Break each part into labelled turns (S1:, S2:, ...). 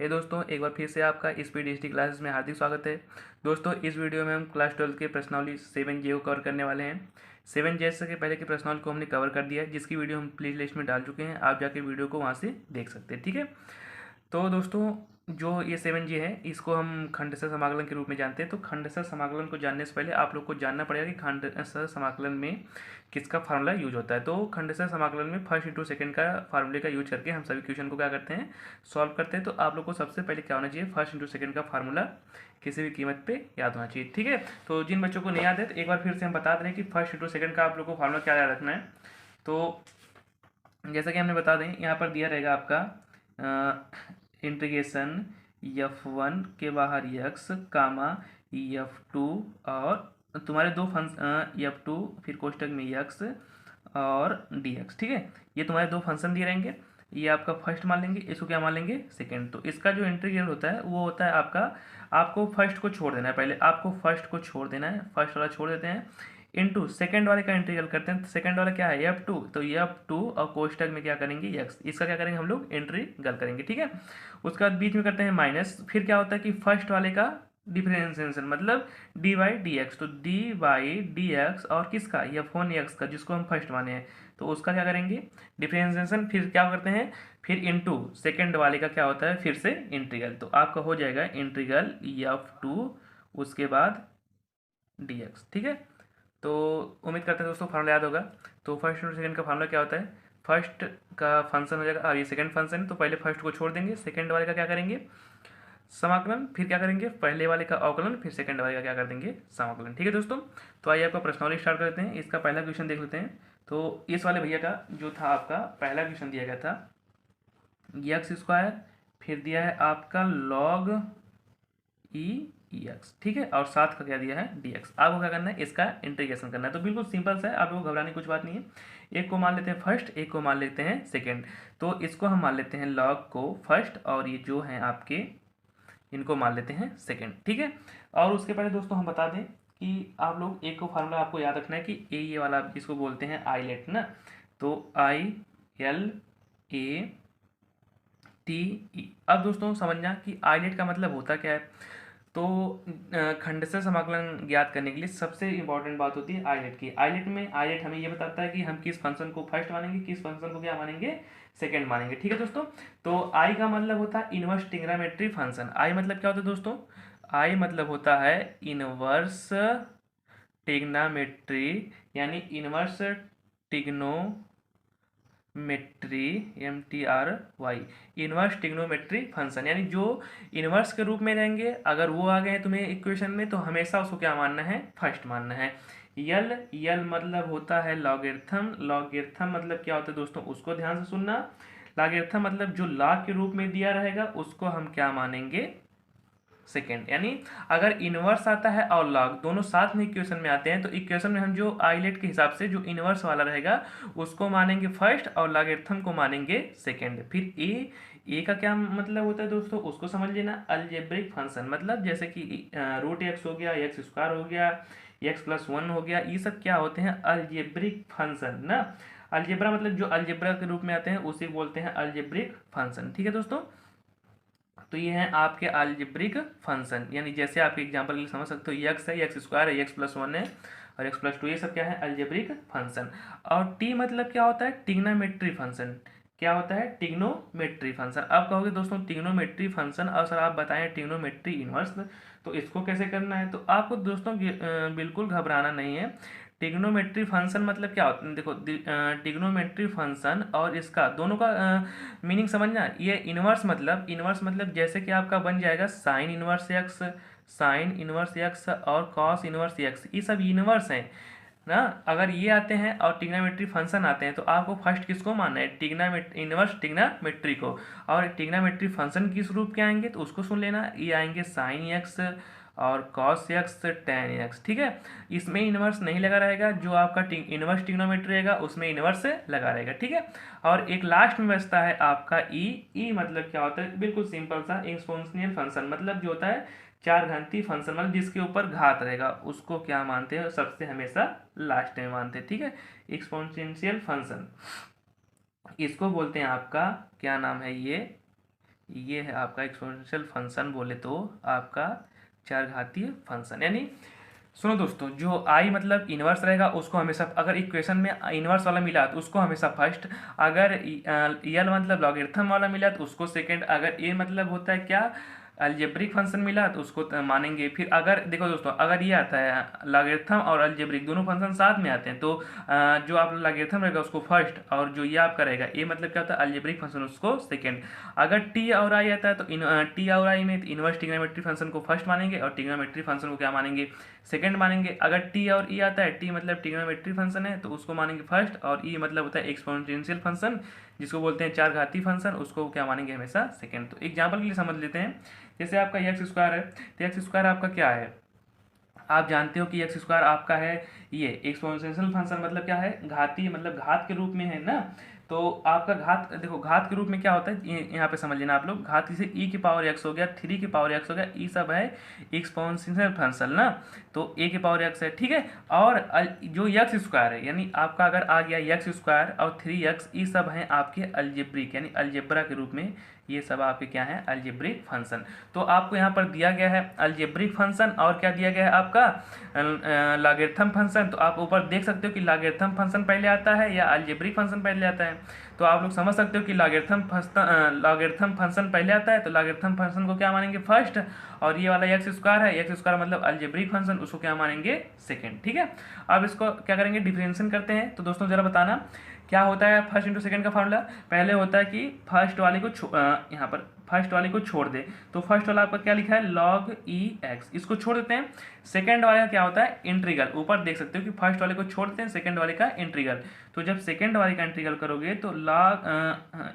S1: दोस्तों, एक बार फिर से आपका स्पीड हिस्ट्री क्लासेस में हार्दिक स्वागत है। दोस्तों, इस वीडियो में हम क्लास 12 के प्रश्नावली 7J को कवर करने वाले हैं। 7J के पहले के प्रश्नावली को हमने कवर कर दिया है, जिसकी वीडियो हम प्ले लिस्ट में डाल चुके हैं। आप जाके वीडियो को वहाँ से देख सकते हैं, ठीक है। तो दोस्तों, जो ये 7J है, इसको हम खंडशः समाकलन के रूप में जानते हैं। तो खंडशः समाकलन को जानने से पहले आप लोग को जानना पड़ेगा कि खंडशः समाकलन में किसका फार्मूला यूज होता है। तो खंडशः समाकलन में फर्स्ट इंटू सेकंड का फार्मूले का यूज करके हम सभी क्वेश्चन को क्या करते हैं, सॉल्व करते हैं। तो आप लोग को सबसे पहले क्या होना चाहिए, फर्स्ट इंटू सेकंड का फार्मूला किसी भी कीमत पे याद होना चाहिए, ठीक है। तो जिन बच्चों को नहीं याद है, तो एक बार फिर से हम बता दें कि फर्स्ट इंटू सेकंड का आप लोग को फार्मूला क्या याद रखना है। तो जैसा कि हमने बता दें, यहाँ पर दिया रहेगा आपका इंटीग्रेशन F1 के बाहर x कामा F2 और तुम्हारे दो फंक्शन F2 फिर कोष्टक में x और dx, ठीक है। ये तुम्हारे दो फंक्शन दिए रहेंगे। ये आपका फर्स्ट मान लेंगे, इसको क्या मान लेंगे, सेकंड। तो इसका जो इंटीग्रल होता है वो होता है आपको फर्स्ट को छोड़ देना है। पहले आपको फर्स्ट को छोड़ देना है, फर्स्ट वाला छोड़ देते हैं, इनटू सेकंड वाले का इंटीग्रल करते हैं। तो सेकंड वाला क्या है, F2। तो F2 और कोष्टक में क्या करेंगे, x। इसका क्या करेंगे, हम लोग इंटीग्रल करेंगे, ठीक है। उसके बाद बीच में करते हैं माइनस। फिर क्या होता है कि फर्स्ट वाले का डिफरेंशिएशन मतलब डी बाई डी एक्स। तो डी बाई डी एक्स और किसका, F1 का, जिसको हम फर्स्ट माने हैं, तो उसका क्या करेंगे, डिफरेंशिएशन। फिर क्या करते हैं, फिर इनटू सेकंड वाले का क्या होता है, फिर से इंटीग्रल। तो आपका हो जाएगा इंटीग्रल F2 उसके बाद dx, ठीक है। तो उम्मीद करते हैं दोस्तों फार्मूला याद होगा। तो फर्स्ट और सेकंड का फार्मूला क्या होता है, फर्स्ट का फंक्शन हो जाएगा, ये सेकंड फंक्शन है, तो पहले फर्स्ट को छोड़ देंगे, सेकंड वाले का क्या करेंगे, समाकलन। फिर क्या करेंगे, पहले वाले का अवकलन, फिर सेकंड वाले का क्या कर देंगे, समाकलन, ठीक है दोस्तों। तो आइए आपका प्रश्नावली स्टार्ट करते हैं। इसका पहला क्वेश्चन देख लेते हैं। तो इस वाले भैया का जो था, आपका पहला क्वेश्चन दिया गया था x², फिर दिया है आपका log ex, ठीक है, और साथ का क्या दिया है, dx। आपको क्या करना है, इसका इंटीग्रेशन करना है। तो बिल्कुल सिंपल सा है, आप लोगों को घबराने की कुछ बात नहीं है। एक को मान लेते हैं फर्स्ट, एक को मान लेते हैं सेकंड। तो इसको हम मान लेते हैं log को फर्स्ट, और ये जो हैं आपके, इनको मान लेते हैं सेकंड, ठीक है। और उसके पहले दोस्तों हम बता दें कि आप लोग एक को फार्मूला आपको याद रखना है कि ये वाला, इसको बोलते हैं आईलेट ना। तो ILATE। अब दोस्तों समझना कि आईलेट का मतलब होता क्या है। तो खंडशः समाकलन ज्ञात करने के लिए सबसे इंपॉर्टेंट बात होती है आईलेट की। आईलेट में आईलेट हमें ये बताता है कि हम किस फंक्शन को फर्स्ट मानेंगे, किस फंक्शन को क्या मानेंगे, सेकंड मानेंगे, ठीक है दोस्तों। तो आई का मतलब होता है इनवर्स ट्रिग्नोमेट्री फंक्शन। आई मतलब क्या होता है दोस्तों, आई मतलब होता है इनवर्स ट्रिग्नोमेट्री, यानी inverse trigonometry, MTRY, inverse trigonometry function. यानी जो इनवर्स के रूप में रहेंगे, अगर वो आ गए तुम्हें इक्वेशन में, तो हमेशा उसको क्या मानना है, फर्स्ट मानना है। यल मतलब होता है लॉगरिथम। लॉगरिथम मतलब क्या होता है दोस्तों, उसको ध्यान से सुनना। लॉगरिथम मतलब जो लॉग के रूप में दिया रहेगा, उसको हम क्या मानेंगे, सेकेंड। यानी अगर इनवर्स आता है और लॉग दोनों साथ में इक्वेशन में आते हैं, तो इक्वेशन में हम जो आइलेट के हिसाब से जो इनवर्स वाला रहेगा उसको मानेंगे फर्स्ट, और लॉगरिथम को मानेंगे सेकेंड। फिर ए का क्या मतलब होता है दोस्तों, उसको समझ लेना। अलजेब्रिक फंक्शन मतलब जैसे कि √x हो गया, x² हो गया, x+1 हो गया, ये सब क्या होते हैं, अलजेब्रिक फंक्शन ना। अलजेब्रा मतलब जो अलजेब्रा के रूप में आते हैं उसे बोलते हैं अलजेब्रिक फंक्शन, ठीक है दोस्तों। तो ये है आपके अलजेब्रिक फंक्शन। यानी जैसे आप एग्जांपल के लिए समझ सकते हो, x है, x² है, x+1 है और x+2, ये सब क्या है, अलजेब्रिक फंक्शन। और टी मतलब क्या होता है, ट्रिग्नोमेट्री फंक्शन। क्या होता है, ट्रिग्नोमेट्री फंक्शन। अब कहोगे दोस्तों ट्रिग्नोमेट्री फंक्शन, और सर आप बताएं ट्रिग्नोमेट्री इनवर्स, तो इसको कैसे करना है। तो आपको दोस्तों बिल्कुल घबराना नहीं है। ट्रिग्नोमेट्री फंक्शन मतलब क्या होता है, देखो ट्रिग्नोमेट्री फंक्शन और इसका दोनों का मीनिंग समझना। ये इनवर्स मतलब जैसे कि आपका बन जाएगा sine inverse x, sine inverse x और कॉस इनवर्स एक्स, ये सब इनवर्स हैं ना। अगर ये आते हैं और ट्रिग्नोमेट्री फंक्शन आते हैं, तो आपको फर्स्ट किसको मानना है, इनवर्स ट्रिग्नोमेट्री को। और ट्रिग्नोमेट्री फंक्शन किस रूप के आएंगे, तो उसको सुन लेना। ये आएंगे साइन एक्स और कॉस एक्स, टेन एक्स, ठीक है। इसमें इनवर्स नहीं लगा रहेगा, जो आपका इनवर्स ट्रिग्नोमेट्री रहेगा उसमें इनवर्स लगा रहेगा, ठीक है। और एक लास्ट में बचता है आपका ई मतलब क्या होता है, बिल्कुल सिंपल सा, एक्सपोनेंशियल फंक्शन मतलब जो होता है चार घातीय फंक्शन, मतलब जिसके ऊपर घात रहेगा उसको क्या मानते हैं, सबसे हमेशा लास्ट में मानते हैं, ठीक है। एक्सपोनेंशियल फंक्शन इसको बोलते हैं आपका, क्या नाम है ये, ये है आपका एक्सपोनेंशियल फंक्शन बोले तो आपका चरघातीय फंक्शन। यानी सुनो दोस्तों, जो आई मतलब इन्वर्स रहेगा उसको हमेशा, अगर इक्वेशन में इन्वर्स वाला मिला तो उसको हमेशा फर्स्ट, अगर यल मतलब लॉगरिथम वाला मिला तो उसको सेकंड, अगर ए मतलब होता है क्या अलजेब्रिक फंक्शन मिला तो उसको मानेंगे। फिर अगर देखो दोस्तों, अगर ये आता है लॉगरिथम और अलजेब्रिक दोनों फंक्शन साथ में आते हैं तो जो आप लॉगरिथम रहेगा उसको फर्स्ट, और जो ये आपका रहेगा ए मतलब क्या होता है अलजेब्रिक फंक्शन उसको सेकंड। अगर टी और आई आता है तो टी और आई में इनवर्स ट्रिग्नोमेट्री फंक्शन को फर्स्ट मानेंगे और ट्रिग्नोमेट्री फंक्शन को क्या मानेंगे, सेकंड मानेंगे। अगर टी और ई आता है, टी मतलब ट्रिग्नोमेट्री फंक्शन है तो उसको मानेंगे फर्स्ट, और ई मतलब होता है एक्सपोनेंशियल फंक्शन जिसको बोलते हैं चारघाती फंक्शन, उसको क्या मानेंगे हमेशा सेकंड। तो एग्जांपल के लिए समझ लेते हैं, जैसे आपका एक्स स्क्वायर है तो एक्स स्क्वायर आपका क्या है, आप जानते हो कि एक्स स्क्वायर आपका है ये एक्सपोनेंशियल फंक्शन, मतलब क्या है घाती, मतलब घात के रूप में है ना। तो आपका घात देखो, घात के रूप में क्या होता है यहाँ पे समझ लेना आप लोग, घात इसे ई की पावर एक्स हो गया, 3 की पावर एक्स हो गया, ये सब है एक्सपोनेंशियल फंक्शन ना। तो ए की पावर एक्स है, ठीक है। और जो एक्स स्क्वायर है यानी आपका अगर आ गया एक्स स्क्वायर और 3x, ये सब हैं आपके अलजेब्रिक यानी अलजेब्रा के रूप में, ये सब आपके क्या है अलजेब्रिक फंक्शन। तो आपको यहाँ पर दिया गया है अलजेब्रिक फंक्शन और क्या दिया गया है आपका लॉगरिथम फंक्शन। तो आप ऊपर देख सकते हो कि लॉगरिथम फंक्शन पहले आता है या अलजेब्रिक फंक्शन पहले आता है। तो आप लोग समझ सकते हो कि लॉगरिथम फंक्शन पहले आता है तो लॉगरिथम फंक्शन को क्या मानेंगे फर्स्ट, और ये वाला एक्स स्क्वायर है, एक्स स्क्वायर मतलब अलजेब्रिक फंक्शन, उसको क्या मानेंगे सेकंड, ठीक है। अब इसको क्या करेंगे डिफरेंशिएशन करते हैं। तो दोस्तों जरा बताना क्या होता है फर्स्ट इंटू सेकंड का फार्मूला। पहले होता है कि फर्स्ट वाले को यहाँ पर फर्स्ट वाले को छोड़ दे, तो फर्स्ट वाला आपका क्या लिखा है लॉग ई एक्स, इसको छोड़ देते हैं। सेकंड वाले का क्या होता है इंटीग्रल, ऊपर देख सकते हो कि फर्स्ट वाले को छोड़ देते हैं, सेकंड वाले का इंटीग्रल। तो जब सेकंड वाले का इंटीग्रल करोगे तो लॉग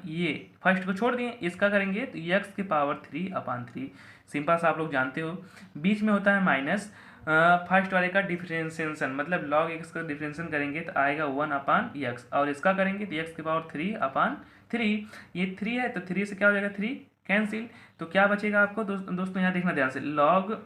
S1: ये फर्स्ट को छोड़ दिए, इसका करेंगे तो एक्स की पावर 3/3, सिंपल सा आप लोग जानते हो। बीच में होता है माइनस, फर्स्ट वाले का डिफरेंशिएशन मतलब लॉग एक्स का डिफरेंशिएशन करेंगे तो आएगा 1/x, और इसका करेंगे तो एक्स की पावर 3/3, ये 3 है तो 3 से क्या हो जाएगा 3 कैंसिल। तो क्या बचेगा आपको दोस्तों यहाँ देखना ध्यान से, लॉग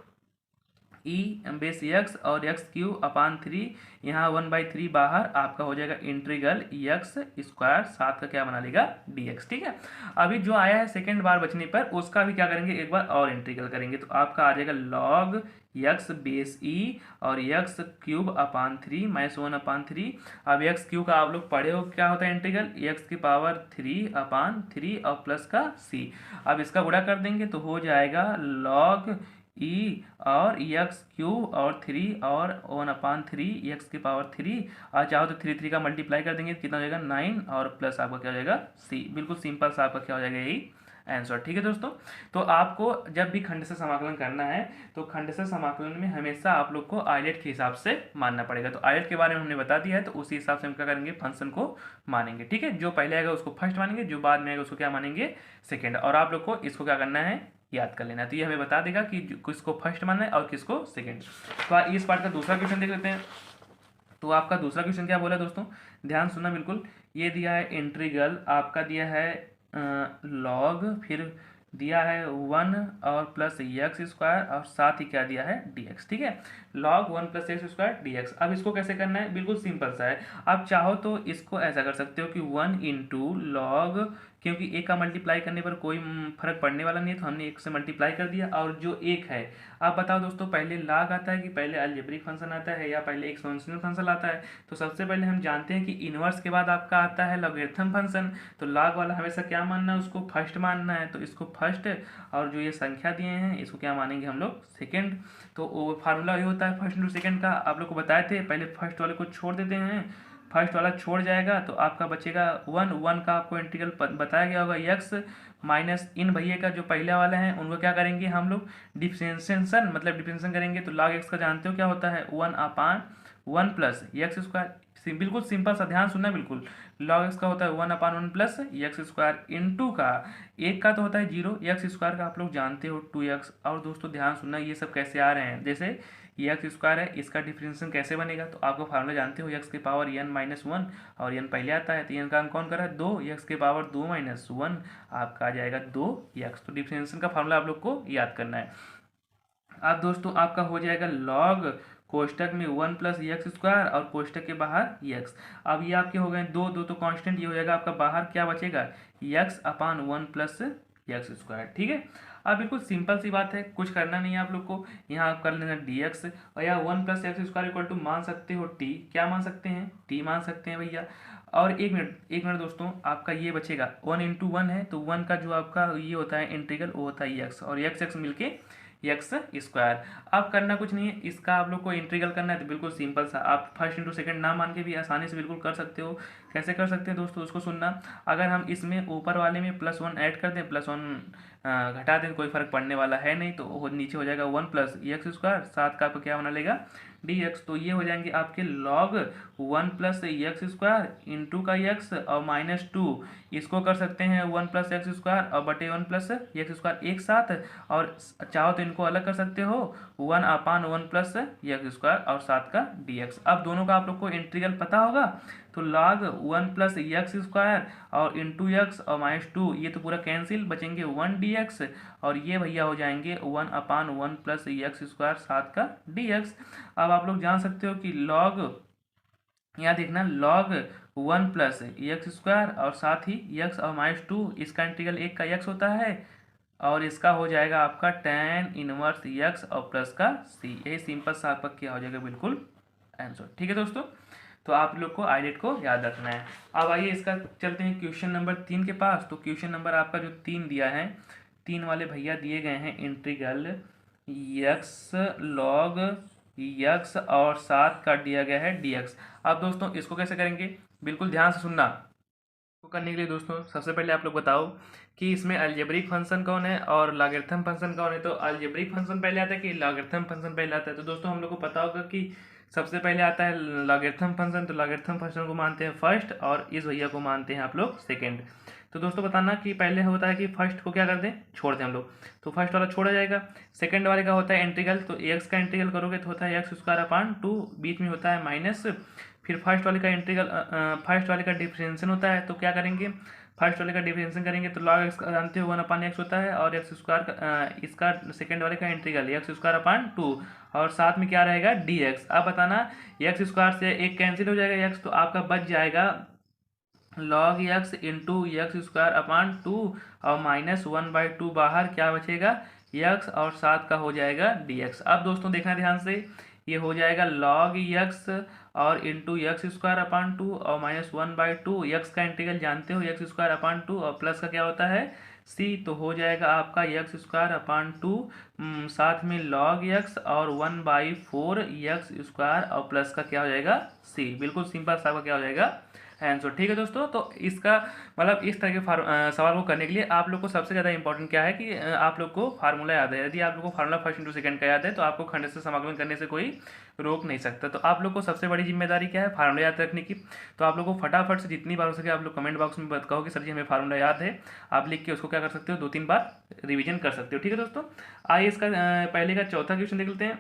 S1: ई बेस एक्स और एक्स क्यूब अपान 3, यहाँ 1/3 बाहर आपका हो जाएगा इंटीग्रल एक्स स्क्वायर, साथ का क्या बना लेगा dx, ठीक है। अभी जो आया है सेकेंड बार बचने पर उसका भी क्या करेंगे एक बार और इंटीग्रल करेंगे, तो आपका आ जाएगा लॉग एक्स बेस ई और एक्स क्यूब अपान 3 माइनस 1/3। अब एक्स क्यूब का आप लोग पढ़े हो क्या होता है इंटीग्रल, एक्स की पावर 3/3 और प्लस का सी। अब इसका गुणा कर देंगे तो हो जाएगा लॉग ई और एक्स क्यूब और 3 और 1/3 एक्स की पावर 3, और चाहो तो 3 का मल्टीप्लाई कर देंगे कितना हो जाएगा 9, और प्लस आपका क्या हो जाएगा सी। बिल्कुल सिंपल सा आपका क्या हो जाएगा यही आंसर, ठीक है दोस्तों। तो आपको जब भी खंड से समाकलन करना है तो खंड से समाकलन में हमेशा आप लोग को आइलेट के हिसाब से मानना पड़ेगा। तो आइलेट के बारे में हमने बता दिया है, तो उसी हिसाब से हम क्या करेंगे फंक्शन को मानेंगे, ठीक है। जो पहले आएगा उसको फर्स्ट मानेंगे, जो बाद में आएगा उसको क्या मानेंगे सेकेंड, और आप लोग को इसको क्या करना है याद कर लेना है। तो ये हमें बता देगा कि किसको फर्स्ट मानना है और किसको सेकेंड। तो इस पार्ट का दूसरा क्वेश्चन देख लेते हैं। तो आपका दूसरा क्वेश्चन क्या बोला दोस्तों, ध्यान सुनना बिल्कुल। ये दिया है इंटीग्रल, आपका दिया है लॉग, फिर दिया है 1 और प्लस एक्स स्क्वायर, और साथ ही क्या दिया है dx, ठीक है। Log 1 plus x square dx। अब इसको कैसे करना है, बिल्कुल सिंपल सा है। आप चाहो तो इसको ऐसा कर सकते हो कि 1 इंटू लॉग, क्योंकि एक का मल्टीप्लाई करने पर कोई फर्क पड़ने वाला नहीं है तो हमने एक से मल्टीप्लाई कर दिया, और जो एक है आप बताओ दोस्तों पहले लॉग आता है कि पहले अलजेब्रिक फंक्शन आता है या पहले एक्सपोनेंशियल फंक्शन आता है। तो सबसे पहले हम जानते हैं कि इनवर्स के बाद आपका आता है लॉगरिथम फंक्शन। तो लॉग वाला हमेशा क्या मानना है, उसको फर्स्ट मानना है, तो इसको फर्स्ट, और जो ये संख्या दिए हैं इसको क्या मानेंगे हम लोग सेकेंड। तो वो फार्मूला ये होता है फर्स्ट इंटू सेकेंड का, आप लोग को बताए थे। पहले फर्स्ट वाले को छोड़ देते हैं, फर्स्ट वाला छोड़ जाएगा तो आपका बचेगा 1 का आपको इंटीग्रल बताया गया होगा एक्स माइनस इन भैया का जो पहले वाला है उनको क्या करेंगे हम लोग डिफरेंशिएशन, मतलब डिफरेंशिएशन करेंगे। तो लॉग एक्स का जानते हो क्या होता है 1/1 प्लस एक्स स्क्वायर, बिल्कुल सिंपल सा ध्यान सुनना बिल्कुल। लॉग एक्स का होता है 1/1 प्लस एक्स स्क्वायर इंटू का एक का तो होता है 0, एक्स स्क्वायर का आप लोग जानते हो 2x। और दोस्तों ध्यान सुनना ये सब कैसे आ रहे हैं, जैसे ये एक्स स्क्वायर है इसका डिफरेंशिएशन कैसे बनेगा, तो आपको फार्मूला जानते हो एक्स की पावर n-1, और n पहले आता है तो n का अंक कौन कर रहा है 2, एक्स की पावर 2-1 आपका आ जाएगा 2x। तो डिफरेंशिएशन का फार्मूला आप लोग को याद करना है। अब दोस्तों आपका हो जाएगा लॉग कोष्टक में 1 प्लस एक्स स्क्वायर और कोष्टक के बाहर एक्स। अब ये आपके हो गए 2 तो कांस्टेंट, ये हो जाएगा आपका बाहर क्या बचेगा x/1 प्लस एक्स स्क्वायर। ठीक है, अब बिल्कुल सिंपल सी बात है, कुछ करना नहीं है आप लोग को। यहाँ आप कर लेना डी एक्स, और यहाँ 1 + x² इक्वल टू मान सकते हो टी, क्या मान सकते हैं, टी मान सकते हैं भैया। और एक मिनट दोस्तों, आपका ये बचेगा 1 × 1 है, तो 1 का जो आपका ये होता है इंटीग्रल, वो होता है एक्स, और एक्स मिलके एक्स स्क्वायर। अब करना कुछ नहीं है, इसका आप लोग को इंटीग्रल करना है, तो बिल्कुल सिंपल सा, आप फर्स्ट इंटू सेकंड ना मान के भी आसानी से बिल्कुल कर सकते हो। कैसे कर सकते हैं दोस्तों, उसको सुनना। अगर हम इसमें ऊपर वाले में +1 ऐड कर दें, +1 घटा दें, कोई फर्क पड़ने वाला है नहीं, तो नीचे हो जाएगा 1 + x², साथ का आपको क्या बना लेगा dx। तो ये हो जाएंगे आपके log 1 + x² इंटू का x और -2, इसको कर सकते हैं 1 + x² और बटे 1 + x² एक साथ, और चाहो तो इनको अलग कर सकते हो 1/1 + x² और साथ का dx। अब दोनों का आप लोग को इंटीग्रल पता होगा, तो log 1 + x² और इंटू x और -2, ये तो पूरा कैंसिल, बचेंगे 1 dx, और ये भैया हो जाएंगे 1/1 + x² साथ का dx। अब आप लोग जान सकते हो कि log, यहाँ देखना log 1 + x² और साथ ही x और -2, इसका इंटीग्रल एक का x होता है, और इसका हो जाएगा आपका tan 1x और प्लस का c। यही सिंपल सा आपका क्या हो जाएगा, बिल्कुल आंसर। ठीक है दोस्तों, तो आप लोग को आइडेट को याद रखना है। अब आइए इसका चलते हैं क्वेश्चन नंबर 3 के पास। तो क्वेश्चन नंबर आपका जो 3 दिया है, 3 वाले भैया दिए गए हैं इंटीग्रल x log x और साथ का दिया गया है dx। अब दोस्तों इसको कैसे करेंगे, बिल्कुल ध्यान से सुनना। को करने के लिए दोस्तों सबसे पहले आप लोग बताओ कि इसमें अलजेब्रिक फंक्शन कौन है और लॉगरिथम फंक्शन कौन है। तो अलजेब्रिक फंक्शन पहले आता है कि लॉगरिथम फंक्शन पहले आता है। तो दोस्तों हम लोग को पता होगा कि सबसे पहले आता है लॉगरिथम फंक्शन, तो लॉगरिथम फंक्शन को मानते हैं फर्स्ट, और इस भैया को मानते हैं आप लोग सेकेंड। तो दोस्तों बताना कि पहले होता है कि फर्स्ट को क्या कर दें, छोड़ दें हम लोग, तो फर्स्ट वाला छोड़ा जाएगा। सेकंड वाले का होता है इंटीग्रल, तो एक्स का इंटीग्रल करोगे तो होता है x²/2, बीच में होता है माइनस। फिर फर्स्ट वाले का इंटीग्रल, फर्स्ट वाले का डिफरेंशिएशन होता है, तो क्या करेंगे, फर्स्ट वाले का डिफरेंशिएशन करेंगे तो log x जानते हो 1/x होता है, और x², इसका सेकंड वाले का इंटीग्रल x²/2, और साथ में क्या रहेगा dx। अब बताना x² से एक कैंसिल हो जाएगा x, तो आपका बच जाएगा log x इंटू x²/2 और -1/2, बाहर क्या बचेगा x, और साथ का हो जाएगा dx। अब दोस्तों देखना ध्यान से, ये हो जाएगा log x और इंटू x²/2 और -1/2, x का इंटीग्रल जानते हो x²/2, और प्लस का क्या होता है c, तो हो जाएगा आपका x²/2 साथ में log x और 1/4 x² और प्लस का क्या हो जाएगा c। बिल्कुल सिंपल सा क्या हो जाएगा आंसर। ठीक है दोस्तों, तो इसका मतलब इस तरह के सवाल को करने के लिए आप लोग को सबसे ज़्यादा इंपॉर्टेंट क्या है कि आप लोग को फार्मूला याद है। यदि आप लोग को फार्मूला फर्स्ट इंटू सेकंड का याद है, तो आपको खंड से समाकलन करने से कोई रोक नहीं सकता। तो आप लोग को सबसे बड़ी जिम्मेदारी क्या है, फार्मूला याद रखने की। तो आप लोग को फटाफट से जितनी बार हो सके आप लोग कमेंट बॉक्स में कहो कि सर जी हमें फार्मूला याद है, आप लिख के उसको क्या कर सकते हो, 2-3 बार रिविजन कर सकते हो। ठीक है दोस्तों, आइए इसका पहले का चौथा क्वेश्चन देख लेते हैं।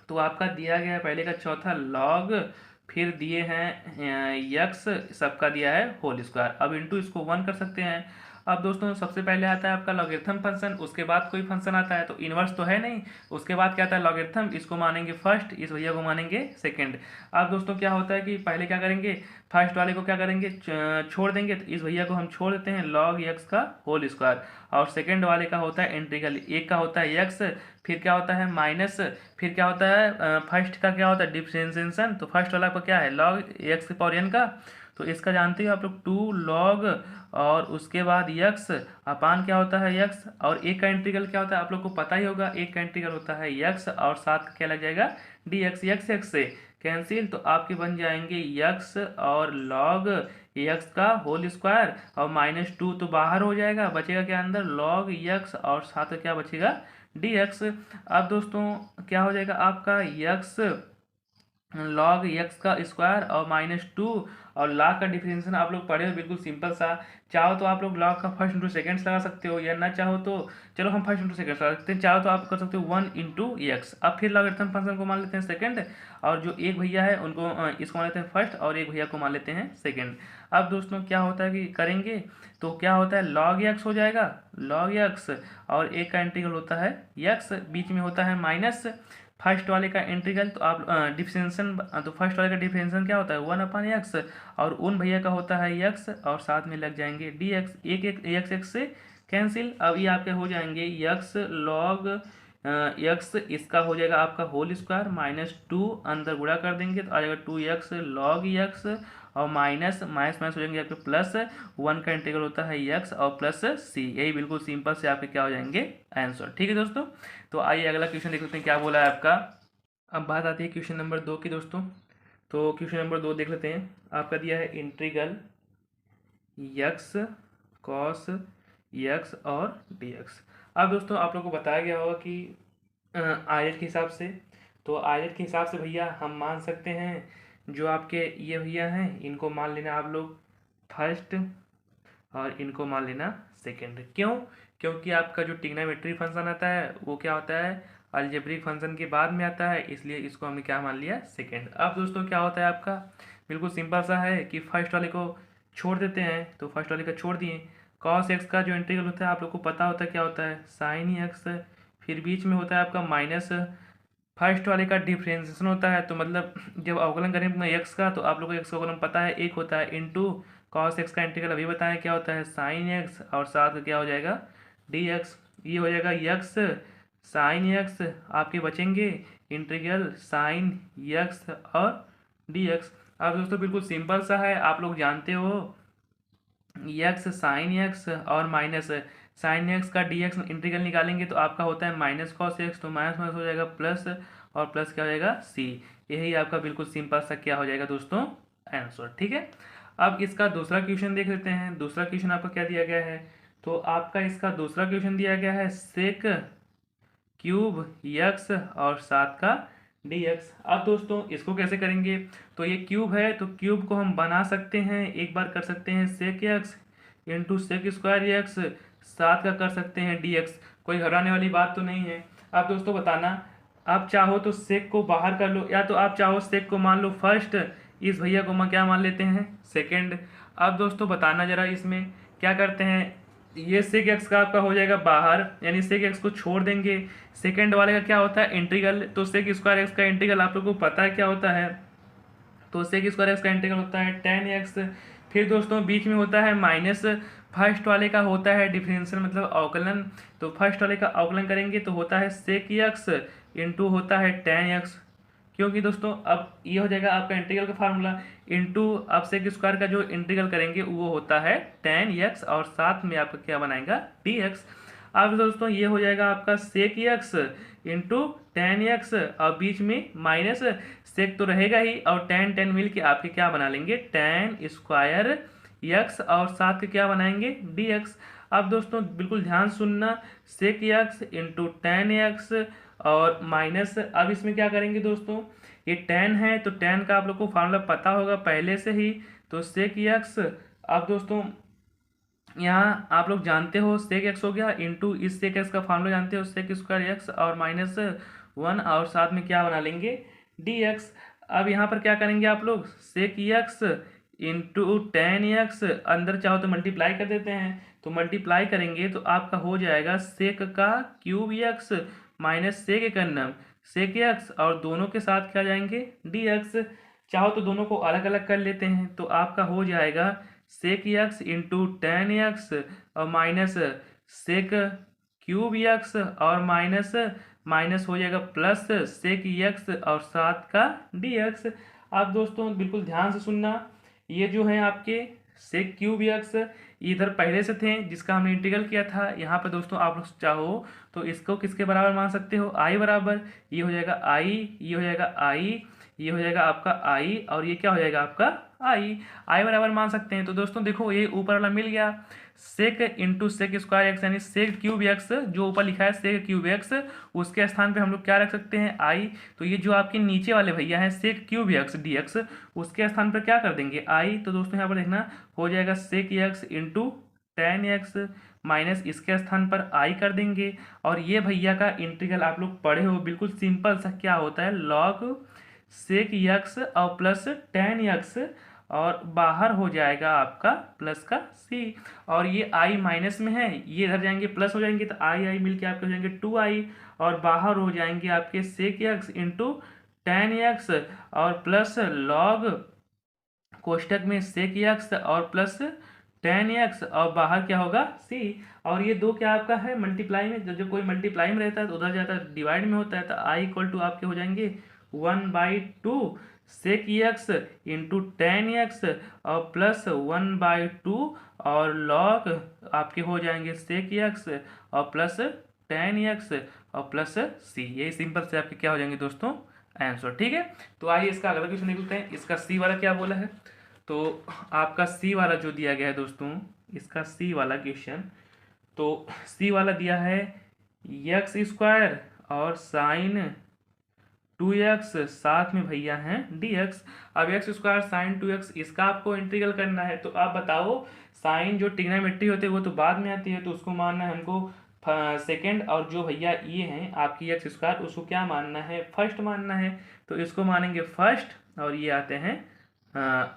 S1: तो आपका दिया गया है पहले का चौथा log, फिर दिए हैं यक्स, सबका दिया है होल स्क्वायर। अब इंटू इसको 1 कर सकते हैं। अब दोस्तों सबसे पहले आता है आपका लॉगरिथम फंक्शन, उसके बाद कोई फंक्शन आता है, तो इन्वर्स तो है नहीं, उसके बाद क्या आता है लॉगरिथम, इसको मानेंगे फर्स्ट, इस भैया को मानेंगे सेकंड। अब दोस्तों क्या होता है कि पहले क्या करेंगे, फर्स्ट वाले को क्या करेंगे छोड़ देंगे, तो इस भैया को हम छोड़ देते हैं log x का होल स्क्वायर, और सेकंड वाले का होता है इंटीग्रल, एक का होता है x, फिर क्या होता है माइनस, फिर क्या होता है फर्स्ट का क्या होता है डिफरेंशिएशन, तो फर्स्ट वाला का क्या है log x⁴n का, तो इसका जानते हो आप लोग 2 log, और उसके बाद x अपान क्या होता है x, और एक का इंटीग्रल क्या होता है आप लोग को पता ही होगा, एक का इंटीग्रल होता है x, और साथ का क्या लग जाएगा dx, x से कैंसिल, तो आपके बन जाएंगे x और log x का होल स्क्वायर, और -2 तो बाहर हो जाएगा, बचेगा क्या अंदर log x, और साथ क्या बचेगा dx। अब दोस्तों क्या हो जाएगा आपका x log x का स्क्वायर और -2, और log का डिफरेंशिएशन आप लोग पढ़े हो, बिल्कुल सिंपल सा। चाहो तो आप लोग log का फर्स्ट इंटू सेकेंड्स लगा सकते हो, या ना चाहो तो चलो हम फर्स्ट इंटू सेकेंड्स लगा सकते हैं, चाहो तो आप कर सकते हो 1 × x। अब फिर लॉगरिथम फंक्शन को मान लेते हैं सेकंड, और जो एक भैया है उनको इसको मान लेते हैं फर्स्ट, और एक भैया को मान लेते हैं सेकंड। अब दोस्तों क्या होता है कि करेंगे, तो क्या होता है log x हो जाएगा, log x, और एक का इंटीग्रल होता है x, बीच में होता है माइनस, फर्स्ट वाले का इंटीग्रल, तो आप डिफरेंशिएशन, तो फर्स्ट वाले का डिफरेंशिएशन क्या होता है 1/x, और उन भैया का होता है x, और साथ में लग जाएंगे dx, एक एक x से कैंसिल। अब ये आपके हो जाएंगे यक्स लॉग यक्स, इसका हो जाएगा आपका होल स्क्वायर माइनस 2, अंदर गुणा कर देंगे तो आ जाएगा 2x लॉग यक्स, और माइनस माइनस माइनस हो जाएंगे आपके प्लस 1 का इंटीग्रल होता है यक्स और प्लस सी। यही बिल्कुल सिंपल से आपके क्या हो जाएंगे आंसर। ठीक है दोस्तों, तो आइए अगला क्वेश्चन देख लेते हैं क्या बोला है आपका। अब बात आती है क्वेश्चन नंबर 2 की दोस्तों। तो क्वेश्चन नंबर 2 देख लेते हैं। आपका दिया है इंटीग्रल यक्स कॉस यक्स और डी एक्स। अब दोस्तों आप लोग को बताया गया होगा कि आयत के हिसाब से, तो आयत के हिसाब से भैया हम मान सकते हैं जो आपके ये भैया हैं इनको मान लेना आप लोग फर्स्ट और इनको मान लेना सेकेंड। क्यों? क्योंकि आपका जो ट्रिग्नोमेट्री फंक्शन आता है वो क्या होता है अलजेब्रिक फंक्शन के बाद में आता है, इसलिए इसको हमने क्या मान लिया सेकेंड। अब दोस्तों क्या होता है आपका बिल्कुल सिंपल सा है कि फर्स्ट वाले को छोड़ देते हैं, तो फर्स्ट वाले का छोड़ दिए। कॉस एक्स का जो इंटीग्रल होता है आप लोग को पता होता है क्या होता है साइन एक्स, फिर बीच में होता है आपका माइनस फर्स्ट वाले का डिफ्रेंसिएशन होता है, तो मतलब जब अवकलन करें अपना एक्स का तो आप लोग को एक्स का अवकलन पता है एक होता है इनटू कॉस एक्स का इंटीग्रल अभी बताएं क्या होता है साइन एक्स, और साथ में क्या हो जाएगा डी एक्स। ये हो जाएगा यक्स साइन एक्स, आपके बचेंगे इंटीग्रल साइन यक्स और डी एक्स। अब दोस्तों बिल्कुल सिंपल सा है, आप लोग जानते हो यक्स साइन एक्स और माइनस साइन एक्स का डी एक्स इंटीग्रल निकालेंगे तो आपका होता है माइनस कॉस एक्स, तो माइनस माइनस हो जाएगा प्लस, और प्लस क्या हो जाएगा सी। यही आपका बिल्कुल सिंपल सा क्या हो जाएगा दोस्तों आंसर। ठीक है, अब इसका दूसरा क्वेश्चन देख लेते हैं। दूसरा क्वेश्चन आपका क्या दिया गया है, तो आपका इसका दूसरा क्वेश्चन दिया गया है सेक क्यूब यक्स और 7 का डी एक्स। अब दोस्तों इसको कैसे करेंगे, तो ये क्यूब है तो क्यूब को हम बना सकते हैं, एक बार कर सकते हैं sec x into sec square x, 7 का कर सकते हैं डी एक्स। कोई घबराने वाली बात तो नहीं है। अब दोस्तों बताना, आप चाहो तो सेक को बाहर कर लो, या तो आप चाहो सेक को मान लो फर्स्ट, इस भैया को क्या मान लेते हैं सेकेंड। अब दोस्तों बताना जरा इसमें क्या करते हैं, ये सेक एक्स का आपका हो जाएगा बाहर, यानी सेक एक्स को छोड़ देंगे। सेकेंड वाले का क्या होता है इंटीग्रल, तो सेक स्क्वायर एक्स का इंटीग्रल आप लोग को पता है क्या होता है, तो सेक स्क्वायर एक्स का इंटीग्रल होता है टेन एक्स। फिर दोस्तों बीच में होता है माइनस, फर्स्ट वाले का होता है डिफरेंशियल मतलब अवकलन, तो फर्स्ट वाले का अवकलन करेंगे तो होता है सेक एक्स इंटू होता है टेन एक्स। क्योंकि दोस्तों अब ये हो जाएगा आपका इंटीग्रल का फार्मूला इंटू अब सेक स्क्वायर का जो इंटीग्रल करेंगे वो होता है टेन एक्स, और साथ में आपका क्या बनाएगा डी एक्स। अब दोस्तों ये हो जाएगा आपका sec x into tan x, और बीच में माइनस सेक तो रहेगा ही, और टेन टेन मिल के आपके क्या बना लेंगे टेन स्क्वायर एक्स, और साथ के क्या बनाएंगे डी एक्स। अब दोस्तों बिल्कुल ध्यान सुनना, sec x into tan x और माइनस, अब इसमें क्या करेंगे दोस्तों ये टेन है तो टेन का आप लोग को फार्मूला पता होगा पहले से ही, तो सेक एक्स। अब दोस्तों यहाँ आप लोग जानते हो सेक एक्स हो गया इंटू इस सेक एक्स का फार्मूला जानते हो सेक स्क्वायर एक्स और माइनस 1, और साथ में क्या बना लेंगे डी एक्स। अब यहाँ पर क्या करेंगे आप लोग sec x into tan x, अंदर चाहो तो मल्टीप्लाई कर देते हैं, तो मल्टीप्लाई करेंगे तो आपका हो जाएगा सेक का क्यूब एक्स माइनस सेक का नम सेक एक्स, और दोनों के साथ क्या जाएंगे डी एक्स। चाहो तो दोनों को अलग अलग कर लेते हैं, तो आपका हो जाएगा sec x into tan x और माइनस सेक क्यूब एक्स, और माइनस माइनस हो जाएगा प्लस सेक एक्स और 7 का डी एक्स। आप दोस्तों बिल्कुल ध्यान से सुनना, ये जो है आपके सेक क्यूब एक्स इधर पहले से थे जिसका हमने इंटीग्रल किया था, यहाँ पर दोस्तों आप लोग चाहो तो इसको किसके बराबर मान सकते हो आई बराबर, ये हो जाएगा आई, ये हो जाएगा आई, ये हो जाएगा आपका आई, और ये क्या हो जाएगा आपका आई बराबर मान सकते हैं। तो दोस्तों देखो ये ऊपर वाला मिल गया सेक इंटू सेक स्क्वायर एक्स, यानी सेक क्यूब एक्स जो ऊपर लिखा है सेक क्यूब एक्स, उसके स्थान पे हम लोग क्या रख सकते हैं आई। तो ये जो आपके नीचे वाले भैया हैं sec cube x d x, उसके स्थान पर क्या कर देंगे आई। तो दोस्तों यहाँ पर देखना हो जाएगा sec x into tan x minus इसके स्थान पर आई कर देंगे, और ये भैया का इंटीग्रल आप लोग पढ़े हो बिल्कुल सिंपल सा क्या होता है लॉग सेक एक्स और प्लस टेन एक्स, और बाहर हो जाएगा आपका प्लस का सी, और ये आई माइनस में है ये इधर जाएंगे प्लस हो जाएंगे तो आई आई मिलके आपके हो जाएंगे टू आई, और बाहर हो जाएंगे आपके sec x into tan x और प्लस लॉग कोष्टक में सेक एक्स और प्लस 10x और बाहर क्या होगा c। और ये दो क्या आपका है मल्टीप्लाई में, जब कोई मल्टीप्लाई में रहता है तो उधर जाता है डिवाइड में होता है, तो i इक्वल टू आपके हो जाएंगे 1/2 सेक एक्स इंटू 10x और प्लस 1/2 और लॉग आपके हो जाएंगे सेक एक्स और प्लस 10x और प्लस c। यही सिंपल से आपके क्या हो जाएंगे दोस्तों आंसर। ठीक है, तो आइए इसका अगला क्वेश्चन देखते हैं। इसका c वाला क्या बोला है, तो आपका c वाला जो दिया गया है दोस्तों, इसका c वाला क्वेश्चन, तो c वाला दिया है एक्स स्क्वायर और साइन 2x साथ में भैया हैं dx। अब एक्स स्क्वायर साइन 2x इसका आपको इंटीग्रल करना है, तो आप बताओ साइन जो ट्रिग्नोमेट्री होती है वो तो बाद में आती है, तो उसको मानना है हमको सेकेंड, और जो भैया ये हैं आपकी एक्स स्क्वायर उसको क्या मानना है फर्स्ट मानना है, तो इसको मानेंगे फर्स्ट और ये आते हैं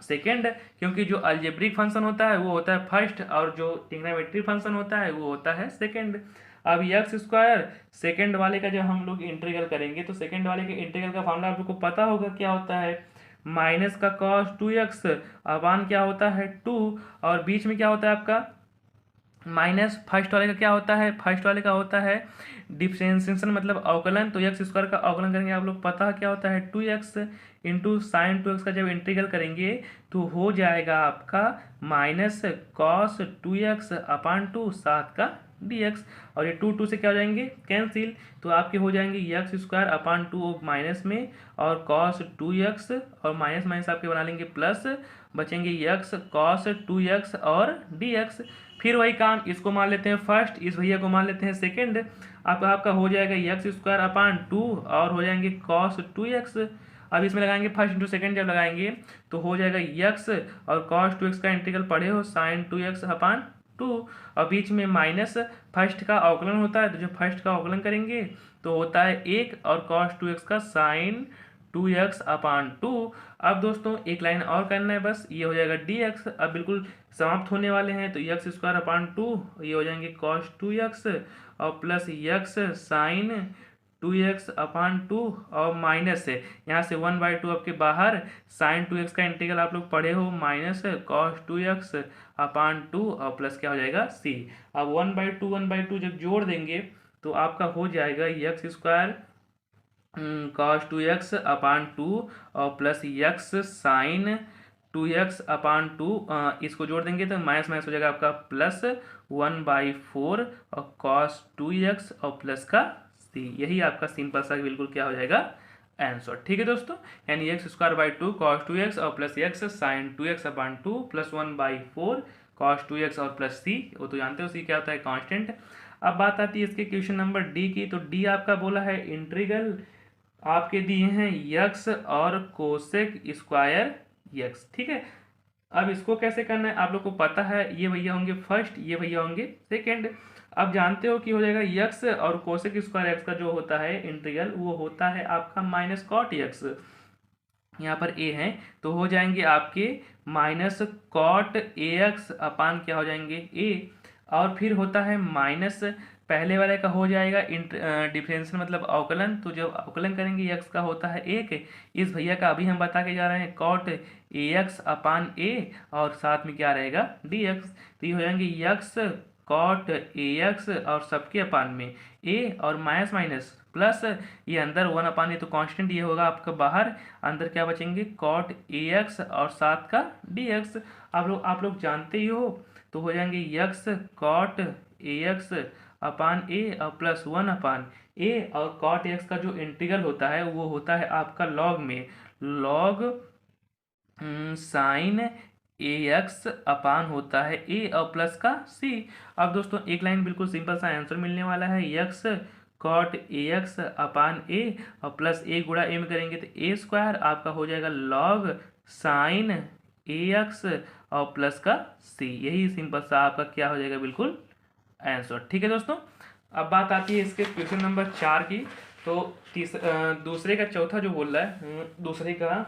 S1: सेकेंड, क्योंकि जो अलजेब्रिक फंक्शन होता है वो होता है फर्स्ट और जो ट्रिग्नोमेट्री फंक्शन होता है वो होता है सेकेंड। अब एक्स स्क्वायर सेकेंड वाले का जब हम लोग इंटीग्रल करेंगे तो सेकेंड वाले के इंटीग्रल का फॉर्मूला आप लोग को पता होगा क्या होता है, माइनस का कॉस 2x अपान क्या होता है 2, और बीच में क्या होता है आपका माइनस फर्स्ट वाले का क्या होता है, फर्स्ट वाले का होता है डिफरेंशिएशन मतलब अवकलन, तो एक्स स्क्वायर का अवकलन करेंगे आप लोग पता है क्या होता है 2x इंटू साइन 2x का जब इंटीग्रल करेंगे तो हो जाएगा आपका माइनस कॉस 2x अपान 2 साथ का dx, और ये 2 से क्या हो जाएंगे कैंसिल, तो आपके हो जाएंगे एक्स स्क्वायर अपान 2 माइनस में और कॉस 2x और माइनस माइनस आपके बना लेंगे प्लस, बचेंगे एक्स कॉस 2x और dx। फिर वही काम, इसको मान लेते हैं फर्स्ट, इस भैया को मान लेते हैं सेकेंड, आपका हो जाएगा एक्स स्क्वायर अपान 2 और हो जाएंगे कॉस 2x। अब इसमें लगाएंगे फर्स्ट इंटू सेकेंड, जब लगाएंगे तो हो जाएगा एक्स और कॉस 2x का इंटीग्रल पढ़े हो साइन 2x अपान 2, और बीच में माइनस फर्स्ट का अवकलन होता है, तो जो फर्स्ट का अवकलन करेंगे तो होता है 1 और कॉस 2x का साइन 2x अपान 2। अब दोस्तों एक लाइन और करना है बस, ये हो जाएगा dx, अब बिल्कुल समाप्त होने वाले हैं, तो एक्स स्क्वायर अपान 2 ये हो जाएंगे कॉस 2x और प्लस एक्स साइन 2x अपान 2 और माइनस है यहाँ से 1/2 आपके बाहर, साइन 2x का इंटीग्रल आप लोग पढ़े हो माइनस कॉस 2x अपान 2 और प्लस क्या हो जाएगा c। अब 1/2 जब जोड़ देंगे तो आपका हो जाएगा एक्स स्क्वायर कॉस 2x अपान 2 और प्लस एक्स साइन 2x अपान 2, इसको जोड़ देंगे तो माइनस माइनस हो जाएगा आपका प्लस 1/4 और कॉस 2x और प्लस का c। यही आपका सिंपल सा बिल्कुल क्या हो जाएगा आंसर। ठीक है दोस्तों, यानी x square by 2 cos 2x और प्लस एक्स साइन 2x अपान 2 प्लस 1/4 कॉस 2x और प्लस c, वो तो जानते हो c क्या होता है कांस्टेंट। अब बात आती है इसके क्वेश्चन नंबर डी की, तो डी आपका बोला है इंटीग्रल आपके दिए हैं यक्स और कोसेक स्क्वायर यक्स। ठीक है, अब इसको कैसे करना है आप लोग को पता है, ये भैया होंगे फर्स्ट, ये भैया होंगे सेकंड। अब जानते हो कि हो जाएगा यक्स और कोसेक स्क्वायर एक्स का जो होता है इंटीग्रल वो होता है आपका माइनस कॉट एक्स, यहाँ पर ए है तो हो जाएंगे आपके माइनस कॉट ए एक्स अपान क्या हो जाएंगे ए, और फिर होता है माइनस पहले वाले का हो जाएगा डिफरेंशियल मतलब अवकलन, तो जब अवकलन करेंगे एक्स का होता है एक, इस भैया का अभी हम बता के जा रहे हैं कॉट ए एक्स अपान ए और साथ में क्या रहेगा डी एक्स, तो ये हो जाएंगे एक्स कॉट ए एक्स और सबके अपान में ए और माइनस माइनस प्लस ये अंदर 1 अपान ये तो कांस्टेंट ये होगा आपका बाहर, अंदर क्या बचेंगे कॉट ए एक्स और साथ का डी एक्स। आप लोग जानते ही हो, तो हो जाएंगे एक्स कॉट ए एक्स अपान ए और प्लस 1 अपान ए, और कॉट एक्स का जो इंटीग्रल होता है वो होता है आपका लॉग में लॉग साइन ए एक्स अपान होता है ए और प्लस का सी। अब दोस्तों एक लाइन बिल्कुल सिंपल सा आंसर मिलने वाला है, एक्स कॉट ए एक्स अपान ए और प्लस ए गुणा ए में करेंगे तो ए स्क्वायर आपका हो जाएगा लॉग साइन ए एक्स और प्लस का सी। यही सिंपल सा आपका क्या हो जाएगा बिल्कुल आंसर। ठीक है दोस्तों, अब बात आती है इसके क्वेश्चन नंबर 4 की, तो दूसरे का चौथा जो बोल रहा है, दूसरे का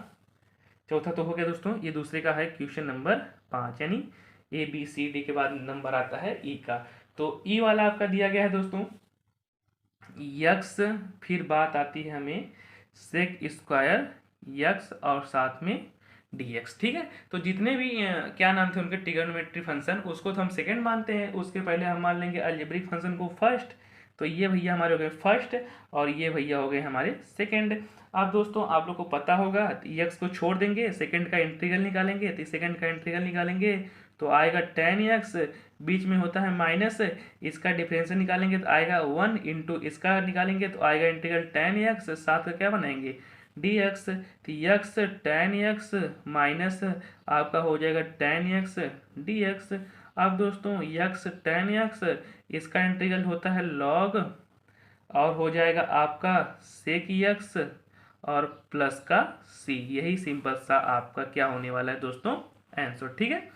S1: चौथा तो हो गया दोस्तों, ये दूसरे का है क्वेश्चन नंबर 5, यानी ABCD के बाद नंबर आता है ई का, तो ई वाला आपका दिया गया है दोस्तों यक्स, फिर बात आती है हमें सेक स्क्वायर यक्स और साथ में dx। ठीक है, तो जितने भी क्या नाम थे उनके ट्रिग्नोमेट्री फंक्शन, उसको तो हम सेकंड मानते हैं, उसके पहले हम मान लेंगे अलजेब्रिक फंक्शन को फर्स्ट। तो ये भैया हमारे हो गए फर्स्ट और ये भैया हो गए हमारे सेकंड। अब दोस्तों आप लोग को पता होगा, एक्स को छोड़ देंगे, सेकंड का इंटीग्रल निकालेंगे, तो सेकंड का इंटीग्रल निकालेंगे तो आएगा tan x, बीच में होता है माइनस, इसका डिफरेंशियल निकालेंगे तो आएगा 1 इंटू इसका निकालेंगे तो आएगा इंटीग्रल tan x, साथ का क्या बनाएंगे dx। तो x tan x माइनस आपका हो जाएगा tan x dx। अब दोस्तों x tan x, इसका इंटीग्रल होता है log और हो जाएगा आपका sec x और प्लस का c। यही सिंपल सा आपका क्या होने वाला है दोस्तों आंसर। ठीक है,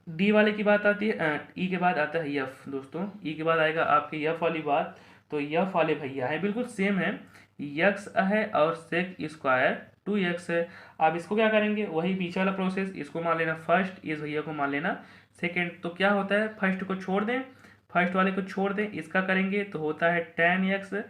S1: डी वाले की बात आती है, ई के बाद आता है यफ। दोस्तों ई के बाद आएगा आपके यफ वाली बात। तो यफ वाले भैया है बिल्कुल सेम है, यक्स है और सेक स्क्वायर 2x है। अब इसको क्या करेंगे, वही पीछे वाला प्रोसेस, इसको मान लेना फर्स्ट, इस भैया को मान लेना सेकेंड। तो क्या होता है, फर्स्ट को छोड़ दें, फर्स्ट वाले को छोड़ दें, इसका करेंगे तो होता है tan x।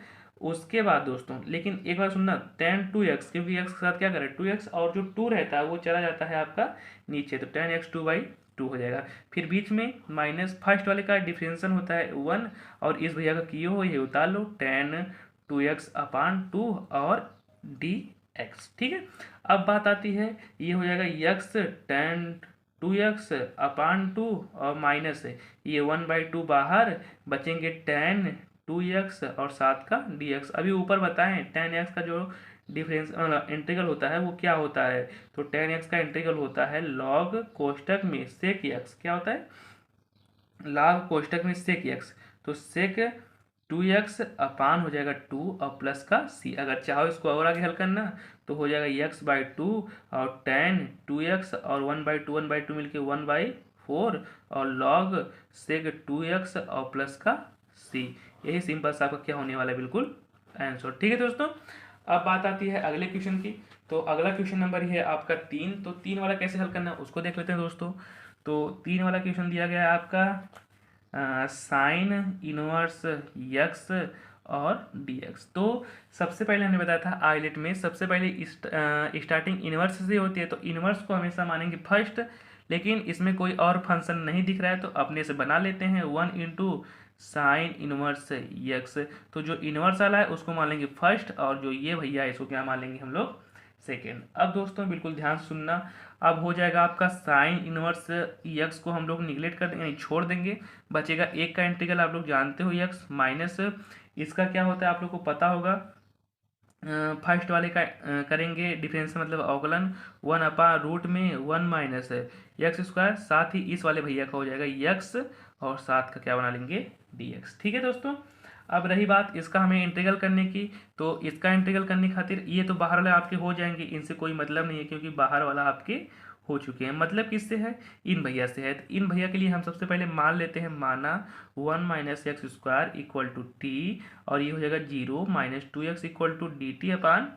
S1: उसके बाद दोस्तों लेकिन एक बार सुनना, tan 2x, क्योंकि x के साथ क्या करें 2x, और जो 2 रहता है वो चला जाता है आपका नीचे, तो tan x 2/2 हो जाएगा। फिर बीच में माइनस, फर्स्ट वाले का डिफरेंशियल होता है 1 और इस भैया का किए हो ये उतार लो tan 2x/2 और dx। ठीक है, अब बात आती है, ये हो जाएगा x tan 2x/2 और माइनस है ये 1/2 बाहर, बचेंगे tan 2x और साथ का dx। अभी ऊपर बताएं tan x का जो डिफरेंस इंटीग्रल होता है वो क्या होता है, तो tan x का इंटीग्रल होता है log कोष्टक में sec x, क्या होता है log कोष्टक में sec x, तो sec 2x अपान हो जाएगा 2 और प्लस का c। अगर चाहो इसको और आगे हल करना तो हो जाएगा x/2 और tan 2x और 1/2 मिलके 1/4 और log sec 2x और प्लस का c। यही सिंपल सा आपका क्या होने वाला है बिल्कुल आंसर। ठीक है दोस्तों, अब बात आती है अगले क्वेश्चन की। तो अगला क्वेश्चन नंबर है आपका 3। तो 3 वाला कैसे हल करना है उसको देख लेते हैं दोस्तों। तो 3 वाला क्वेश्चन दिया गया है आपका साइन इनवर्स यक्स और dx। तो सबसे पहले हमने बताया था आइलेट में सबसे पहले स्टार्टिंग इनवर्स से होती है, तो इनवर्स को हमेशा मानेंगे फर्स्ट, लेकिन इसमें कोई और फंक्शन नहीं दिख रहा है तो अपने से बना लेते हैं 1 इंटू साइन इनवर्स यक्स। तो जो इनवर्स वाला है उसको मान लेंगे फर्स्ट और जो ये भैया है इसको क्या मान लेंगे हम लोग सेकेंड। अब दोस्तों बिल्कुल ध्यान सुनना, अब हो जाएगा आपका साइन इनवर्स यक्स को हम लोग निगलेक्ट कर देंगे, यानी छोड़ देंगे, बचेगा एक का इंटीग्रल आप लोग जानते हो यक्स माइनस इसका क्या होता है आप लोग को पता होगा, फर्स्ट वाले का करेंगे डिफरेंस मतलब अवकलन 1/रूट में 1 माइनस एक्स स्क्वायर, साथ ही इस वाले भैया का हो जाएगा यक्स और साथ का क्या बना लेंगे dx। ठीक है दोस्तों, अब रही बात इसका हमें इंटीग्रल करने की, तो इसका इंटीग्रल करने खातिर ये तो बाहर वाले आपके हो जाएंगे, इनसे कोई मतलब नहीं है क्योंकि बाहर वाला आपके हो चुके हैं। मतलब किससे है, इन भैया से है। तो इन भैया के लिए हम सबसे पहले मान लेते हैं, माना 1 minus x square equal to t, और ये हो जाएगा 0 minus 2x equal to d t upon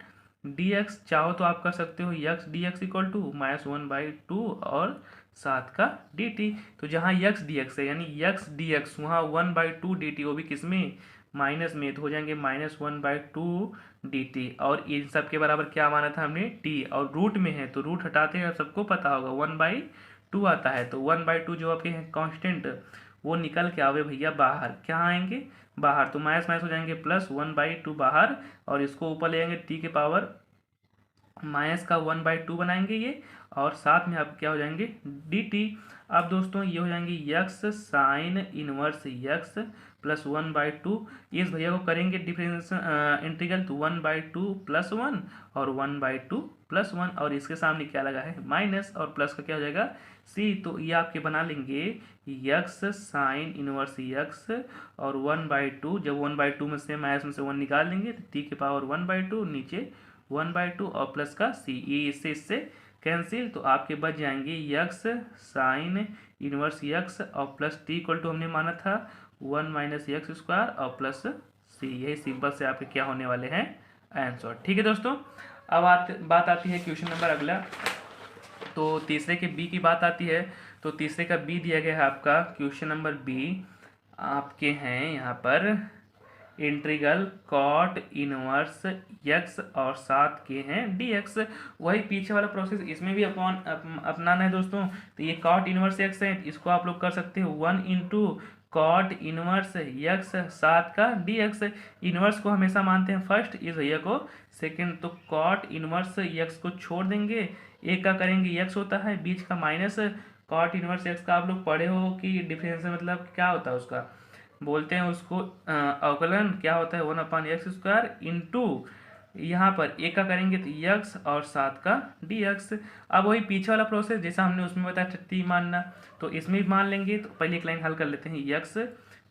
S1: dx। चाहो तो आप कर सकते हो x dx इक्वल टू -1/2 और साथ का dt। तो जहाँ x dx है यानी x dx वहाँ 1/2 dt, वो भी किस में माइनस में, तो हो जाएंगे -1/2 dt। और इन सब के बराबर क्या माना था हमने t, और रूट में है तो रूट हटाते हैं, सबको पता होगा 1/2 आता है, तो 1/2 जो आपके हैं कांस्टेंट वो निकल के आवे भैया बाहर, क्या आएंगे बाहर, तो माइनस माइनस हो जाएंगे प्लस 1/2 बाहर, और इसको ऊपर ले जाएंगे टी के पावर माइनस का 1/2 बनाएंगे ये, और साथ में आप क्या हो जाएंगे dt। अब दोस्तों ये हो जाएंगे x sign inverse x plus 1/2, इस भैया को करेंगे डिफरेंस इंटीग्रल, तो 1/2 प्लस 1 और 1/2 प्लस 1, और इसके सामने क्या लगा है माइनस, और प्लस का क्या हो जाएगा c। तो ये आपके बना लेंगे यक्स साइन इनवर्स यक्स और 1/2, जब 1/2 में से माइनस में से 1 निकाल लेंगे तो t के पावर 1/2 नीचे 1/2 और प्लस का c, ये इससे कैंसिल, तो आपके बच जाएंगे यक्स साइन इनवर्स यक्स और प्लस टी इक्वल टू हमने माना था 1 माइनस एक्स स्क्वायर और प्लस सी। यही सिंपल से आपके क्या होने वाले हैं आंसर। ठीक है दोस्तों, अब बात आती है क्वेश्चन नंबर अगला। तो तीसरे के बी की बात आती है। तो तीसरे का बी दिया गया है आपका क्वेश्चन नंबर बी, आपके हैं यहाँ पर इंटीग्रल कॉट इनवर्स यक्स और साथ के हैं dx। वही पीछे वाला प्रोसेस इसमें भी अपनाना है दोस्तों। तो ये कॉट इनवर्स यक्स है, इसको आप लोग कर सकते हो 1 इंटू कॉट इनवर्स यक्स साथ का dx। इनवर्स को हमेशा मानते हैं फर्स्ट, इस भैया को सेकंड। तो कॉट इनवर्स यक्स को छोड़ देंगे, एक का करेंगे यक्स होता है, बीच का माइनस कॉट इनवर्स एक्स का आप लोग पढ़े हो कि डिफरेंस मतलब क्या होता है उसका, बोलते हैं उसको अवकलन। क्या होता है 1/x² इंटू यहाँ पर एक का करेंगे तो यक्स और साथ का dx। अब वही पीछे वाला प्रोसेस जैसा हमने उसमें बताया टी मानना, तो इसमें भी मान लेंगे। तो पहले एक लाइन हल कर लेते हैं, यक्स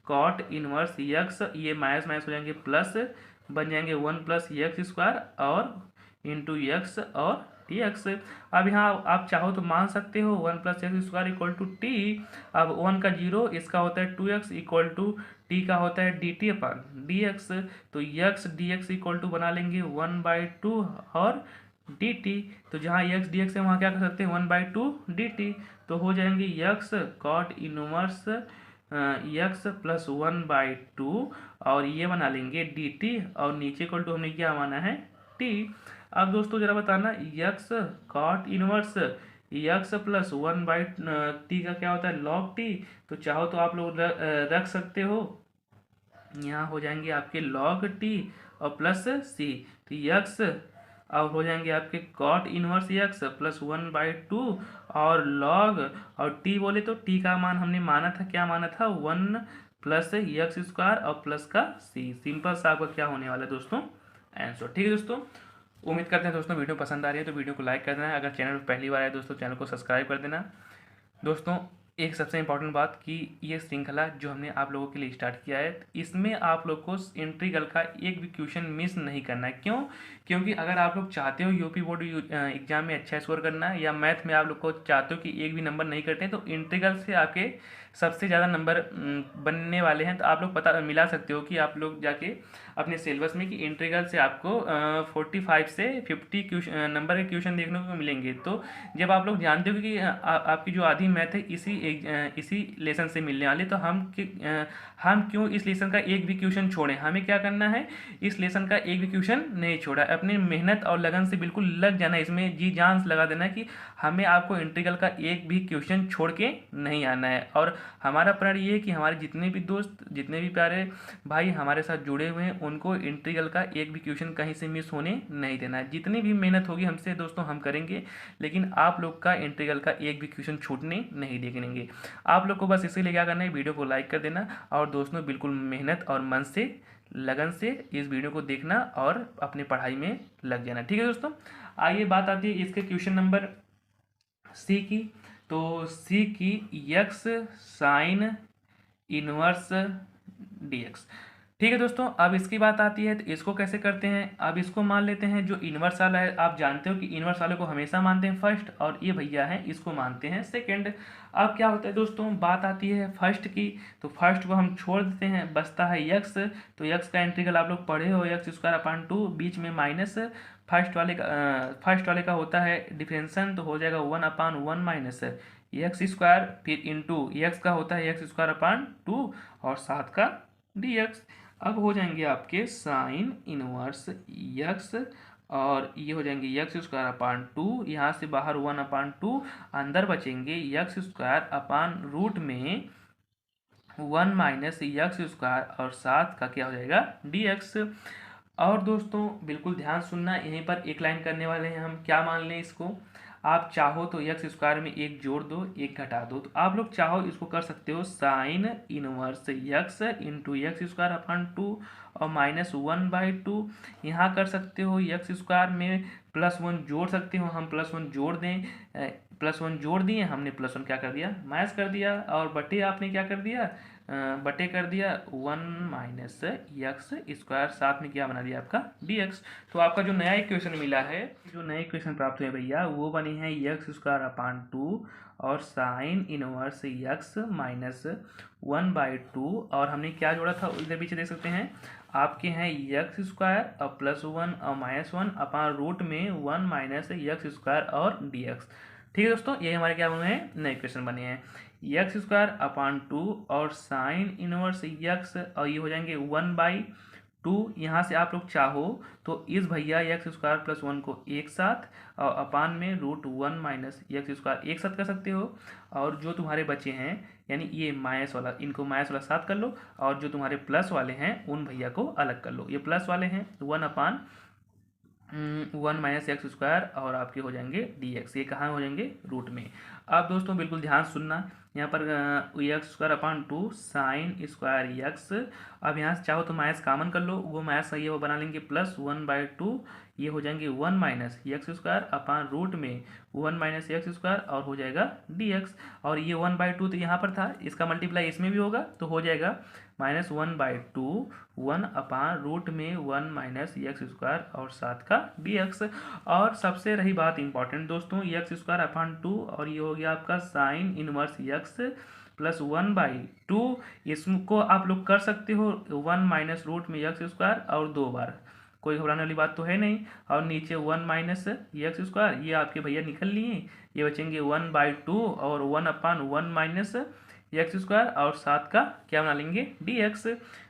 S1: कॉट इनवर्स यक्स, ये माइनस माइनस हो जाएंगे प्लस, बन जाएंगे 1+x² और इंटू यक्स और dx। अब यहाँ आप चाहो तो मान सकते हो 1+x² इक्वल टू टी। अब 1 का 0, इसका होता है 2x इक्वल टू टी का होता है dt/dx। तो x dx इक्वल टू बना लेंगे 1/2 और dt। तो जहाँ x dx है वहाँ क्या कर सकते हैं 1/2 dt। तो हो जाएंगे x cot inverse x plus 1/2 और ये बना लेंगे dt और नीचे इक्वल टू हमने क्या माना है t। अब दोस्तों जरा बताना x cot inverse x plus 1/t का क्या होता है log t। तो चाहो तो आप लोग रख सकते हो, यहाँ हो जाएंगे आपके log t और प्लस c। तो x और हो जाएंगे आपके कॉट इनवर्स x प्लस 1/2 और log और t बोले तो t का मान हमने माना था, क्या माना था 1+x² और प्लस का c। सिंपल सा आपका क्या होने वाला है दोस्तों आंसर। ठीक है दोस्तों, उम्मीद करते हैं दोस्तों वीडियो पसंद आ रही है तो वीडियो को लाइक कर देना। अगर चैनल पर पहली बार आए दोस्तों चैनल को सब्सक्राइब कर देना। दोस्तों एक सबसे इम्पोर्टेंट बात कि ये श्रृंखला जो हमने आप लोगों के लिए स्टार्ट किया है, इसमें आप लोग को इंटीग्रल का एक भी क्वेश्चन मिस नहीं करना है। क्यों? क्योंकि अगर आप लोग चाहते हो यूपी बोर्ड एग्जाम में अच्छा स्कोर करना है या मैथ में आप लोग को चाहते हो कि एक भी नंबर नहीं करते हैं, तो इंटीग्रल से आपके सबसे ज़्यादा नंबर बनने वाले हैं। तो आप लोग पता मिला सकते हो कि आप लोग जाके अपने सिलेबस में कि इंटीग्रल से आपको 45 से 50 नंबर के क्वेश्चन देखने को मिलेंगे। तो जब आप लोग जानते हो कि आपकी जो आधी मैथ है इसी लेसन से मिलने वाले, तो हम क्यों इस लेसन का एक भी क्वेश्चन छोड़ें। हमें क्या करना है, इस लेसन का एक भी क्वेश्चन नहीं छोड़ा, अपनी मेहनत और लगन से बिल्कुल लग जाना, इसमें जी जान लगा देना कि हमें आपको इंटीग्रल का एक भी क्वेश्चन छोड़ के नहीं आना है। और हमारा प्रण ये है कि हमारे जितने भी दोस्त, जितने भी प्यारे भाई हमारे साथ जुड़े हुए हैं, उनको इंटीग्रल का एक भी क्वेश्चन कहीं से मिस होने नहीं देना है। जितनी भी मेहनत होगी हमसे दोस्तों हम करेंगे, लेकिन आप लोग का इंटीग्रल का एक भी क्वेश्चन छूटने नहीं देंगे। आप लोग को बस इसीलिए क्या करना है, वीडियो को लाइक कर देना और दोस्तों बिल्कुल मेहनत और मन से लगन से इस वीडियो को देखना और अपनी पढ़ाई में लग जाना। ठीक है दोस्तों, आइए बात आती है इसके क्वेश्चन नंबर सी की। तो सी की x साइन इनवर्स dx। ठीक है दोस्तों, अब इसकी बात आती है तो इसको कैसे करते हैं। अब इसको मान लेते हैं जो इनवर्स वाला है, आप जानते हो कि इनवर्स वाले को हमेशा मानते हैं फर्स्ट, और ये भैया हैं इसको मानते हैं सेकंड। अब क्या होता है दोस्तों, बात आती है फर्स्ट की, तो फर्स्ट को हम छोड़ देते हैं, बचता है x। तो x का इंटीग्रल आप लोग पढ़े हो, x²/2, बीच में माइनस, फर्स्ट वाले का होता है डिफरेंशन, तो हो जाएगा 1/1 माइनस x², फिर इंटू x का होता है x²/2 और साथ का dx। अब हो जाएंगे आपके साइन इनवर्स x और ये हो जाएंगे x²/2, यहाँ से बाहर 1/2, अंदर बचेंगे x² में 1 माइनस x² और साथ का क्या हो जाएगा dx। और दोस्तों बिल्कुल ध्यान सुनना, यहीं पर एक लाइन करने वाले हैं हम। क्या मान लें इसको, आप चाहो तो x² में एक जोड़ दो, एक घटा दो। तो आप लोग चाहो इसको कर सकते हो sine inverse x into x²/2 और -1/2। यहाँ कर सकते हो x² में +1 जोड़ सकते हो, हम +1 जोड़ दें, +1 जोड़ दिए हमने, +1 क्या कर दिया माइनस कर दिया, और बटे आपने क्या कर दिया बटे कर दिया 1 माइनस x², साथ में क्या बना दिया आपका dx। तो आपका जो नया इक्वेशन मिला है, जो नए इक्वेशन प्राप्त हुए भैया, वो बनी है x²/2 और साइन इनवर्स x माइनस 1/2, और हमने क्या जोड़ा था उधर पीछे देख सकते हैं, आपके हैं x² और +1 और -1/रूट में 1 माइनस x² और dx। ठीक है दोस्तों, ये हमारे क्या बने हैं, नए इक्वेशन बने हैं, x²/2 और साइन इनवर्स x, और ये हो जाएंगे 1/2 यहाँ से आप लोग चाहो तो इस भैया एक्स स्क्वायर प्लस 1 को एक साथ और अपान में √1 माइनस एक्स स्क्वायर एक साथ कर सकते हो। और जो तुम्हारे बचे हैं यानी ये माइनस वाला, इनको माइनस वाला साथ कर लो, और जो तुम्हारे प्लस वाले हैं उन भैया को अलग कर लो। ये प्लस वाले हैं 1 माइनस एक्स स्क्वायर और आपके हो जाएंगे dx। ये कहाँ हो जाएंगे? रूट में। अब दोस्तों बिल्कुल ध्यान सुनना, यहाँ पर एक्स स्क्वायर अपान 2 साइन स्क्वायर एक्स। अब यहाँ से चाहो तो माइनस कॉमन कर लो, वो माइनस सही है वो बना लेंगे प्लस 1/2, ये हो जाएंगे 1 minus x square upon root में 1 माइनस एक्स स्क्वायर और हो जाएगा dx। और ये 1/2 तो यहाँ पर था, इसका मल्टीप्लाई इसमें भी होगा तो हो जाएगा -1/2 1 अपान रूट में 1 माइनस एक्स स्क्वायर और साथ का dx। और सबसे रही बात इंपॉर्टेंट दोस्तों, एक्स स्क्वायर अपान 2 और ये हो गया आपका साइन इनवर्स एक्स प्लस 1/2। इसको आप लोग कर सकते हो 1 माइनस रूट में एक्स स्क्वायर और 2 बार, कोई घबराने वाली बात तो है नहीं। और नीचे 1 माइनस एक्स स्क्वायर ये आपके भैया निकल लिए, ये बचेंगे 1/2 और 1 अपान 1 माइनस एक्स स्क्वायर और साथ का क्या बना लेंगे dx।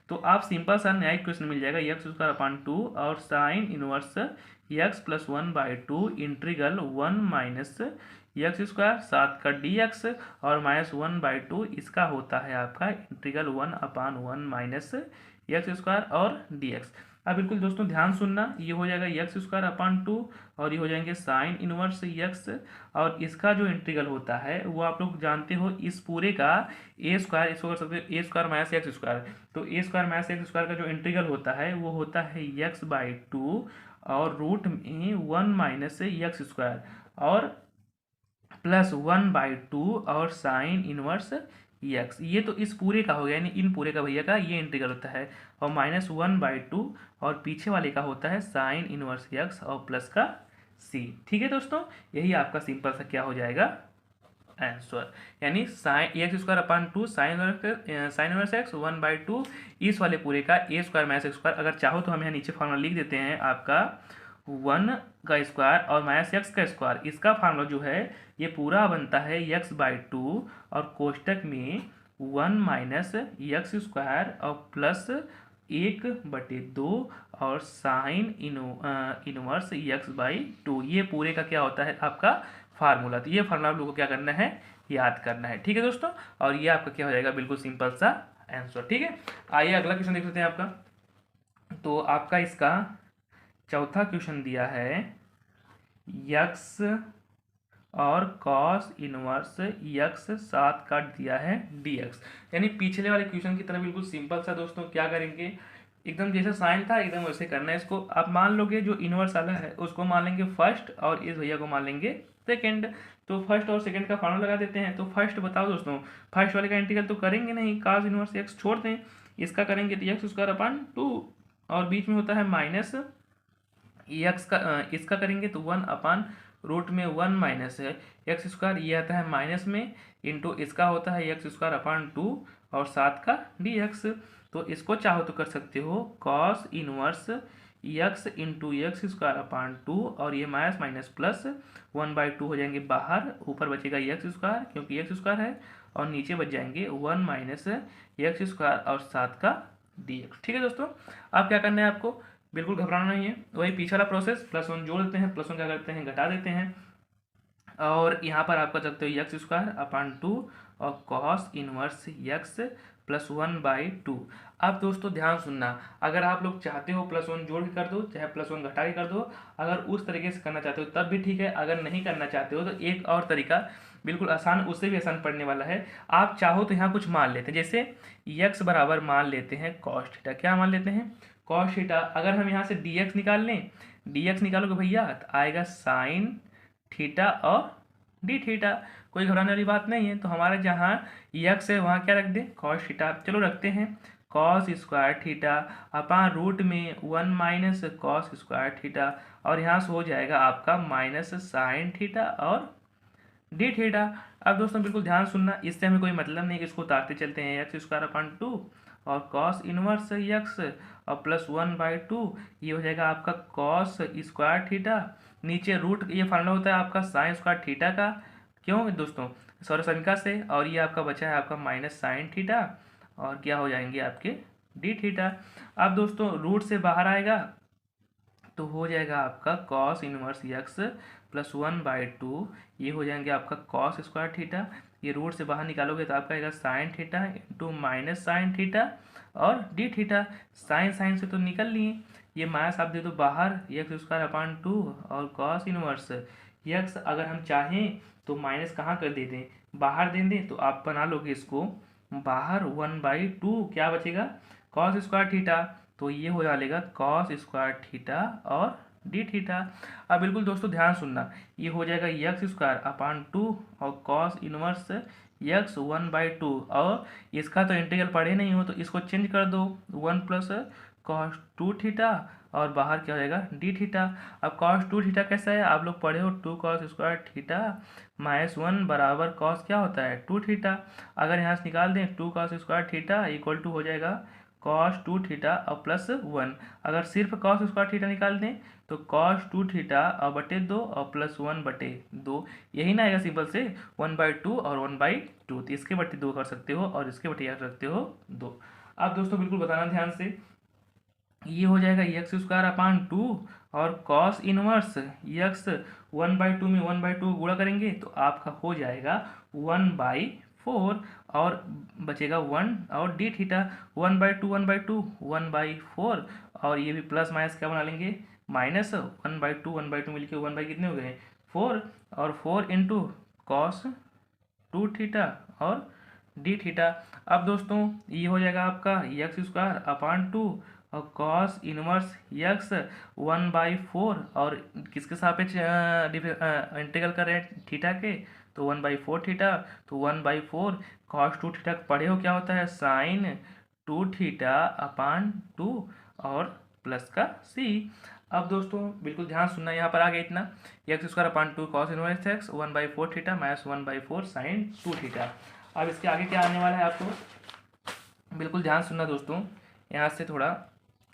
S1: तो आप सिंपल सा न्यायिक क्वेश्चन मिल जाएगा एक्स स्क्वायर अपान 2 और sine inverse x plus 1/2 integral 1 minus x square साथ का dx और -1/2 इसका होता है आपका इंटीग्रल 1 अपान 1 माइनस एक्स स्क्वायर और dx। अब बिल्कुल दोस्तों ध्यान सुनना, ये हो जाएगा एक्स स्क्वायर अपान 2 और ये हो जाएंगे साइन इनवर्स एक्स। और इसका जो इंटीग्रल होता है वो आप लोग जानते हो, इस पूरे का ए स्क्वायर, इसको कर सकते हो ए स्क्वायर माइनस एक्स स्क्वायर। तो ए स्क्वायर माइनस एक्स स्क्वायर का जो इंटीग्रल होता है वो होता है x/2 और रूट में 1 माइनस एक्स स्क्वायर और प्लस 1/2 और साइन इनवर्स एक्स। ये तो इस पूरे का हो गया, यानी इन पूरे का भैया का ये इंटीग्रल होता है। और -1/2 और पीछे वाले का होता है साइन इनवर्स एक्स और प्लस का c। ठीक है दोस्तों, यही आपका सिंपल सा क्या हो जाएगा आंसर, यानी साइन एक्स स्क्वायर अपान 2 साइन इनवर्स एक्स 1/2 इस वाले पूरे का ए स्क्वायर माइनस एक्स स्क्वायर। अगर चाहो तो हम यहाँ नीचे फॉर्मूला लिख देते हैं आपका 1 का स्क्वायर और माइनस एक्स का स्क्वायर। इसका फार्मूला जो है ये पूरा बनता है x/2 और कोष्टक में 1 माइनस एक्स स्क्वायर और प्लस 1/2 और साइन इनवर्स x/2। ये पूरे का क्या होता है आपका फार्मूला। तो ये फार्मूला आप लोगों को क्या करना है, याद करना है। ठीक है दोस्तों, और ये आपका क्या हो जाएगा, बिल्कुल सिंपल सा आंसर। ठीक है, आइए अगला क्वेश्चन देख लेते हैं आपका। तो आपका इसका चौथा क्वेश्चन दिया है यक्स और कॉस इनवर्स यक्स साथ काट दिया है dx। यानी पिछले वाले क्वेश्चन की तरह बिल्कुल सिंपल सा दोस्तों क्या करेंगे, एकदम जैसे साइन था एकदम वैसे करना है इसको। आप मान लोगे जो इनवर्स वाला है उसको मान लेंगे फर्स्ट और इस भैया को मान लेंगे सेकेंड। तो फर्स्ट और सेकेंड का फार्मूला लगा देते हैं। तो फर्स्ट बताओ दोस्तों, फर्स्ट वाले का इंटीग्रल तो करेंगे नहीं, कॉस इनवर्स एक्स छोड़ दें, इसका करेंगे तो एक्स स्क्वायर अपान 2 और बीच में होता है माइनस एक्स का, इसका करेंगे तो 1 अपान रूट में 1 माइनस है एक्स स्क्वायर, ये आता है माइनस में, इंटू इसका होता है एक्स स्क्वायर अपान 2 और साथ का dx। तो इसको चाहो तो कर सकते हो cos inverse x into x square अपान 2 और ये माइनस माइनस प्लस 1/2 हो जाएंगे बाहर, ऊपर बचेगा एक्स स्क्वायर क्योंकि एक्स स्क्वायर है, और नीचे बच जाएंगे 1 माइनस एक्स स्क्वायर और साथ का dx। ठीक है दोस्तों, अब क्या करना है आपको, बिल्कुल घबराना नहीं है, वही पीछे वाला प्रोसेस, +1 जोड़ देते हैं, +1 क्या करते हैं घटा देते हैं, और यहाँ पर आप कर सकते हो एक्स स्क्वायर अपान 2 और कॉस इनवर्स एक्स प्लस 1/2। अब दोस्तों ध्यान सुनना, अगर आप लोग चाहते हो +1 जोड़ के कर दो, चाहे +1 घटा के कर दो, अगर उस तरीके से करना चाहते हो तब भी ठीक है, अगर नहीं करना चाहते हो तो एक और तरीका बिल्कुल आसान, उससे भी आसान पड़ने वाला है। आप चाहो तो यहाँ कुछ मान लेते हैं, जैसे x बराबर मान लेते हैं कॉस थीटा। क्या मान लेते हैं, कॉस थीटा। अगर हम यहाँ से dx निकाल लें, dx निकालोगे भैया तो आएगा साइन थीटा और डी थीटा, कोई घबराने वाली बात नहीं है। तो हमारा जहाँ x है वहाँ क्या रख दें, कॉस थीटा। चलो रखते हैं cos square theta upon root में 1 माइनस कॉस स्क्वायर थीटा, और यहाँ से हो जाएगा आपका माइनस साइन थीटा और डी थीटा। अब दोस्तों बिल्कुल ध्यान सुनना, इससे हमें कोई मतलब नहीं कि इसको उतारते चलते हैं, एक्स स्क्वायर अपान 2 और कॉस इनवर्स एक्स और प्लस 1/2, ये हो जाएगा आपका कॉस स्क्वायर थीटा। नीचे रूट, ये फार्मूला होता है आपका साइन स्क्वायर थीटा का, क्यों दोस्तों, सौरसंख्या से, और ये आपका बचा है आपका माइनस साइन थीटा, और क्या हो जाएंगे आपके डी थीटा। अब दोस्तों रूट से बाहर आएगा तो हो जाएगा आपका कॉस इनवर्स यक्स प्लस 1/2, ये हो जाएंगे आपका कॉस स्क्वायर थीटा। ये रूट से बाहर निकालोगे तो आपका आएगा sine theta into minus sine theta और डी थीटा। साइन साइन से तो निकल लिए, ये माइनस आप दे दो बाहर, यक्स स्क्वायर अपॉन 2 और कॉस इनवर्स यक्स अगर हम चाहें तो माइनस कहाँ कर दे दें, बाहर दे दें, तो आप बना लोगे इसको बाहर 1/2, क्या बचेगा कॉस स्क्वायर थीटा, तो ये हो जाएगा कॉस स्क्वायर थीटा और डी थीटा। अब बिल्कुल दोस्तों ध्यान सुनना, ये हो जाएगा यक्स स्क्वायर अपॉन 2 और कॉस इनवर्स यक्स 1/2, और इसका तो इंटीग्रल पढ़े नहीं हो तो इसको चेंज कर दो 1 प्लस कॉस 2 थीटा और बाहर क्या हो जाएगा डी थीटा। अब कॉस 2 थीटा कैसा है, आप लोग पढ़े हो 2 कॉस स्क्वायर थीटा माइनस 1 बराबर कॉस क्या होता है 2 थीटा। अगर यहाँ से निकाल दें 2 cos square theta equal to हो जाएगा कॉस 2 थीटा और प्लस 1। अगर सिर्फ कॉस स्क्वायर थीटा निकाल दें तो कॉस 2 थीटा और बटे 2 और प्लस 1/2, यही ना आएगा सिंपल से 1/2 और 1/2, तो इसके बटे 2 कर सकते हो और इसके बटे कर सकते हो 2। अब दोस्तों बिल्कुल बताना ध्यान से, ये हो जाएगा यक्स स्क्वायर अपॉन 2 और कॉस इनवर्स यक्स 1/2 में 1/2 गुणा करेंगे तो आपका हो जाएगा 1/4 और बचेगा 1 और डी थीटा 1/2 1/2 1/4 और ये भी प्लस माइनस क्या बना लेंगे माइनस 1/2 मिलके 1 कितने हो गए 4 और 4 इंटू कॉस 2 थीटा और डी थीटा। अब दोस्तों ये हो जाएगा आपका यक्स स्क्वायर अपॉन 2 और कॉस इनवर्स यक्स 1/4 और किसके सापेक्ष इंटीग्रल कर रहे हैं थीटा के, तो 1/4 थीटा, तो 1/4 कॉस 2 थीटा पढ़े हो क्या होता है साइन 2 थीटा अपॉन 2 और प्लस का सी। अब दोस्तों बिल्कुल ध्यान सुनना, यहाँ पर आ गया इतना x square upon 2 cos inverse x 1/4 theta minus 1/4 sine 2 theta. अब इसके आगे क्या आने वाला है आपको बिल्कुल ध्यान सुनना दोस्तों, यहाँ से थोड़ा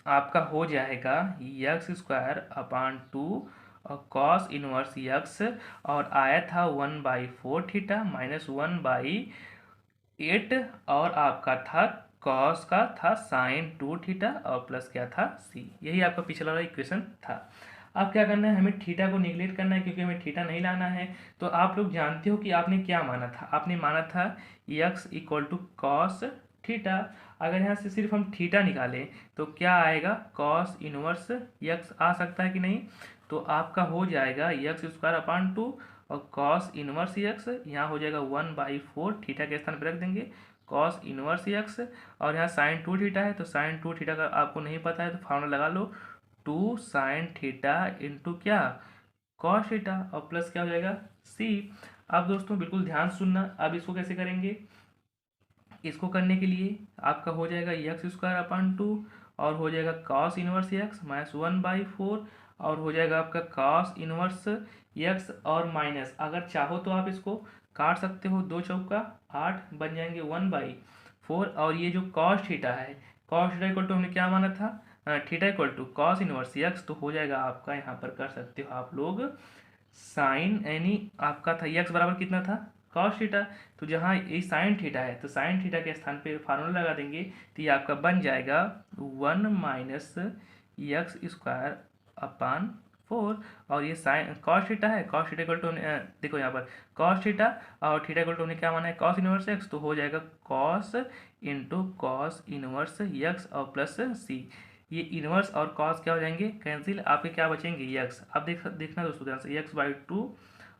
S1: आपका हो जाएगा यक्स स्क्वायर अपॉन 2 और कॉस इनवर्स यक्स और आया था 1/4 थीटा माइनस 1/8 और आपका था कॉस का था साइन 2 थीटा और प्लस क्या था सी, यही आपका पिछला वाला इक्वेशन था। अब क्या करना है, हमें थीटा को निगलेक्ट करना है क्योंकि हमें थीटा नहीं लाना है। तो आप लोग जानते हो कि आपने क्या माना था, आपने माना था x equal to cos theta. अगर यहाँ से सिर्फ हम थीटा निकालें तो क्या आएगा कॉस इनवर्स यक्स आ सकता है कि नहीं, तो आपका हो जाएगा यक्स स्क्वायर अपॉन 2 और कॉस इनवर्स यक्स, यहाँ हो जाएगा 1/4 थीटा के स्थान पर रख देंगे कॉस इनवर्स यक्स और यहाँ साइन 2 थीटा है तो साइन 2 थीटा का आपको नहीं पता है तो फार्मूला लगा लो 2 साइन थीटा इंटू क्या कॉस थीटा और प्लस क्या हो जाएगा सी। अब दोस्तों बिल्कुल ध्यान सुनना, अब इसको कैसे करेंगे, इसको करने के लिए आपका हो जाएगा यक्स स्क्वायर अपॉन 2 और हो जाएगा कॉस इनवर्स यक्स माइनस 1/4 और हो जाएगा आपका कॉस इनवर्स यक्स और माइनस, अगर चाहो तो आप इसको काट सकते हो, 2 चौका 8 बन जाएंगे 1/4 और ये जो कॉस थीटा है, कॉस थीटा इक्वल टू हमने क्या माना था theta equal to cos inverse x, तो हो जाएगा आपका यहाँ पर कर सकते हो आप लोग साइन, यानी आपका था यक्स बराबर कितना था कॉस थीटा, तो जहाँ ये साइन थीटा है तो साइन थीटा के स्थान पे फार्मूला लगा देंगे तो ये आपका बन जाएगा 1 माइनस यक्स स्क्वायर अपॉन 4 और ये साइन कॉस थीटा है, कॉस थीटा इक्वल टू देखो यहाँ पर कॉस थीटा और थीटा इक्वल टू हमने क्या माना है कॉस इनवर्स एक्स, तो हो जाएगा cos into cos inverse x और प्लस सी, ये इनवर्स और कॉस क्या हो जाएंगे कैंसिल, आपके क्या बचेंगे यक्स। अब देखना दोस्तों ध्यान से x/2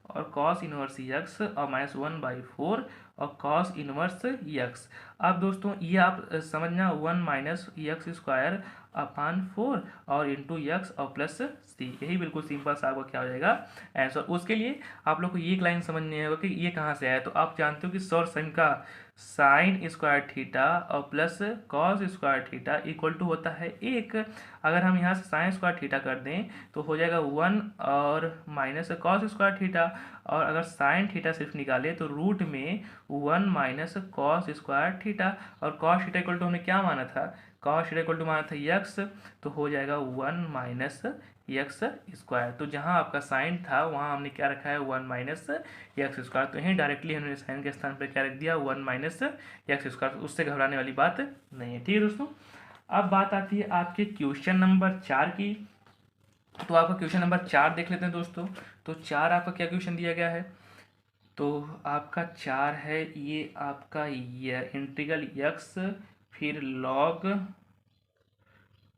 S1: और कॉस इनवर्स यक्स और माइनस 1/4 और कॉस इनवर्स यक्स। अब दोस्तों ये आप समझना 1 माइनस यक्स स्क्वायर अपॉन 4 और इंटू यक्स और प्लस सी, यही बिल्कुल सिंपल सा आपका क्या हो जाएगा आंसर। उसके लिए आप लोग को ये एक लाइन समझनी होगा कि ये कहाँ से आया, तो आप जानते हो कि सौर सम का साइन स्क्वायर थीटा और plus cos square theta equal to होता है 1। अगर हम यहाँ से साइन स्क्वायर थीटा कर दें तो हो जाएगा 1 और माइनस कॉस स्क्वायर थीटा, और अगर साइन थीटा सिर्फ निकाले तो रूट में 1 माइनस कॉस स्क्वायर थीटा और कॉस थीटा इक्वल टू हमने क्या माना था कॉस थीटा इक्वल टू माना था यक्स, तो हो जाएगा 1 माइनस यक्स स्क्वायर, तो जहाँ आपका साइन था वहाँ हमने क्या रखा है 1 माइनस यक्स स्क्वायर, तो यहीं डायरेक्टली हमने साइन के स्थान पर क्या रख दिया 1 माइनस यक्स स्क्वायर, उससे घबराने वाली बात नहीं है। ठीक है दोस्तों, अब बात आती है आपके क्वेश्चन नंबर 4 की। तो आपका क्वेश्चन नंबर 4 देख लेते हैं दोस्तों। तो 4 आपका क्या क्वेश्चन दिया गया है? तो आपका 4 है ये आपका ये इंटीग्रल यक्स फिर लॉग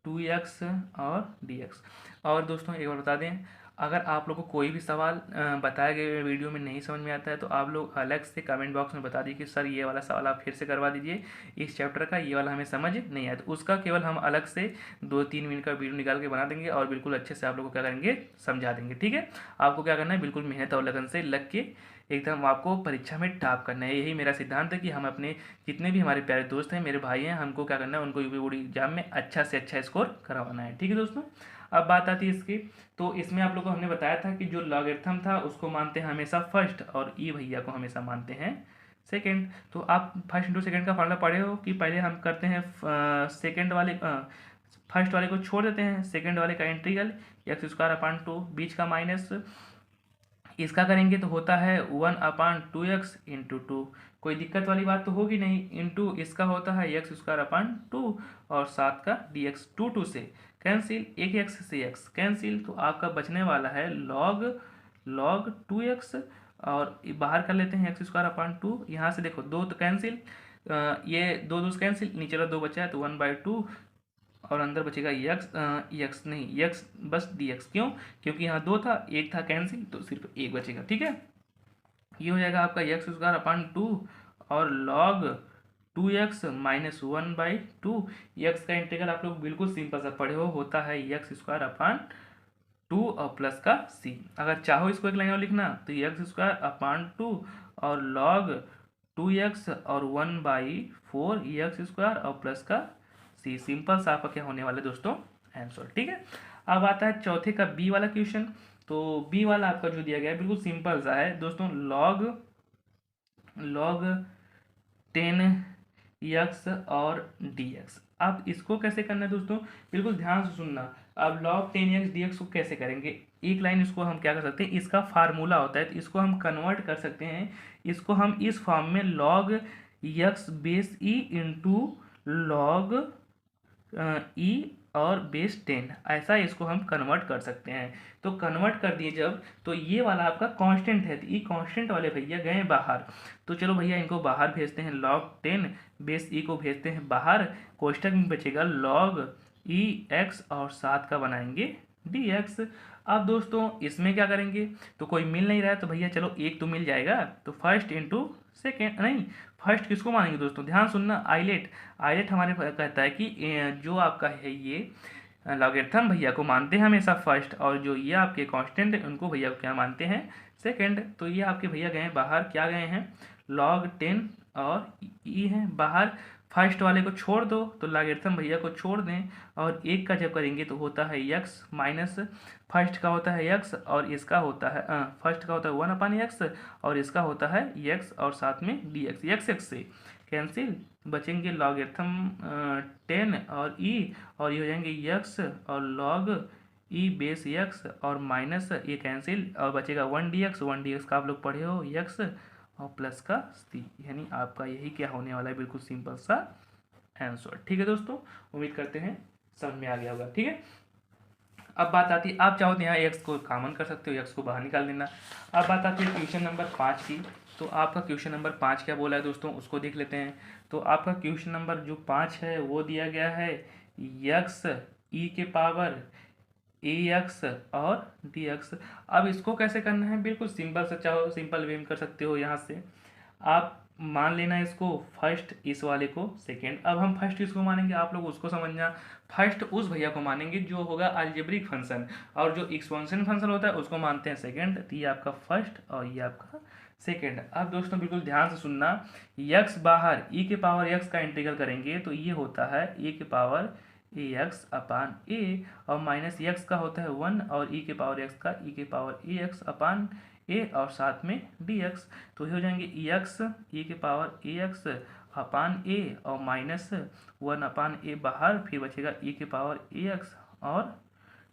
S1: 2x और dx। और दोस्तों एक बार बता दें, अगर आप लोग को कोई भी सवाल बताए गए वीडियो में नहीं समझ में आता है तो आप लोग अलग से कमेंट बॉक्स में बता दीजिए कि सर ये वाला सवाल आप फिर से करवा दीजिए, इस चैप्टर का ये वाला हमें समझ नहीं आया, तो उसका केवल हम अलग से 2-3 मिनट का वीडियो निकाल के बना देंगे और बिल्कुल अच्छे से आप लोग को क्या करेंगे, समझा देंगे। ठीक है, आपको क्या करना है, बिल्कुल मेहनत और लगन से लग के एकदम आपको परीक्षा में टॉप करना है। यही मेरा सिद्धांत है कि हम अपने जितने भी हमारे प्यारे दोस्त हैं, मेरे भाई हैं, हमको क्या करना है, उनको यूपी बोर्ड एग्जाम में अच्छा से अच्छा स्कोर करवाना है। ठीक है दोस्तों, अब बात आती है इसकी। तो इसमें आप लोग को हमने बताया था कि जो लॉगरिथम था उसको मानते हैं हमेशा फर्स्ट और ई भैया को हमेशा मानते हैं सेकंड। तो आप फर्स्ट इंटू सेकंड का फॉर्मूला पढ़े हो कि पहले हम करते हैं सेकंड वाले फर्स्ट वाले को छोड़ देते हैं, सेकंड वाले का इंटीग्रल एक्स स्क्वायर अपान 2 बीच का माइनस, इसका करेंगे तो होता है 1/2x इंटू 2। कोई दिक्कत वाली बात तो होगी नहीं। इंटू इसका होता है एक्स स्क्वायर अपान 2 और 7 का dx, 2 से कैंसिल, एक एक्स से एक्स कैंसिल, तो आपका बचने वाला है log 2x और बाहर कर लेते हैं एक्स स्क्वायर अपान 2। यहाँ से देखो 2 तो कैंसिल, ये 2 कैंसिल, नीचे वाला 2 बचा है तो 1/2 और अंदर बचेगा यक्स नहीं यक्स बस dx। क्यों? क्योंकि यहाँ 2 था, एक था कैंसिल, तो सिर्फ एक बचेगा। ठीक है, ये हो जाएगा आपका एक्स स्क्वायर अपान 2 और log 2x माइनस 1/2। यक्स का इंटीग्रल आप लोग बिल्कुल सिंपल सा पढ़े हो, होता है एक्स स्क्वायर अपान 2 और प्लस का c। अगर चाहो इसको एक लाइन और लिखना तो एक्स स्क्वायर अपान 2 और log 2x और 1/4 एक्स स्क्वायर और प्लस का सी। सिंपल सा आपका क्या होने वाला है दोस्तों, आंसर। ठीक है, अब आता है चौथे का बी वाला क्वेश्चन। तो बी वाला आपका जो दिया गया है बिल्कुल सिंपल सा है दोस्तों, log 10x और dx। अब इसको कैसे करना है दोस्तों, बिल्कुल ध्यान से सुनना। अब log 10x dx को कैसे करेंगे, एक लाइन इसको हम क्या कर सकते हैं, इसका फार्मूला होता है तो इसको हम कन्वर्ट कर सकते हैं। इसको हम इस फॉर्म में log x base e into log ई और बेस 10, ऐसा इसको हम कन्वर्ट कर सकते हैं। तो कन्वर्ट कर दिए जब, तो ये वाला आपका कांस्टेंट है, तो ये कांस्टेंट वाले भैया गए बाहर, तो चलो भैया इनको बाहर भेजते हैं, log 10 बेस ई को भेजते हैं बाहर, कोष्टक में बचेगा log ई एक्स और 7 का बनाएंगे dx। अब दोस्तों इसमें क्या करेंगे, तो कोई मिल नहीं रहा है तो भैया चलो एक तो मिल जाएगा, तो फर्स्ट इंटू सेकेंड नहीं, फर्स्ट किसको मानेंगे दोस्तों, ध्यान सुनना, आइलेट हमारे कहता है कि जो आपका है ये लॉगरिथम भैया को मानते हैं हमेशा फर्स्ट, और जो ये आपके कांस्टेंट है उनको भैया को क्या मानते हैं, सेकंड। तो ये आपके भैया गए बाहर, क्या गए हैं, log 10 और ई है बाहर, फर्स्ट वाले को छोड़ दो तो लॉगरिथम भैया को छोड़ दें, और एक का जब करेंगे तो होता है x माइनस, फर्स्ट का होता है x और इसका होता है फर्स्ट का होता है 1/x और इसका होता है x और साथ में dx, x से कैंसिल, बचेंगे लॉगरिथम 10 और e, और ये हो जाएंगे x और log e बेस x और माइनस ये कैंसिल और बचेगा 1 dx का आप लोग पढ़े हो x और प्लस का c, यानी आपका यही क्या होने वाला है, बिल्कुल सिंपल सा आंसर। ठीक है दोस्तों, उम्मीद करते हैं समझ में आ गया होगा। ठीक है, अब बात आती है, आप चाहो तो यहाँ एक्स को कॉमन कर सकते हो, एक्स को बाहर निकाल देना। अब बात आती है क्वेश्चन नंबर 5 की। तो आपका क्वेश्चन नंबर 5 क्या बोला है दोस्तों, उसको देख लेते हैं। तो आपका क्वेश्चन नंबर जो 5 है वो दिया गया है एक्स ई के पावर ए एक्स और डी एक्स। अब इसको कैसे करना है, बिल्कुल सिंपल से, चाहो सिंपल वे में कर सकते हो। यहाँ से आप मान लेना इसको फर्स्ट, इस वाले को सेकंड। अब हम फर्स्ट किसको मानेंगे, आप लोग उसको समझना। फर्स्ट उस भैया को मानेंगे जो होगा अलजेब्रिक फंक्शन, और जो एक्सपोनेंशियल फंक्शन होता है उसको मानते हैं सेकंड। तो ये आपका फर्स्ट और ये आपका सेकंड। अब दोस्तों बिल्कुल ध्यान से सुनना, यक्स बाहर ई के पावर एक्स का इंटीग्रल करेंगे तो ये होता है ए के पावर ए एक्स अपान ए, और माइनस एक्स का होता है 1 और ई के पावर एक्स का ई के पावर ए एक्स अपान ए और साथ में डी एक्स। तो ये हो जाएंगे एक्स ई के पावर ए एक्स अपान ए और माइनस 1 अपान ए बाहर, फिर बचेगा ई के पावर ए एक्स और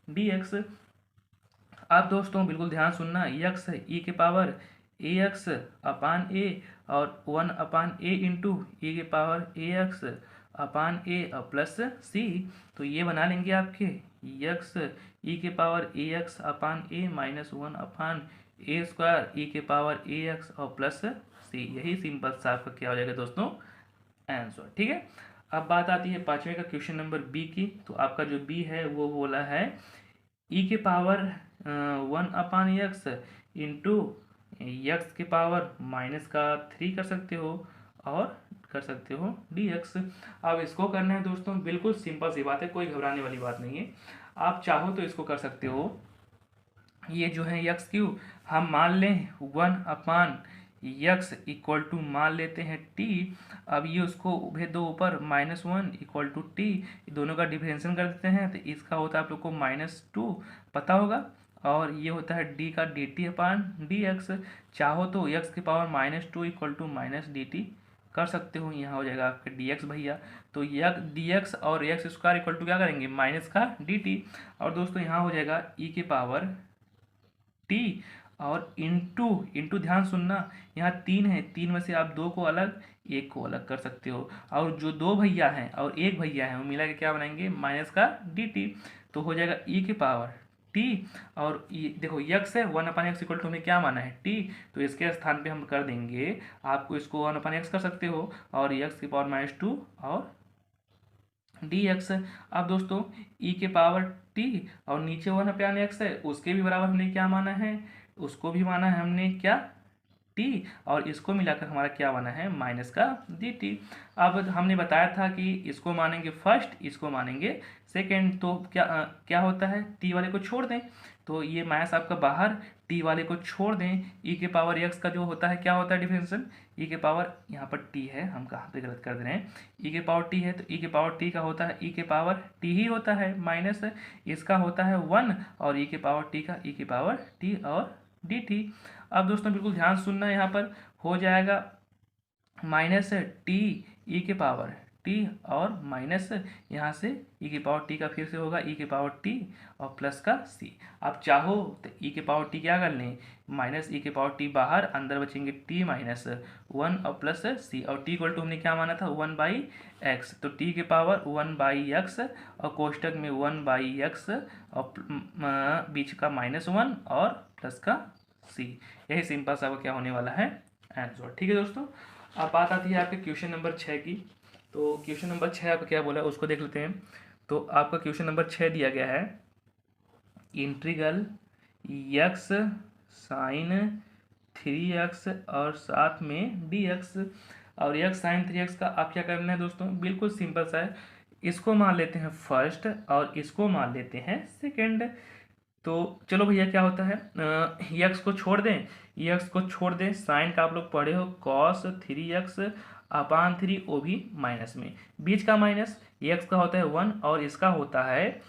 S1: डी एक्स। अब दोस्तों बिल्कुल ध्यान सुनना, एक्स ई के पावर ए एक्स अपान ए और 1 अपान ए इंटू ई के पावर ए एक्स अपान ए और प्लस सी। तो ये बना लेंगे आपके यक्स ई के पावर ए एक्स अपान ए माइनस 1 अपान ए स्क्वायर ई के पावर ए एक्स और प्लस सी। यही सिंपल सा आपका क्या हो जाएगा दोस्तों, आंसर। ठीक है, अब बात आती है पांचवें का क्वेश्चन नंबर बी की। तो आपका जो बी है वो बोला है ई के power 1 upon x into x के पावर माइनस का 3 कर सकते हो और कर सकते हो डी एक्स। अब इसको करना है दोस्तों, बिल्कुल सिंपल सी बात है, कोई घबराने वाली बात नहीं है। आप चाहो तो इसको कर सकते हो। ये जो है यक्स क्यू हम मान लें 1 अपान यक्स इक्वल टू मान लेते हैं टी। अब ये उसको भेज दो ऊपर, -1 इक्वल टू टी, दोनों का डिफरेंशियल कर देते हैं। तो इसका होता है आप लोग को -2 पता होगा, और ये होता है डी का d t upon d x. चाहो तो यक्स की power -2 equal to minus d t कर सकते हो, यहाँ हो जाएगा आपका डी एक्स भैया। तो यक डी एक्स और एक्स स्क्वायर इक्वल टू क्या करेंगे, माइनस का डी टी। और दोस्तों यहाँ हो जाएगा ई के पावर टी और इंटू इंटू, ध्यान सुनना, यहाँ 3 है, 3 में से आप 2 को अलग, 1 को अलग कर सकते हो। और जो 2 भैया हैं और 1 भैया है वो मिला के क्या बनाएंगे, माइनस का डी टी। तो हो जाएगा ई के पावर टी, और देखो यक्स है 1 अपान एक्स इक्वल टू हमें क्या माना है टी, तो इसके स्थान पे हम कर देंगे, आपको इसको 1 अपान एक्स कर सकते हो और एक्स की पावर -2 और डी एक्स। अब दोस्तों ई के पावर टी और नीचे 1 अपान एक्स है, उसके भी बराबर हमने क्या माना है, उसको भी माना है हमने क्या टी, और इसको मिलाकर हमारा क्या बना है, माइनस का डी टी। अब हमने बताया था कि इसको मानेंगे फर्स्ट, इसको मानेंगे सेकेंड। तो क्या होता है, टी वाले को छोड़ दें, तो ये माइनस आपका बाहर, टी वाले को छोड़ दें। ई के पावर एक्स का जो होता है क्या होता है डिफरेंशियल, ई के पावर, यहाँ पर टी है, हम कहाँ पे गलत कर दे रहे हैं, ई के पावर टी है, तो ई के पावर टी का होता है ई के पावर टी ही होता है, माइनस इसका होता है 1 और ई के पावर टी का ई के पावर टी और डी टी। अब दोस्तों बिल्कुल ध्यान सुनना, यहाँ पर हो जाएगा माइनस टी ई के पावर टी और माइनस यहाँ से ई के पावर टी का फिर से होगा ई के पावर टी और प्लस का सी। आप चाहो तो ई के पावर टी क्या कर लें, माइनस ई के पावर टी बाहर, अंदर बचेंगे टी -1 और प्लस सी। और टी इक्वल टू हमने क्या माना था, 1/x, तो टी के पावर 1/x और कोष्टक में 1/x और बीच का -1 और प्लस का सी। यही सिंपल सा क्या होने वाला है, आंसर। ठीक है दोस्तों, अब बात आती है आपके क्वेश्चन नंबर 6 की। तो क्वेश्चन नंबर 6 आपका क्या बोला है उसको देख लेते हैं। तो आपका क्वेश्चन नंबर 6 दिया गया है, इंटीग्रल यक्स साइन 3x और साथ में dx, और यक्स साइन 3x का आप क्या करना है दोस्तों, बिल्कुल सिंपल सा है, इसको मान लेते हैं फर्स्ट और इसको मान लेते हैं सेकेंड। तो चलो भैया क्या होता है, यक्स को छोड़ दें, यक्स को छोड़ दें, साइन का आप लोग पढ़े हो cos 3x अपान 3, वो भी माइनस में, बीच का माइनस, यक्स का होता है 1 और इसका होता है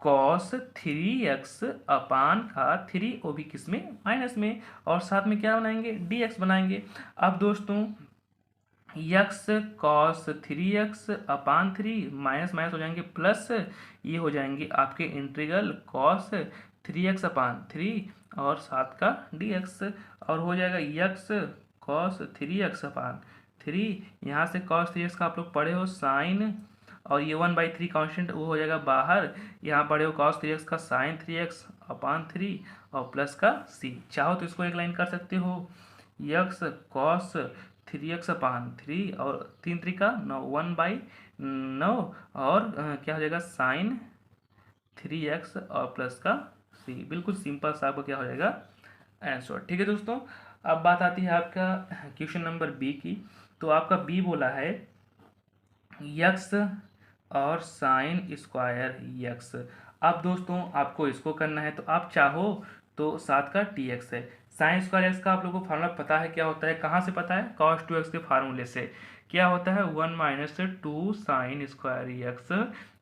S1: cos 3x अपान का 3, वो भी किस में, माइनस में, और साथ में क्या बनाएंगे, dx बनाएंगे। अब दोस्तों यक्स cos 3x अपान 3 माइनस माइनस हो जाएंगे प्लस, ये हो जाएंगे आपके इंटीग्रल cos 3x अपान 3 और साथ का dx, और हो जाएगा यक्स cos 3x अपान 3, यहाँ से cos 3x का आप लोग पढ़े हो साइन, और ये 1/3 कांस्टेंट वो हो जाएगा बाहर, यहाँ पढ़े हो cos 3x का साइन 3x अपान 3 और प्लस का c। चाहो तो इसको एक लाइन कर सकते हो, यक्स cos 3x अपान 3 और 3 3 का 9, 1/9 और क्या हो जाएगा साइन 3x और प्लस का c। बिल्कुल सिंपल सा आपको क्या हो जाएगा, आंसर। ठीक है दोस्तों, अब बात आती है आपका क्वेश्चन नंबर बी की। तो आपका बी बोला है यक्स और साइन स्क्वायर यक्स। अब दोस्तों आपको इसको करना है, तो आप चाहो तो साथ का टी एक्स है, साइन स्क्वायर एक्स का आप लोगों को फार्मूला पता है क्या होता है, कहाँ से पता है, cos 2x के फार्मूले से। क्या होता है 1 - 2 sine square x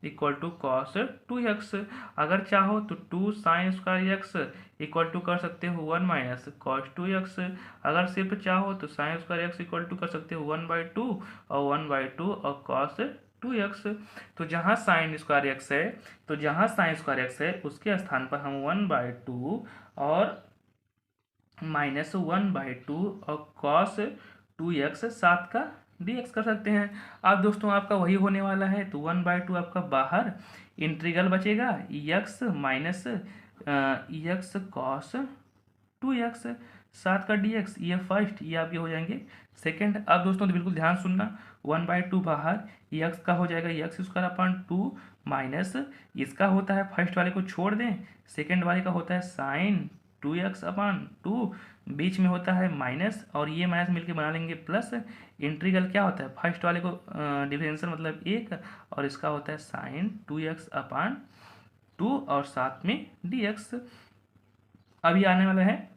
S1: equal to cos 2x। अगर चाहो तो 2 sine square x equal to कर सकते हो 1 - cos 2x। अगर सिर्फ चाहो तो sine square x equal to कर सकते हो 1/2 और 1/2 और cos 2x। तो जहाँ साइन स्क्वायर एक्स है, तो जहाँ साइन स्क्वायर एक्स है उसके स्थान पर हम 1/2 और -1/2 और cos 2x साथ का डी एक्स कर सकते हैं। अब दोस्तों आपका वही होने वाला है, तो 1/2 आपका बाहर, इंटीग्रल बचेगा x minus x cos 2x, 7 का dx, ये फर्स्ट, ये आपके हो जाएंगे सेकंड। अब दोस्तों तो बिल्कुल ध्यान सुनना, 1/2 बाहर, x का हो जाएगा यक्स स्क्वायर अपॉन 2 माइनस, इसका होता है फर्स्ट वाले को छोड़ दें, सेकंड वाले का होता है साइन 2x अपॉन 2, बीच में होता है माइनस, और ये माइनस मिलके बना लेंगे प्लस। इंटीग्रल क्या होता है, फर्स्ट वाले को डिफरेंशियल मतलब 1, और इसका होता है साइन 2x अपॉन 2 और साथ में dx। अभी आने वाला है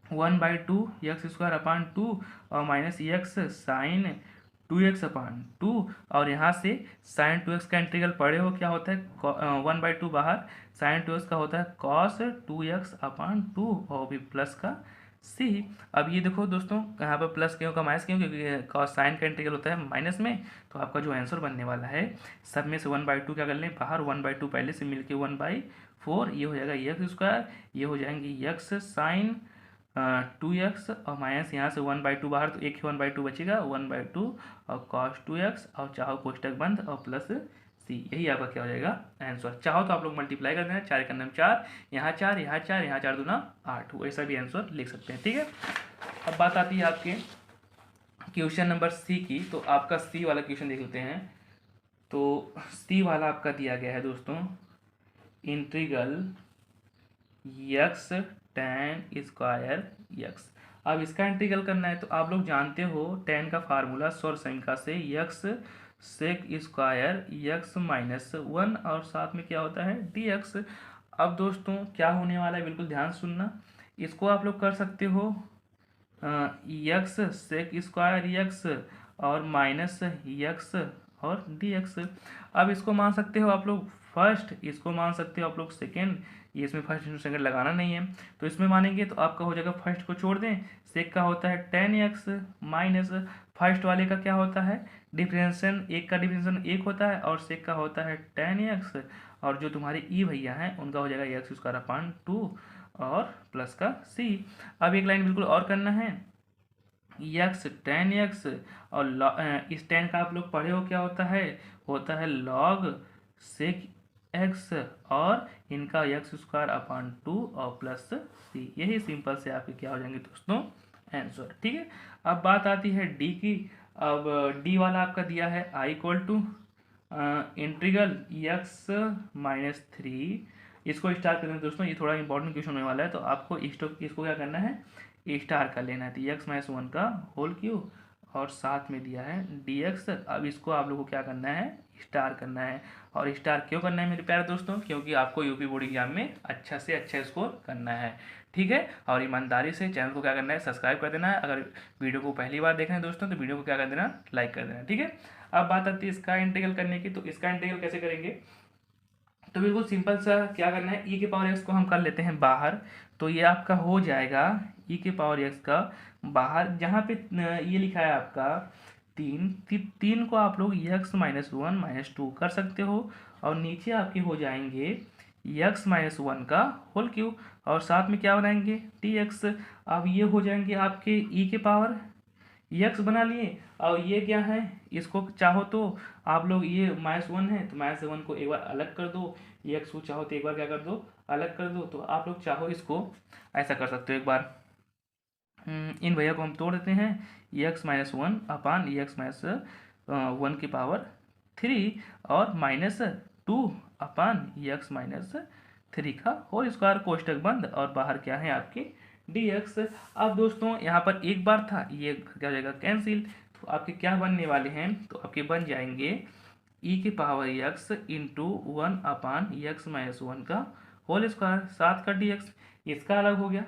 S1: 1/2 यक्स स्क्वायर अपान 2 और माइनस यक्स साइन 2x अपान 2, और यहाँ से साइन 2x का इंटीग्रल पढ़े हो क्या होता है, 1/2 बाहर, साइन 2x का होता है कॉस 2x अपान 2 और भी प्लस का c। अब ये देखो दोस्तों, यहाँ पर प्लस क्यों का माइनस क्यों, क्योंकि कॉस साइन का इंटीग्रल होता है माइनस में, तो आपका जो आंसर बनने वाला है सब में से 1/2 क्या कर लें बाहर, 1/2 पहले से मिलके 1/4, ये हो जाएगा यक्स स्क्वायर, ये हो जाएंगे यक्स साइन 2x और माइनस यहाँ से 1/2 बाहर, तो एक ही 1/2 बचेगा, 1/2 और cos 2x और चाहो कोष्टक बंद और प्लस c, यही आपका क्या हो जाएगा आंसर। चाहो तो आप लोग मल्टीप्लाई कर देना, 4 के अंदर 4, यहाँ 4, यहाँ 4, यहाँ 4 दूना 8, वैसा भी आंसर लिख सकते हैं। ठीक है, अब बात आती है आपके क्वेश्चन नंबर सी की, तो आपका सी वाला क्वेश्चन देख लेते हैं। तो सी वाला आपका दिया गया है दोस्तों, integral x tan square x. अब इसका इंटीग्रल करना है, तो आप लोग जानते हो tan का फार्मूला सौरसमीका से x sec square x minus 1 और साथ में क्या होता है dx। अब दोस्तों क्या होने वाला है, बिल्कुल ध्यान सुनना, इसको आप लोग कर सकते हो यक्स सेक स्क्वायर यक्स और माइनस यक्स और dx। अब इसको मान सकते हो आप लोग फर्स्ट, इसको मान सकते हो आप लोग सेकेंड, ये इसमें फर्स्ट इंटू सेकेंड लगाना नहीं है, तो इसमें मानेंगे तो आपका हो जाएगा फर्स्ट को छोड़ दें, सेक का होता है tan x माइनस फर्स्ट वाले का क्या होता है डिफरेंशियल, एक का डिफरेंशियल 1 होता है और सेक का होता है tan x, और जो तुम्हारे ई भैया हैं उनका हो जाएगा यक्स स्क्वायर अपान 2 और प्लस का c। अब एक लाइन बिल्कुल और करना है, यक्स tan x और इस tan का आप लोग पढ़े हो क्या होता है log सेक x और इनका यक्स स्क्वायर अपान 2 और प्लस c, यही सिंपल से आपके क्या हो जाएंगे दोस्तों आंसर। ठीक है, अब बात आती है डी की। अब डी वाला आपका दिया है i equal to integral x minus 3, इसको स्टार कर दें दोस्तों, ये थोड़ा इंपॉर्टेंट क्वेश्चन होने वाला है, तो आपको इसको क्या करना है स्टार कर लेना है, तो यक्स माइनस 1 का होल क्यूब और साथ में दिया है dx। अब इसको आप लोगों को क्या करना है स्टार करना है, और स्टार क्यों करना है मेरे प्यारे दोस्तों, क्योंकि आपको यूपी बोर्ड एग्जाम में अच्छा से अच्छा स्कोर करना है। ठीक है, और ईमानदारी से चैनल को क्या करना है सब्सक्राइब कर देना है, अगर वीडियो को पहली बार देख रहे हैं दोस्तों तो वीडियो को क्या कर देना लाइक कर देना। ठीक है, अब बात आती है इसका इंटीग्रल करने की, तो इसका इंटीग्रल कैसे करेंगे, तो बिल्कुल सिंपल सा क्या करना है, e के पावर x को हम कर लेते हैं बाहर, तो ये आपका हो जाएगा e के पावर x का बाहर, जहाँ पे ये लिखा है आपका 3 को आप लोग x माइनस 1 माइनस 2 कर सकते हो, और नीचे आपके हो जाएंगे x माइनस 1 का होल क्यूब और साथ में क्या बनाएंगे dx। अब ये हो जाएंगे आपके e के पावर x बना लिए, और ये क्या है, इसको चाहो तो आप लोग ये -1 है तो -1 को एक बार अलग कर दो, x को चाहो तो एक बार क्या कर दो अलग कर दो, तो आप लोग चाहो इसको ऐसा कर सकते हो, एक बार इन भैया को हम तोड़ देते हैं, x माइनस 1 अपान x माइनस 1 की पावर 3 और -2 अपान x माइनस 3 का होल स्क्वायर कोष्टक बंद, और बाहर क्या है आपके dx। अब दोस्तों यहाँ पर एक बार था, ये क्या हो जाएगा कैंसिल, तो आपके क्या बनने वाले हैं, तो आपके बन जाएंगे e के पावर x इंटू 1 अपान x माइनस 1 का होल स्क्वायर, 7 का dx, इसका अलग हो गया,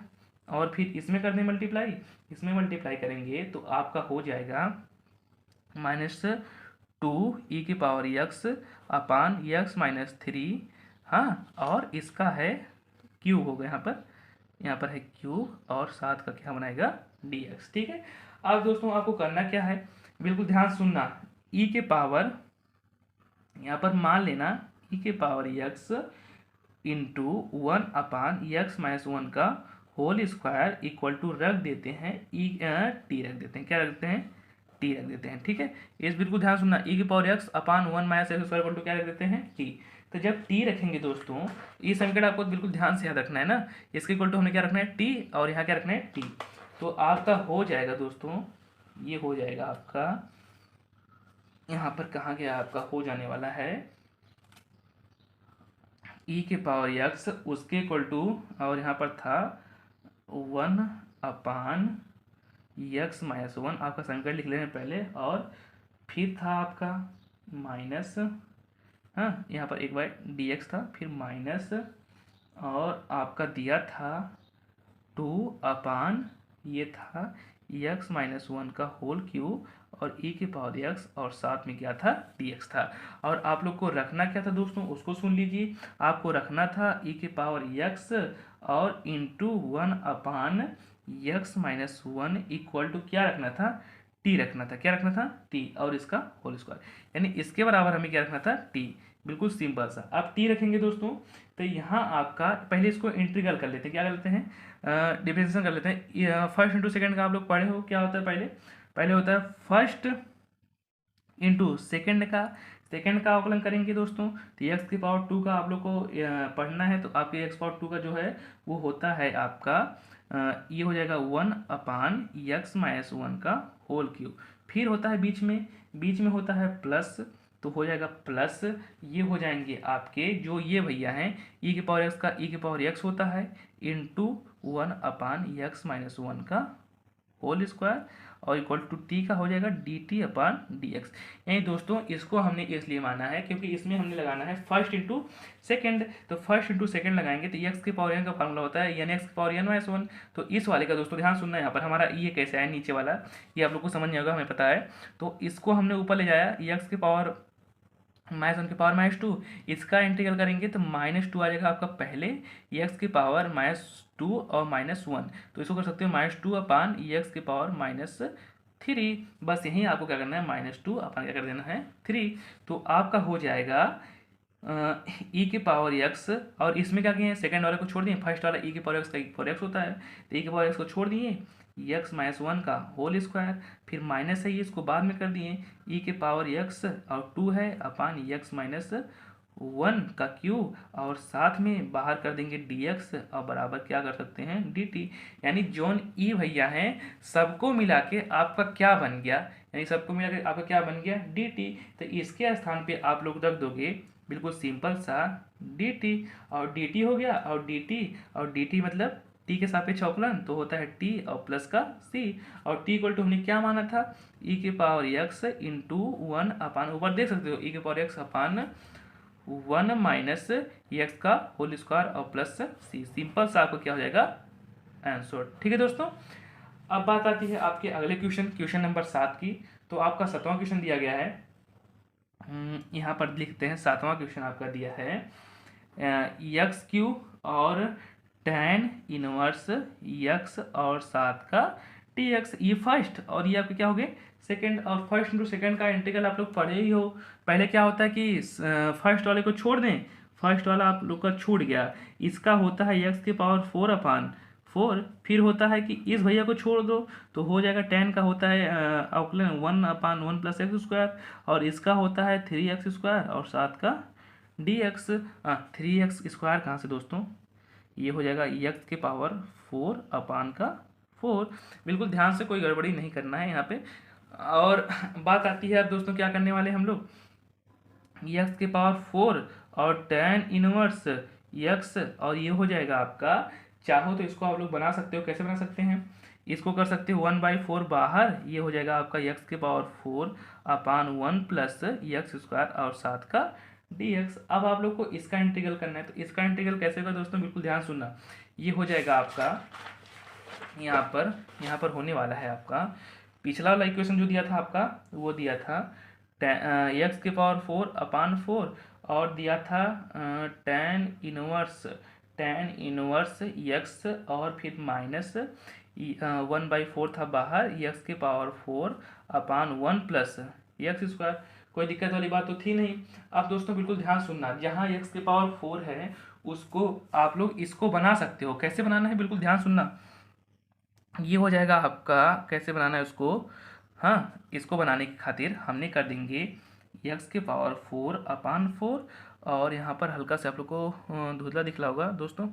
S1: और फिर इसमें कर दें मल्टीप्लाई, इसमें मल्टीप्लाई करेंगे तो आपका हो जाएगा -2 e की पावर x अपान x माइनस 3, हाँ, और इसका है क्यूब होगा, यहाँ पर है क्यूब और 7 का क्या बनाएगा dx। ठीक है, अब दोस्तों आपको करना क्या है, बिल्कुल ध्यान सुनना, e के पावर यहाँ पर मान लेना e के पावर x इंटू 1 अपान x माइनस 1 का होल स्क्वायर इक्वल टू रख देते हैं टी रख देते हैं, क्या रखते हैं टी रख देते हैं। ठीक है, इस बिल्कुल ध्यान सुनना, ई की power x upon 1 minus x square equal to क्या रख देते हैं, टी। तो जब टी रखेंगे दोस्तों, ये समीकरण आपको बिल्कुल ध्यान से याद रखना है ना, इसके इक्वल टू हमें क्या रखना है, टी, और यहाँ क्या रखना है, टी। तो आपका हो जाएगा दोस्तों, ये हो जाएगा आपका, यहाँ पर कहाँ गया आपका, हो जाने वाला है ई के पावर एक्स उसके इक्वल टू, और यहाँ पर था 1 अपान एक्स माइनस 1, आपका समीकरण लिख लेना पहले, और फिर था आपका माइनस, हाँ यहाँ पर एक बार डी एक्स था, फिर माइनस, और आपका दिया था 2 अपान, ये था एक्स माइनस 1 का होल क्यूब, और ई के पावर एक्स, और साथ में क्या था, डी एक्स था। और आप लोग को रखना क्या था दोस्तों, उसको सुन लीजिए। आपको रखना था ई के पावर एक्स और into 1 upon x minus 1 equal to क्या रखना था, टी रखना था। क्या रखना था, टी, और इसका होल स्क्वायर, यानी इसके बराबर हमें क्या रखना था, टी। बिल्कुल सिंपल सा। आप टी रखेंगे दोस्तों, तो यहाँ आपका पहले इसको इंटीग्रल कर लेते हैं, क्या कर लेते हैं, डिफरेंशिएशन कर लेते हैं। फर्स्ट इंटू सेकंड का आप लोग पढ़े हो, क्या होता है, पहले पहले होता है फर्स्ट इंटू सेकंड का अवकलन करेंगे दोस्तों। तो एक्स की पावर 2 का आप लोग को पढ़ना है, तो आपके एक्स पावर 2 का जो है वो होता है आपका, ये हो जाएगा 1 अपान एक्स माइनस 1 का होल क्यूब। फिर होता है बीच में होता है प्लस, तो हो जाएगा प्लस, ये हो जाएंगे आपके जो ये भैया हैं, ई के पावर एक्स का ई के पावर एक्स होता है इंटू 1 अपान एक्स माइनस 1 का होल स्क्वायर, और इक्वल टू टी का हो जाएगा d t upon d x. यानी दोस्तों इसको हमने इसलिए माना है क्योंकि इसमें हमने लगाना है फर्स्ट इंटू सेकेंड, तो फर्स्ट इंटू सेकेंड लगाएंगे तो एक्स के पावर एन का फार्मूला होता है एन एक्स के पावर एन माइनस 1। तो इस वाले का दोस्तों ध्यान सुनना, यहाँ पर हमारा ये कैसे है, नीचे वाला, ये आप लोग को समझ नहीं होगा, हमें पता है। तो इसको हमने ऊपर ले जाया, एक्स के पावर माइनस 1 की पावर -2, इसका इंटीग्रल करेंगे तो -2 आ जाएगा आपका पहले, एक्स की पावर -2 और -1, तो इसको कर सकते हो -2 अपान एक्स की पावर -3। बस यहीं आपको क्या करना है, -2 अपान क्या कर देना है 3। तो आपका हो जाएगा ई के पावर एक्स, और इसमें क्या किए, सेकंड वाले को छोड़ दिए, फर्स्ट वाला ई के पावर एक्स का ई के पावर एक्स होता है, तो ई के पावर एक्स को छोड़ दिए, एक्स माइनस 1 का होल स्क्वायर, फिर माइनस है ये, इसको बाद में कर दिए, ई के पावर एक्स और 2 है अपान एक्स माइनस 1 का क्यूब, और साथ में बाहर कर देंगे डी एक्स, और बराबर क्या कर सकते हैं, डी टी। यानी जोन ई भैया हैं, सबको मिला के आपका क्या बन गया, यानी सबको मिला के आपका क्या बन गया, डी टी। तो इसके स्थान पे आप लोग रख दोगे बिल्कुल सिंपल सा डी टी, और डी टी हो गया, और डी टी, और डी टी मतलब टी के सापेक्ष अवकलन, तो होता है टी और प्लस का सी, और टी इक्वल टू हमने क्या माना था, ई के पावर एक्स इंटू 1 अपान, ऊपर देख सकते हो ई के power x upon 1 minus x का होल स्क्वायर और प्लस सी। सिंपल सा आपको क्या हो जाएगा, आंसर। ठीक है दोस्तों, अब बात आती है आपके अगले क्वेश्चन नंबर 7 की। तो आपका 7वां क्वेश्चन दिया गया है, यहाँ पर लिखते हैं 7वां क्वेश्चन आपका दिया है, एक्स क्यू और tan इनवर्स एक्स और 7 का टी एक्स, ये फर्स्ट, और ये आपके क्या हो गए, सेकंड। और फर्स्ट इंटू सेकंड का इंटीग्रल आप लोग पढ़े ही हो, पहले क्या होता है कि फर्स्ट वाले को छोड़ दें, फर्स्ट वाला आप लोग का छूट गया, इसका होता है एक्स के पावर 4 अपान 4, फिर होता है कि इस भैया को छोड़ दो तो हो जाएगा tan का होता है अवकलन 1 अपान 1 प्लस एक्स स्क्वायर, और इसका होता है 3x स्क्वायर, और 7 का dx। 3x स्क्वायर कहाँ से दोस्तों, ये हो जाएगा एक्स के पावर 4 अपान का 4। बिल्कुल ध्यान से, कोई गड़बड़ी नहीं करना है यहाँ पे। और बात आती है अब दोस्तों क्या करने वाले हम लोग, एक्स के पावर 4 और tan इनवर्स एक्स, और ये हो जाएगा आपका, चाहो तो इसको आप लोग बना सकते हो, कैसे बना सकते हैं, इसको कर सकते हो 1/4 बाहर, ये हो जाएगा आपका एक्स के पावर 4 अपान 1 प्लस एक्स स्क्वायर और 7 का dx। अब आप लोग को इसका इंटीग्रल करना है, तो इसका इंटीग्रल कैसे होगा दोस्तों, बिल्कुल ध्यान सुनना, ये हो जाएगा आपका, यहाँ पर होने वाला है आपका, पिछला वाला इक्वेशन जो दिया था आपका, वो दिया था एक्स के पावर 4 अपान 4, और दिया था tan इनवर्स एक्स, और फिर माइनस 1/4 था बाहर, एक्स के पावर 4 अपान 1 प्लस एक्स स्क्वायर। कोई दिक्कत वाली बात तो थी नहीं। अब दोस्तों बिल्कुल ध्यान सुनना, जहाँ एक्स के पावर 4 है उसको आप लोग इसको बना सकते हो, कैसे बनाना है बिल्कुल ध्यान सुनना, ये हो जाएगा आपका, कैसे बनाना है उसको, हाँ, इसको बनाने की खातिर हमने कर देंगे x के पावर 4/4 और यहाँ पर हल्का से आप लोग को धुंधला दिख रहा होगा दोस्तों,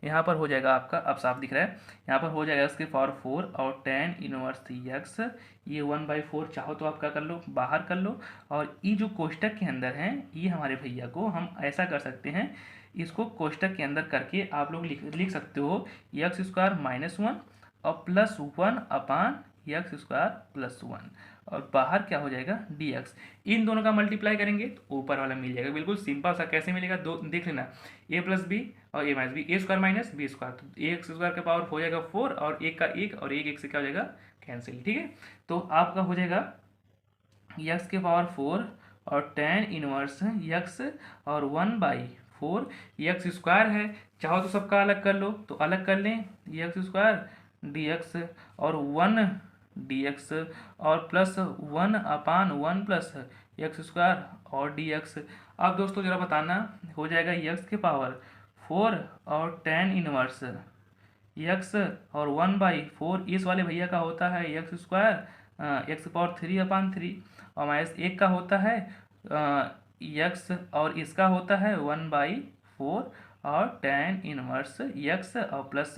S1: यहाँ पर हो जाएगा आपका, अब साफ दिख रहा है, यहाँ पर हो जाएगा x के पावर 4 और tan इनवर्स x, ये 1/4 चाहो तो आप क्या कर लो, बाहर कर लो। और ये जो कोष्टक के अंदर है, ये हमारे भैया को हम ऐसा कर सकते हैं, इसको कोष्टक के अंदर करके आप लोग लिख सकते हो x² - 1 और +1/x² +1 और बाहर क्या हो जाएगा dx। इन दोनों का मल्टीप्लाई करेंगे तो ऊपर वाला मिल जाएगा, बिल्कुल सिंपल सा। कैसे मिलेगा, दो देख लेना, a+b और a - b, a² - b², तो x² के पावर हो जाएगा 4 और एक का एक और एक से क्या हो जाएगा कैंसिल। ठीक है, तो आपका हो जाएगा x के पावर 4 और tan इनवर्स x और 1/4, x² है, चाहो तो सबका अलग कर लो तो अलग कर लें, x² dx और 1 dx और +1/1 x² और dx। अब दोस्तों जरा बताना, हो जाएगा x के पावर 4 और tan इनवर्स x और 1/4, इस वाले भैया का होता है x² x⁻³ और -1 का होता है x और इसका होता है 1/4 और tan इनवर्स x और प्लस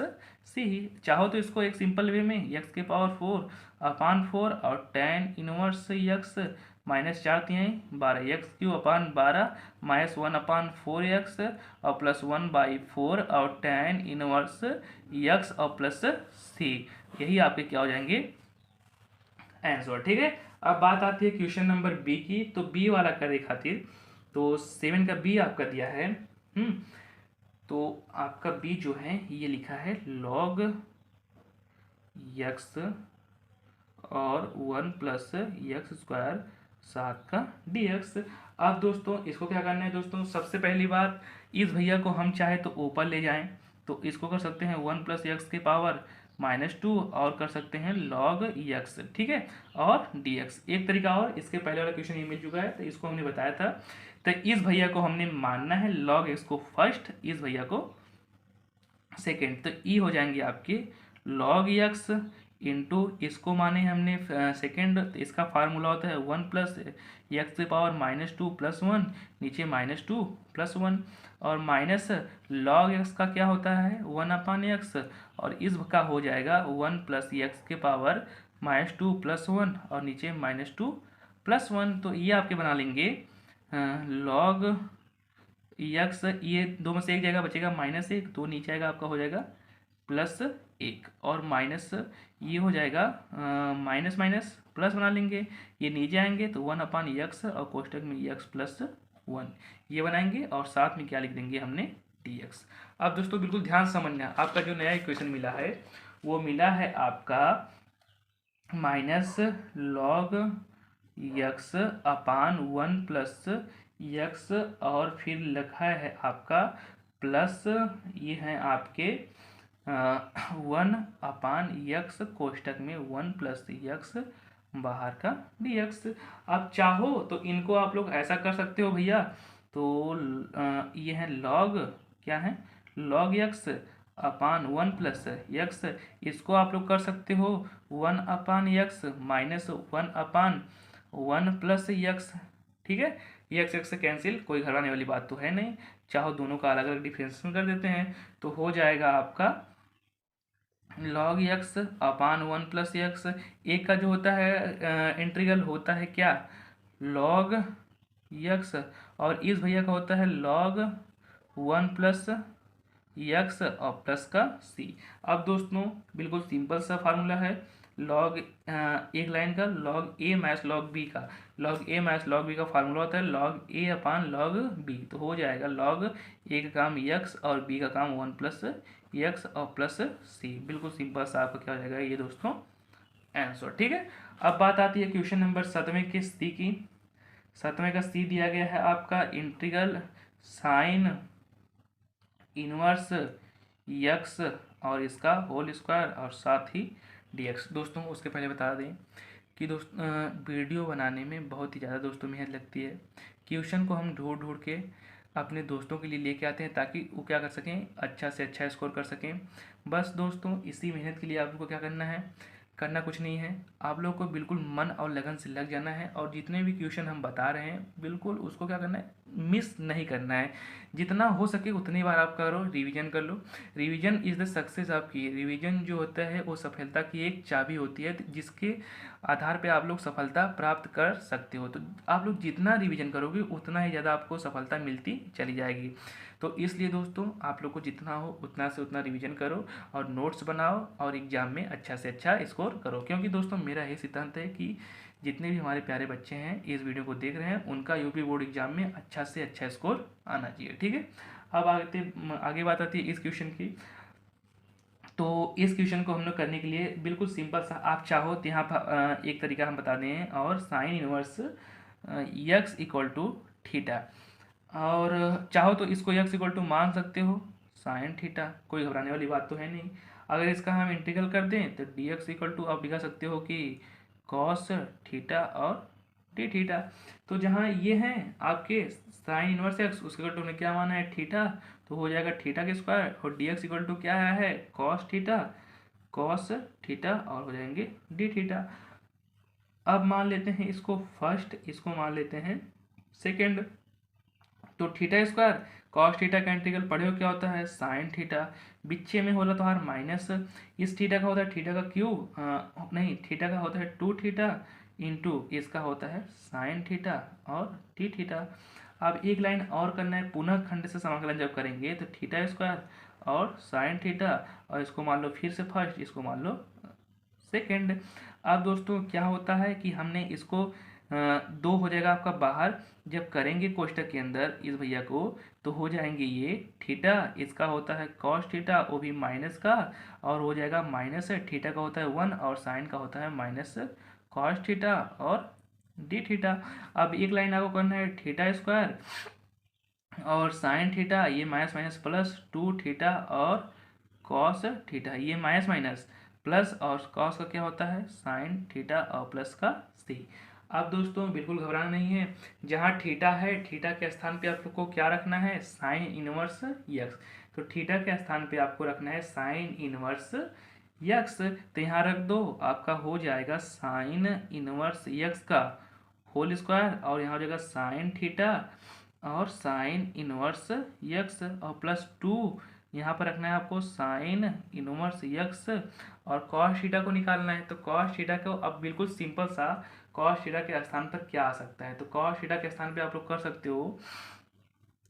S1: c। चाहो तो इसको एक सिंपल वे में x के पावर 4/4 और tan inverse x -4×3 12 x³ -1/4x और +1/4 और tan इनवर्स x और प्लस c, यही आपके क्या हो जाएंगे आंसर। ठीक है, अब बात आती है क्वेश्चन नंबर बी की। तो बी वाला करे खातिर तो 7 का बी आपका दिया है, तो आपका बी जो है ये लिखा है log x और 1 + x² 7 का dx। अब दोस्तों इसको क्या करना है दोस्तों, सबसे पहली बात, इस भैया को हम चाहे तो ऊपर ले जाएं तो इसको कर सकते हैं 1 + x के पावर -2 और कर सकते हैं log x। ठीक है, और dx एक तरीका और, इसके पहले वाला क्वेश्चन ये मिल चुका है तो इसको हमने बताया था। तो इस भैया को हमने मानना है log x को फर्स्ट, इस भैया को सेकेंड, तो ई हो जाएंगे आपके log x इंटू इसको माने हमने सेकेंड, तो इसका फार्मूला होता है 1 + x के पावर -2 + 1, नीचे -2 + 1 और माइनस log x का क्या होता है 1/x और इस का हो जाएगा 1 + x के पावर -2 + 1 और नीचे -2 + 1। तो ये आपके बना लेंगे log x, ये दो में से एक जगह बचेगा -1, तो नीचे आएगा आपका हो जाएगा +1 और माइनस ये हो जाएगा माइनस माइनस प्लस बना लेंगे, ये नीचे आएंगे तो 1/x और कोष्टक में x + 1 ये बनाएंगे और साथ में क्या लिख देंगे हमने dx। अब दोस्तों बिल्कुल ध्यान समझना, आपका जो नया इक्वेशन मिला है वो मिला है आपका -log x/1 + x और फिर लिखा है आपका प्लस, ये है आपके 1/x कोष्टक में 1 + x बाहर का dx। आप चाहो तो इनको आप लोग ऐसा कर सकते हो भैया, तो ये है log, क्या है log x/1 + x, इसको आप लोग कर सकते हो 1/x -1/1 + x। ठीक है, ये x से कैंसिल, कोई घबराने वाली बात तो है नहीं, चाहो दोनों का अलग अलग डिफरेंशिएशन कर देते हैं तो हो जाएगा आपका log x/1 + x। एक का जो होता है इंटीग्रल होता है क्या log x और इस भैया का होता है log 1 + x और प्लस का c। अब दोस्तों बिल्कुल सिंपल सा फार्मूला है, log एक लाइन का log a - log b का, log a - log b का फार्मूला होता है log a/log b, तो हो जाएगा log a का काम x और b का काम 1 + x और प्लस c। बिल्कुल सिंपल सा आपका क्या हो जाएगा ये दोस्तों आंसर। ठीक है, अब बात आती है क्वेश्चन नंबर 7वें के सी की। 7वें का सी दिया गया है आपका इंटीग्रल साइन इनवर्स x और इसका होल स्क्वायर और साथ ही dx। दोस्तों उसके पहले बता दें कि वीडियो बनाने में बहुत ही ज़्यादा दोस्तों मेहनत लगती है, क्वेश्चन को हम ढूंढ ढूंढ के अपने दोस्तों के लिए लेके आते हैं ताकि वो क्या कर सकें, अच्छा से अच्छा स्कोर कर सकें। बस दोस्तों इसी मेहनत के लिए आपको क्या करना है, करना कुछ नहीं है, आप लोग को बिल्कुल मन और लगन से लग जाना है और जितने भी क्वेश्चन हम बता रहे हैं बिल्कुल उसको क्या करना है, मिस नहीं करना है। जितना हो सके उतनी बार आप करो, रिवीजन कर लो। रिवीजन इज़ द सक्सेस आपकी। रिवीजन जो होता है वो सफलता की एक चाबी होती है जिसके आधार पे आप लोग सफलता प्राप्त कर सकते हो। तो आप लोग जितना रिवीजन करोगे उतना ही ज़्यादा आपको सफलता मिलती चली जाएगी। तो इसलिए दोस्तों आप लोग को जितना हो उतना से उतना रिवीजन करो और नोट्स बनाओ और एग्ज़ाम में अच्छा से अच्छा स्कोर करो। क्योंकि दोस्तों मेरा ये सिद्धांत है कि जितने भी हमारे प्यारे बच्चे हैं इस वीडियो को देख रहे हैं उनका यूपी बोर्ड एग्जाम में अच्छा से अच्छा स्कोर आना चाहिए। ठीक है, अब आगे बात आती है इस क्वेश्चन की। तो इस क्वेश्चन को हम लोग करने के लिए बिल्कुल सिंपल सा, आप चाहो तो यहाँ पर एक तरीका हम बता दें, और sine inverse x equal to theta, और चाहो तो इसको यक्स इक्वल टू मान सकते हो साइन थीटा, कोई घबराने वाली बात तो है नहीं। अगर इसका हम इंटीग्रल कर दें तो डी एक्स इक्वल टू आप लिखा सकते हो कि कॉस थीटा और डी थीटा। तो जहाँ ये हैं आपके साइन इनवर्स एक्स, उसके इक्वल टू हमने क्या माना है थीटा, तो हो जाएगा थीटा के स्क्वायर, और डी एक्स इक्वल टू क्या है कॉस थीटा और हो जाएंगे डी थीटा। अब मान लेते हैं इसको फर्स्ट, इसको मान लेते हैं सेकेंड। तो थीटा स्क्वायर कॉस थीटा का इंटीग्रल पढ़े हो क्या होता है साइन थीटा, बिच्चे में होला तो हर माइनस, इस थीटा का होता है थीटा का क्यूब, नहीं थीटा का होता है टू थीटा इंटू इसका होता है साइन थीटा और टी थीटा। अब एक लाइन और करना है, पुनः खंड से समाकलन जब करेंगे तो थीटा स्क्वायर और साइन थीटा, और इसको मान लो फिर से फर्स्ट, इसको मान लो सेकेंड। अब दोस्तों क्या होता है कि हमने इसको दो हो जाएगा आपका बाहर, जब करेंगे कोष्टक के अंदर इस भैया को तो हो जाएंगे ये थीटा, इसका होता है कॉस थीटा वो भी माइनस का, और हो जाएगा माइनस है थीटा का होता है वन और साइन का होता है माइनस कॉस थीटा और डी थीटा। अब एक लाइन आपको करना है थीटा स्क्वायर और साइन थीटा, ये minus minus plus two theta और कॉस थीटा, ये माइनस माइनस प्लस, और कॉस का क्या होता है साइन थीटा और प्लस का सी। अब दोस्तों बिल्कुल घबराना नहीं है, जहाँ थीटा है थीटा के स्थान पे आप लोग को क्या रखना है साइन इनवर्स यक्स, तो थीटा के स्थान पे आपको रखना है साइन इनवर्स यक्स, तो यहाँ रख दो, आपका हो जाएगा साइन इनवर्स यक्स का होल स्क्वायर, और यहाँ हो जाएगा साइन थीटा और साइन इनवर्स यक्स और प्लस टू, यहाँ पर रखना है आपको साइन इनवर्स यक्स, और कॉस थीटा को निकालना है। तो कॉस थीटा को अब बिल्कुल सिंपल सा, कॉस थीटा के स्थान पर क्या आ सकता है, तो कॉस थीटा के स्थान पे आप लोग कर सकते हो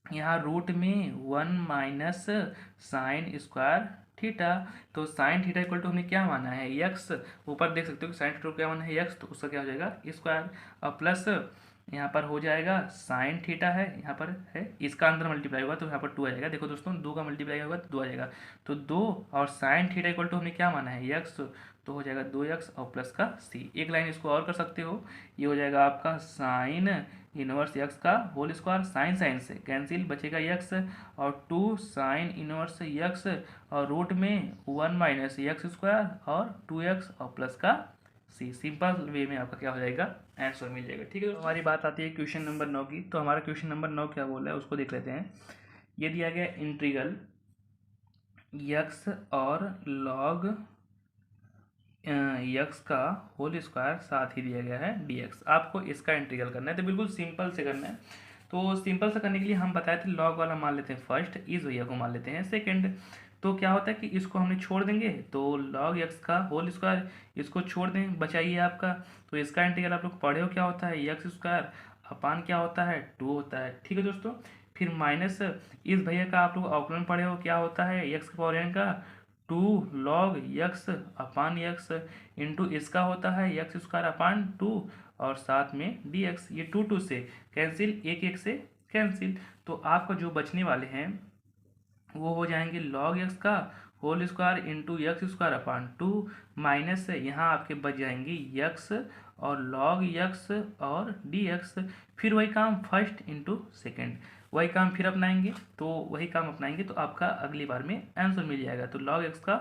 S1: यहाँ रूट में one minus sign square theta, तो साइन थीटा इक्वल टू हमने क्या माना है यक्स, ऊपर देख सकते हो कि साइन थीटा क्या माना है यक्स, तो उसका क्या हो जाएगा स्क्वायर, और प्लस यहाँ पर हो जाएगा साइन थीटा है, यहाँ पर है इसका अंदर मल्टीप्लाई होगा तो यहाँ पर टू आ जाएगा, देखो दोस्तों दो का मल्टीप्लाई होगा तो दो आ जाएगा, तो दो और साइन थीटा इक्वल टू हमने क्या माना है यक्स, तो हो जाएगा दो यक्स और प्लस का सी। एक लाइन इसको और कर सकते हो, ये हो जाएगा आपका साइन इनवर्स यक्स का होल स्क्वायर, साइन साइन से कैंसिल बचेगा यक्स, और टू साइन इनवर्स यक्स और रूट में वन माइनस यक्स स्क्वायर और टू यक्स और प्लस का सी। सिंपल वे में आपका क्या हो जाएगा आंसर मिल जाएगा। ठीक है, तो हमारी बात आती है क्वेश्चन नंबर 9 की। तो हमारा क्वेश्चन नंबर 9 क्या बोल रहा है उसको देख लेते हैं। ये दिया गया इंटीग्रल यक्स और लॉग यक्स का होल स्क्वायर साथ ही दिया गया है dx, आपको इसका इंटीग्रल करना है, तो बिल्कुल सिंपल से करना है। तो सिंपल से करने के लिए हम बताए थे लॉग वाला मान लेते हैं फर्स्ट, इस भैया को मान लेते हैं सेकंड। तो क्या होता है कि इसको हमने छोड़ देंगे, तो लॉग एक्स का होल स्क्वायर इसको छोड़ दें, बचाइए आपका, तो इसका इंटीग्रल आप लोग पढ़े हो क्या होता है एक्स स्क्वायर अपान क्या होता है टू होता है। ठीक है दोस्तों, फिर माइनस इस भैया का आप लोग अवकलन पढ़े हो क्या होता है एक्स के पावर एन का to log x upon x into इसका होता है यक्स स्क्वायर अपान टू और साथ में डी एक्स, ये टू टू से कैंसिल, एक एक से कैंसिल, तो आपका जो बचने वाले हैं वो हो जाएंगे लॉग एक्स का whole square into x square upon two, minus से यहाँ आपके बच जाएंगे यक्स और लॉग यक्स और डी एक्स। फिर वही काम फर्स्ट इंटू सेकेंड, वही काम फिर अपनाएंगे, तो वही काम अपनाएंगे तो आपका अगली बार में आंसर मिल जाएगा। तो लॉग एक्स का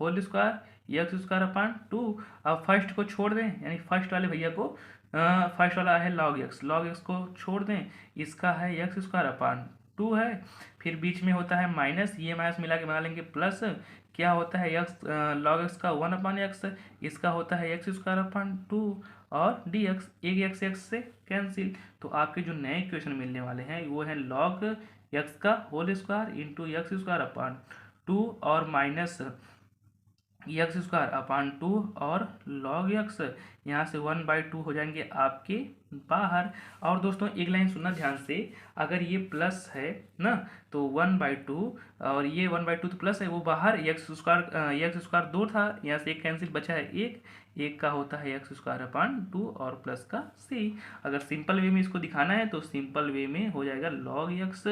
S1: whole square x square upon two, अब फर्स्ट को छोड़ दें, यानी फर्स्ट वाले भैया को फर्स्ट वाला है लॉग एक्स को छोड़ दें, इसका है यक्स स्क्वायर अपान 2 है, फिर बीच में होता है माइनस, ये माइनस मिला के बना लेंगे प्लस, क्या होता है एक्स लॉग एक्स का 1/x, इसका होता है x² 2 और dx, एक एक्स एक्स से कैंसिल। तो आपके जो नए इक्वेशन मिलने वाले हैं वो है log x का होल स्क्वायर इंटू x² 2 और माइनस x² 2 और log x, यहाँ से 1/2 हो जाएंगे आपके बाहर। और दोस्तों एक लाइन सुनना ध्यान से, अगर ये प्लस है ना तो 1/2 और ये 1/2 तो प्लस है, वो बाहर x² 2 था, यहाँ से एक कैंसिल बचा है एक का होता है x² 2 और प्लस का c। अगर सिंपल वे में इसको दिखाना है तो सिंपल वे में हो जाएगा log x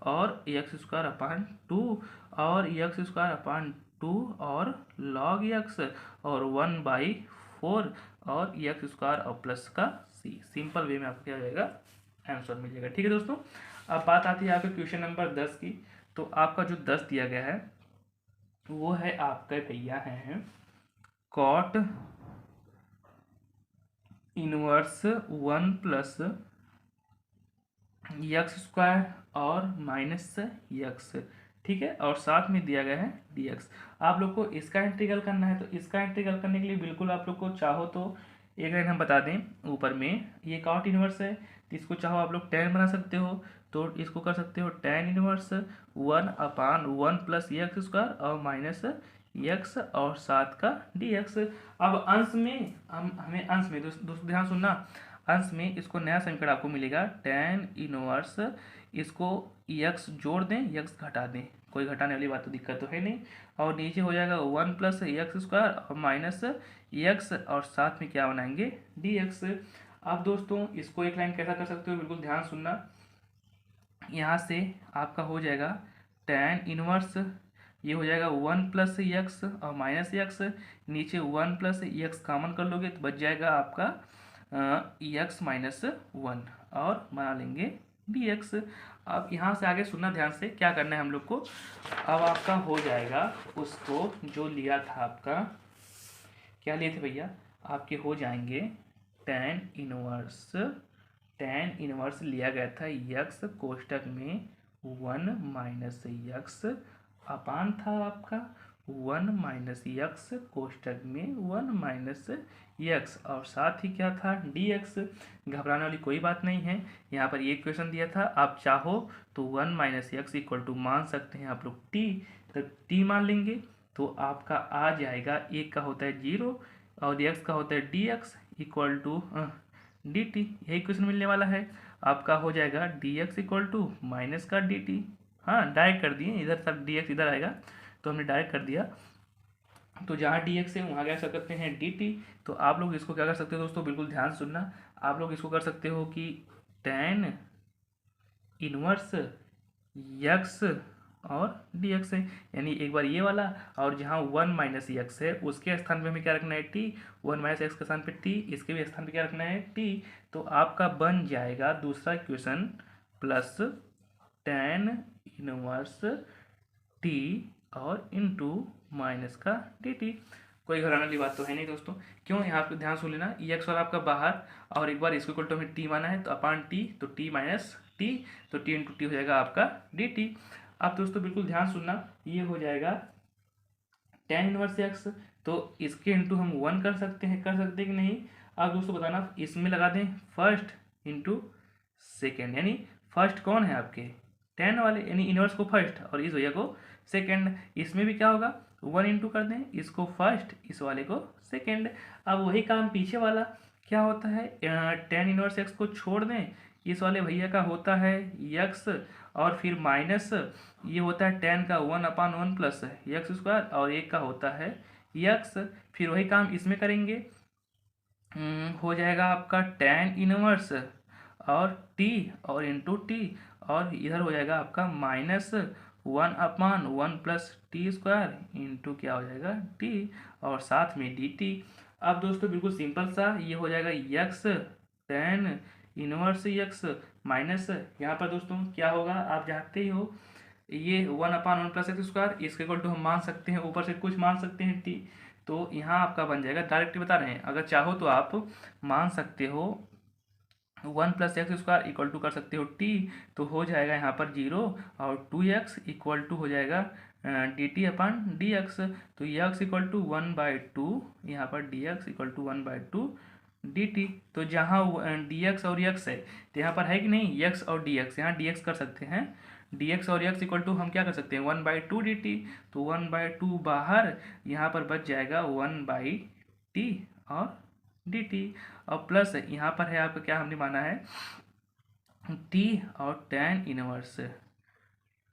S1: और x² 2 और x² 2 और log x और 1/4 और x² और प्लस का c। सिंपल वे में आपको क्या हो जाएगा, आंसर मिल जाएगा। ठीक है दोस्तों, अब बात आती है आपके क्वेश्चन नंबर 10 की। तो आपका जो 10 दिया गया है वो है आपके भैया हैं cot इनवर्स 1 प्लस x² और माइनस x, ठीक है, और साथ में दिया गया है dx। आप लोग को इसका इंटीग्रल करना है, तो इसका इंटीग्रल करने के लिए बिल्कुल आप लोग को चाहो तो एक लाइन हम बता दें ऊपर में, ये कॉट इनवर्स है तो इसको चाहो आप लोग tan बना सकते हो, तो इसको कर सकते हो tan इनवर्स 1/1 प्लस x² और माइनस x और साथ का dx। अब अंश में हमें अंश में दोस्तों ध्यान सुनना, अंश में इसको नया समीकरण आपको मिलेगा tan इनवर्स, इसको x जोड़ दें x घटा दें, कोई घटाने वाली बात तो दिक्कत तो है नहीं, और नीचे हो जाएगा 1 प्लस x² और माइनस x और साथ में क्या बनाएंगे dx। अब दोस्तों इसको एक लाइन कैसा कर सकते हो, बिल्कुल ध्यान सुनना, यहाँ से आपका हो जाएगा tan इनवर्स, ये हो जाएगा 1 प्लस x और माइनस x, नीचे 1 प्लस x कॉमन कर लोगे तो बच जाएगा आपका x माइनस 1 और बना लेंगे dx। अब यहाँ से आगे सुनना ध्यान से, क्या करना है हम लोग को, अब आपका हो जाएगा उसको जो लिया था आपका, क्या लिए थे भैया, आपके हो जाएंगे tan इनवर्स लिया गया था x कोष्टक में 1 माइनस x अपान था आपका 1 माइनस x कोष्टक में 1 माइनस x और साथ ही क्या था dx। घबराने वाली कोई बात नहीं है, यहाँ पर ये क्वेश्चन दिया था, आप चाहो तो 1 माइनस x इक्वल टू मान सकते हैं आप लोग t, तो t मान लेंगे तो आपका आ जाएगा, एक का होता है 0 और x का होता है dx इक्वल टू dt, यही क्वेश्चन मिलने वाला है। आपका हो जाएगा dx इक्वल टू माइनस का dt, हाँ डायरेक्ट कर दिए, इधर तक dx इधर आएगा तो हमने डायरेक्ट कर दिया, तो जहाँ dx है वहाँ क्या कर सकते हैं dt। तो आप लोग इसको क्या कर सकते हो दोस्तों, बिल्कुल ध्यान सुनना, आप लोग इसको कर सकते हो कि tan इनवर्स x और dx है, यानी एक बार ये वाला, और जहाँ 1 माइनस x है उसके स्थान पे हमें क्या रखना है t, 1 माइनस x के स्थान पे t, इसके भी स्थान पे क्या रखना है t। तो आपका बन जाएगा दूसरा equation plus tan inverse t और इंटू माइनस का dt। कोई घबराने वाली बात तो है नहीं दोस्तों, क्यों, यहाँ पे ध्यान सुन लेना, x वाला आपका बाहर और एक बार इसको इक्वल टू हमें t माना है तो अपान t, तो t माइनस t, तो t इंटू टी हो जाएगा आपका dt। अब दोस्तों बिल्कुल ध्यान सुनना, ये हो जाएगा tan इनवर्स x, तो इसके इंटू हम 1 कर सकते हैं कि नहीं। अब दोस्तों बताना, इसमें लगा दें फर्स्ट इंटू सेकेंड, यानी फर्स्ट कौन है आपके tan वाले, यानी इनवर्स को फर्स्ट और इस भैया को सेकेंड, इसमें भी क्या होगा 1 इंटू कर दें, इसको फर्स्ट इस वाले को सेकेंड। अब वही काम पीछे वाला क्या होता है, tan इनवर्स x को छोड़ दें, इस वाले भैया का होता है x और फिर माइनस ये होता है tan का 1/1 प्लस x² और एक का होता है x, फिर वही काम इसमें करेंगे, हो जाएगा आपका tan इनवर्स और t और इंटू टी, और इधर हो जाएगा आपका माइनस 1/1 प्लस t² इंटू क्या हो जाएगा t और साथ में dt। अब दोस्तों बिल्कुल सिंपल सा, ये हो जाएगा x tan inverse x minus, यहाँ पर दोस्तों क्या होगा आप जानते ही हो, ये 1/1 प्लस x², इसके इक्वल टू हम मान सकते हैं ऊपर से कुछ मान सकते हैं t, तो यहाँ आपका बन जाएगा, डायरेक्ट बता रहे हैं, अगर चाहो तो आप मान सकते हो one plus x square equal to कर सकते हो टी, तो हो जाएगा यहाँ पर जीरो, और टू एक्स इक्वल टू हो जाएगा d t upon d x, तो x equal to one by two, यहाँ पर d x equal to one by two d t. तो जहाँ डी एक्स और एक्स है, तो यहाँ पर है कि नहीं एक्स और डी एक्स, यहाँ डी एक्स कर सकते हैं, डी एक्स और एक्स इक्वल टू हम क्या कर सकते हैं one by two d t, तो वन बाई टू बाहर, यहाँ पर बच जाएगा वन बाई टी और डी टी, और प्लस यहाँ पर है आपका क्या हमने माना है टी और tan इनवर्स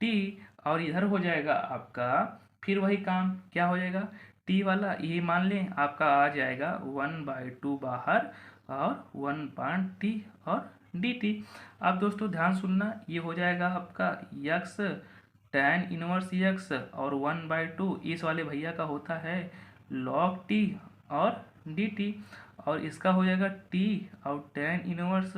S1: टी, और इधर हो जाएगा आपका फिर वही काम क्या हो जाएगा टी वाला, ये मान लें आपका आ जाएगा वन बाई टू बाहर और वन पॉइंट टी और डी टी। अब दोस्तों ध्यान सुनना, ये हो जाएगा आपका यक्स tan इनवर्स यक्स, और वन बाई टू इस वाले भैया का होता है लॉग टी और डी टी, और इसका हो जाएगा टी और tan इनवर्स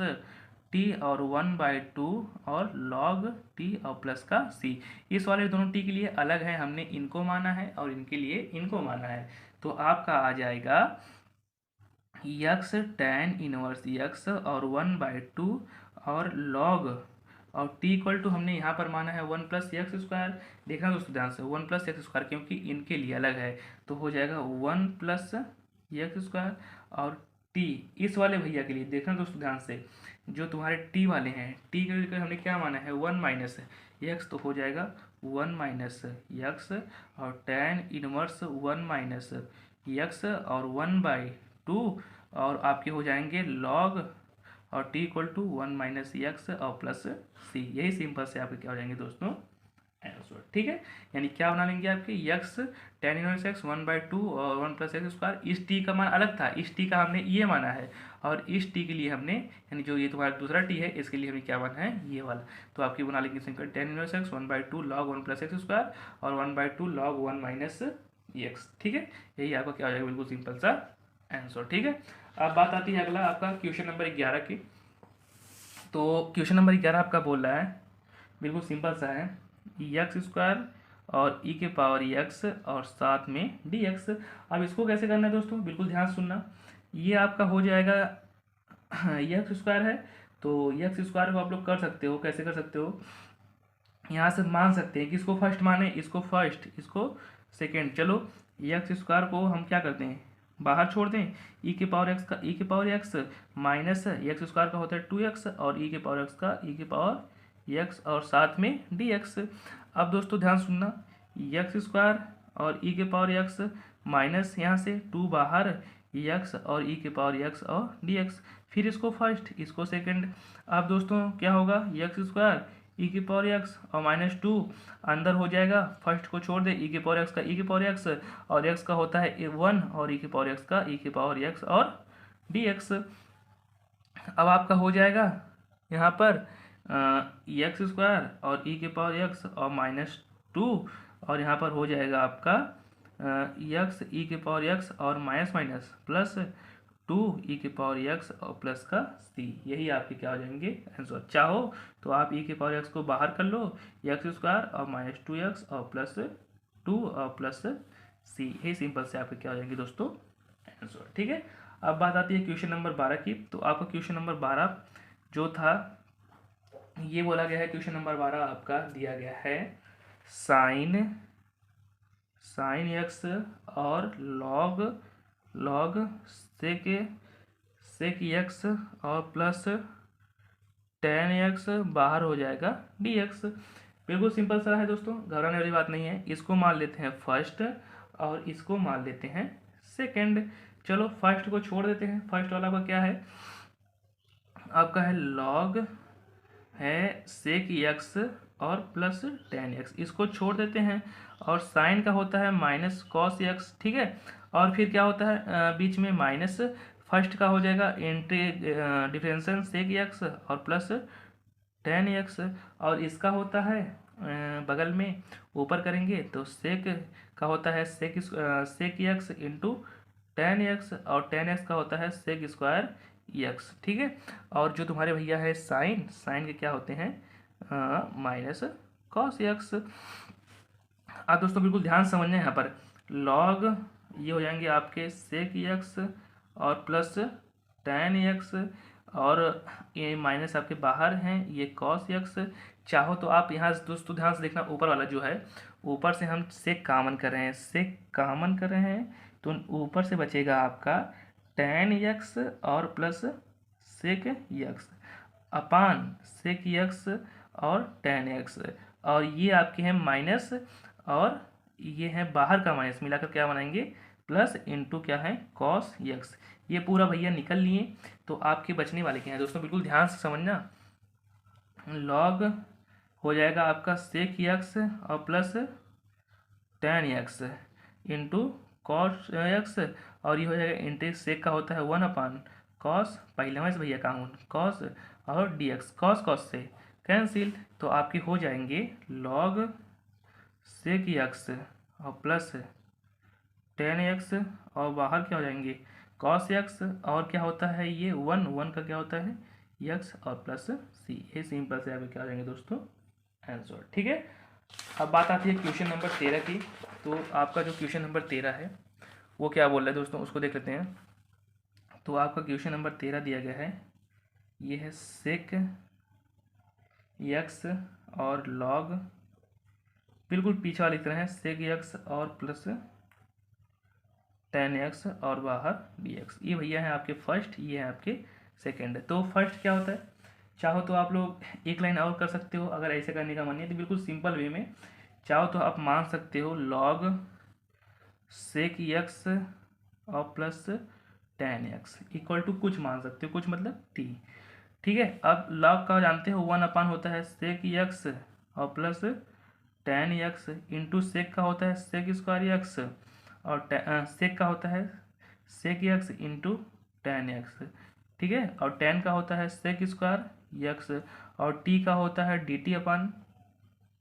S1: टी और वन बाई टू और लॉग टी और प्लस का सी। इस वाले दोनों टी के लिए अलग है, हमने इनको माना है और इनके लिए इनको माना है, तो आपका आ जाएगा यक्स tan इनवर्स यक्स और वन बाई टू और लॉग, और टी इक्वल टू हमने यहाँ पर माना है वन प्लस एक्स स्क्वायर। देखना दोस्तों ध्यान से, वन प्लस एक्स स्क्वायर क्योंकि इनके लिए अलग है, तो हो जाएगा वन प्लस एक्स स्क्वायर, और टी इस वाले भैया के लिए देखना दोस्तों ध्यान से, जो तुम्हारे टी वाले हैं टी के लिए हमने क्या माना है वन माइनस एक्स, तो हो जाएगा वन माइनस एक्स, और tan inverse one minus x और वन बाई टू, और आपके हो जाएंगे लॉग, और t equal to one minus x और प्लस सी। यही सिंपल से आपके क्या हो जाएंगे दोस्तों आंसर, ठीक है। यानी क्या बना लेंगे आपके x tan inverse x one by two और वन प्लस एक्स स्क्वायर, इस टी का मान अलग था, इस टी का हमने ये माना है, और इस टी के लिए हमने यानी जो ये तुम्हारा दूसरा टी है इसके लिए हमें क्या माना है ये वाला, तो आपकी बना लेंगे simple tan inverse x one by two log one plus x square और one by two log one minus x, ठीक है। यही आपका क्या हो जाएगा बिल्कुल सिंपल सा आंसर, ठीक है। अब बात आती है अगला आपका क्वेश्चन नंबर 11 की। तो क्वेश्चन नंबर 11 आपका बोल रहा है बिल्कुल सिंपल सा है, एक्स स्क्वायर और ई के पावर एक्स और साथ में डी एक्स। अब इसको कैसे करना है दोस्तों, बिल्कुल ध्यान सुनना, ये आपका हो जाएगा एक्स स्क्वायर है, तो एक्स स्क्वायर को आप लोग कर सकते हो, कैसे कर सकते हो, यहाँ से मान सकते हैं कि इसको फर्स्ट माने, इसको फर्स्ट, इसको सेकेंड। चलो एक्स स्क्वायर को हम क्या करते हैं बाहर छोड़ दें, ई के पावर एक्स का ई के power x minus x square का होता है टू एक्स, और ई के पावर एक्स का ई के पावर एक्स और साथ में डी एक्स। अब दोस्तों ध्यान सुनना, एक्स स्क्वायर और ई के पावर एक्स माइनस यहाँ से टू बाहर एक्स और ई के पावर एक्स और डी एक्स, फिर इसको फर्स्ट इसको सेकेंड। अब दोस्तों क्या होगा एक्स स्क्वायर ई की पावर एक्स और माइनस टू अंदर हो जाएगा, फर्स्ट को छोड़ दे, ई की पावर एक्स का ई की पावर एक्स और एक्स का होता है वन, और ई की पावर एक्स का ई की पावर एक्स और डी एक्स। अब आपका हो जाएगा यहाँ पर एक्स स्क्वायर और ई के पावर एक्स और माइनस टू, और यहाँ पर हो जाएगा आपका एक्स ई के पावर एक्स और माइनस माइनस प्लस टू ई के पावर एक्स और प्लस का सी। यही आपके क्या हो जाएंगे आंसर। चाहो तो आप ई के पावर एक्स को बाहर कर लो, एक्स स्क्वायर और माइनस टू एक्स और प्लस टू और प्लस सी, यही सिंपल से आपके क्या हो जाएंगे दोस्तों आंसर, ठीक है। अब बात आती है क्वेश्चन नंबर 12 की। तो आपका क्वेश्चन नंबर 12 जो था ये बोला गया है, क्वेश्चन नंबर 12 आपका दिया गया है साइन एक्स और लॉग सेक एक्स और प्लस tan एक्स बाहर हो जाएगा डी एक्स। बिल्कुल सिंपल सा है दोस्तों, घबराने वाली बात नहीं है। इसको मान लेते हैं फर्स्ट और इसको मान लेते हैं सेकंड। चलो फर्स्ट को छोड़ देते हैं, फर्स्ट वाला का क्या है आपका है लॉग है सेक एक्स और प्लस tan एक्स, इसको छोड़ देते हैं, और साइन का होता है माइनस कॉस एक्स, ठीक है। और फिर क्या होता है बीच में माइनस, फर्स्ट का हो जाएगा एंट्री डिफरेंशियल सेक एक्स और प्लस tan एक्स, और इसका होता है बगल में ऊपर करेंगे तो सेक का होता है sec x into tan x, और tan एक्स का होता है सेक स्क्वायर एक्स, ठीक है। और जो तुम्हारे भैया है साइन के क्या होते हैं माइनस कॉस एक्स। अब दोस्तों बिल्कुल ध्यान समझना है, यहाँ पर लॉग ये हो जाएंगे आपके सेक एक्स और प्लस tan एक्स, और ये माइनस आपके बाहर हैं, ये कॉस यक्स। चाहो तो आप यहाँ से दोस्तों ध्यान से देखना, ऊपर वाला जो है, ऊपर से हम सेक कॉमन कर रहे हैं, सेक कॉमन कर रहे हैं, तो ऊपर से बचेगा आपका टेन यक्स और प्लस सेक यक्स अपान सेक यक्स और टेन यक्स। और ये आपके हैं माइनस, और ये है बाहर का माइनस, मिलाकर क्या बनाएंगे प्लस इंटू क्या है कॉस यक्स। ये पूरा भैया निकल लिए, तो आपके बचने वाले क्या हैं दोस्तों, बिल्कुल ध्यान से समझना। लॉग हो जाएगा आपका सेक यक्स और plus tan x into cos x, और ये हो जाएगा इंटू सेक का होता है 1 अपान कॉस, पहले में से भैया काउंट कॉस और डी एक्स, कॉस कॉस से कैंसिल, तो आपके हो जाएंगे लॉग सेक यक्स और प्लस टेन एक्स, और बाहर क्या हो जाएंगे कॉस एक्स, और क्या होता है ये 1 का क्या होता है यक्स और प्लस सी। ये सिंपल से आपके क्या हो जाएंगे दोस्तों आंसर। ठीक है, अब बात आती है क्वेश्चन नंबर 13 की। तो आपका जो क्वेश्चन नंबर 13 है वो क्या बोल रहा है दोस्तों, उसको देख लेते हैं। तो आपका क्वेश्चन नंबर 13 दिया गया है, ये है सेक यक्स और लॉग, बिल्कुल पीछे वाली तरह है, सेक यक्स और प्लस टेन एक्स और बाहर डी एक्स। ये भैया है आपके फर्स्ट, ये है आपके सेकेंड। तो फर्स्ट क्या होता है, चाहो तो आप लोग एक लाइन और कर सकते हो, अगर ऐसे करने का मन है तो बिल्कुल सिंपल वे में चाहो तो आप मान सकते हो लॉग सेक यक्स और plus tan x equal to कुछ मान सकते हो, कुछ मतलब टी। ठीक है, अब लॉग का जानते हो 1 अपान होता है सेक यक्स और plus tan x into sec का होता है सेक स्क्वायर यक्स, और सेक का होता है sec x into tan x. ठीक है, और टेन का होता है सेक स्क्वायर यक्स, और टी का होता है D t upon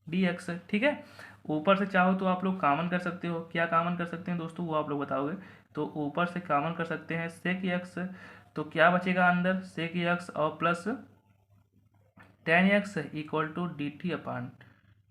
S1: d x. ठीक है, ऊपर से चाहो तो आप लोग कॉमन कर सकते हो, क्या कॉमन कर सकते हैं दोस्तों वो आप लोग बताओगे। तो ऊपर से कॉमन कर सकते हैं सेक यक्स, तो क्या बचेगा अंदर सेक यक्स और plus tan x equal to d t upon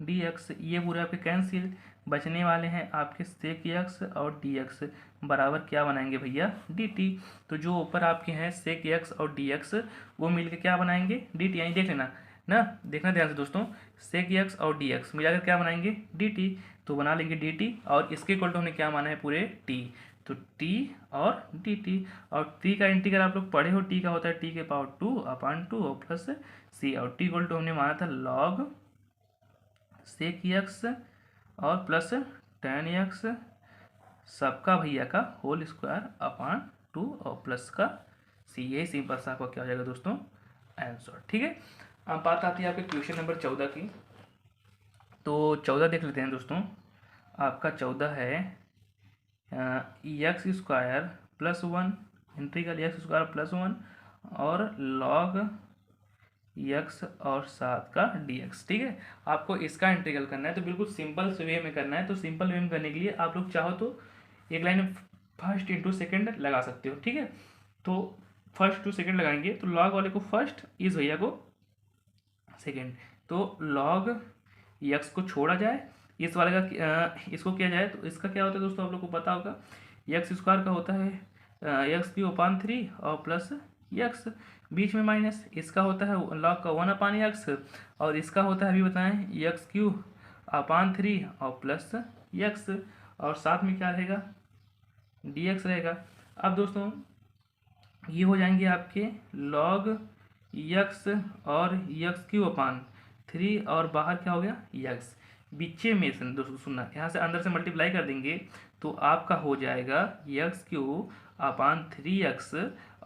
S1: d x. ये पूरे आपके कैंसिल, बचने वाले हैं आपके सेक एक्स और डी एक्स बराबर क्या बनाएंगे भैया डी टी। तो जो ऊपर आपके हैं सेक एक्स और डी एक्स वो मिलकर क्या बनाएंगे डी टी, यानी देख लेना ना, देखना ध्यान से दोस्तों, सेक एक्स और डी एक्स मिलाकर क्या बनाएंगे डी टी, तो बना लेंगे डी टी, और इसके इक्वल टू हमने क्या माना है पूरे टी, तो टी और डी टी। और टी का इंटीग्रल आप लोग पढ़े हो, टी का होता है टी के पावर 2 अपान 2 और प्लस सी, और टी इक्वल टू हमने माना था लॉग सेक एक्स और प्लस टेन एक्स सबका भैया का होल स्क्वायर अपान 2 और प्लस का सी। ये सिंपल सा आपका क्या हो जाएगा दोस्तों आंसर। ठीक है, अब बात आती है आपके क्वेश्चन नंबर 14 की। तो 14 देख लेते हैं दोस्तों, आपका 14 है x square plus 1 integral x square plus 1 और लॉग यक्स और 7 का dx। ठीक है, आपको इसका इंटीग्रल करना है, तो बिल्कुल सिंपल वे में करना है। तो सिंपल वे में करने के लिए आप लोग चाहो तो एक लाइन फर्स्ट इंटू सेकेंड लगा सकते हो। ठीक है, तो फर्स्ट टू सेकेंड लगाएंगे, तो लॉग वाले को फर्स्ट, इस भैया को सेकेंड, तो लॉग यक्स को छोड़ा जाए, इस वाले का इसको किया जाए, तो इसका क्या होता है दोस्तों आप लोग को पता होगा, यक्स स्क्वायर का होता है यक्स की अपान 3 और प्लस यक्स, बीच में माइनस, इसका होता है लॉग का 1 अपान यक्स, और इसका होता है अभी बताएं यक्स क्यू अपान 3 और प्लस यक्स, और साथ में क्या रहेगा डी एक्स रहेगा। अब दोस्तों ये हो जाएंगे आपके लॉग यक्स और यक्स क्यू अपान 3 और बाहर क्या हो गया यक्स, बीचे में से दोस्तों सुनना, यहाँ से अंदर से मल्टीप्लाई कर देंगे तो आपका हो जाएगा यक्स क्यू अपान 3x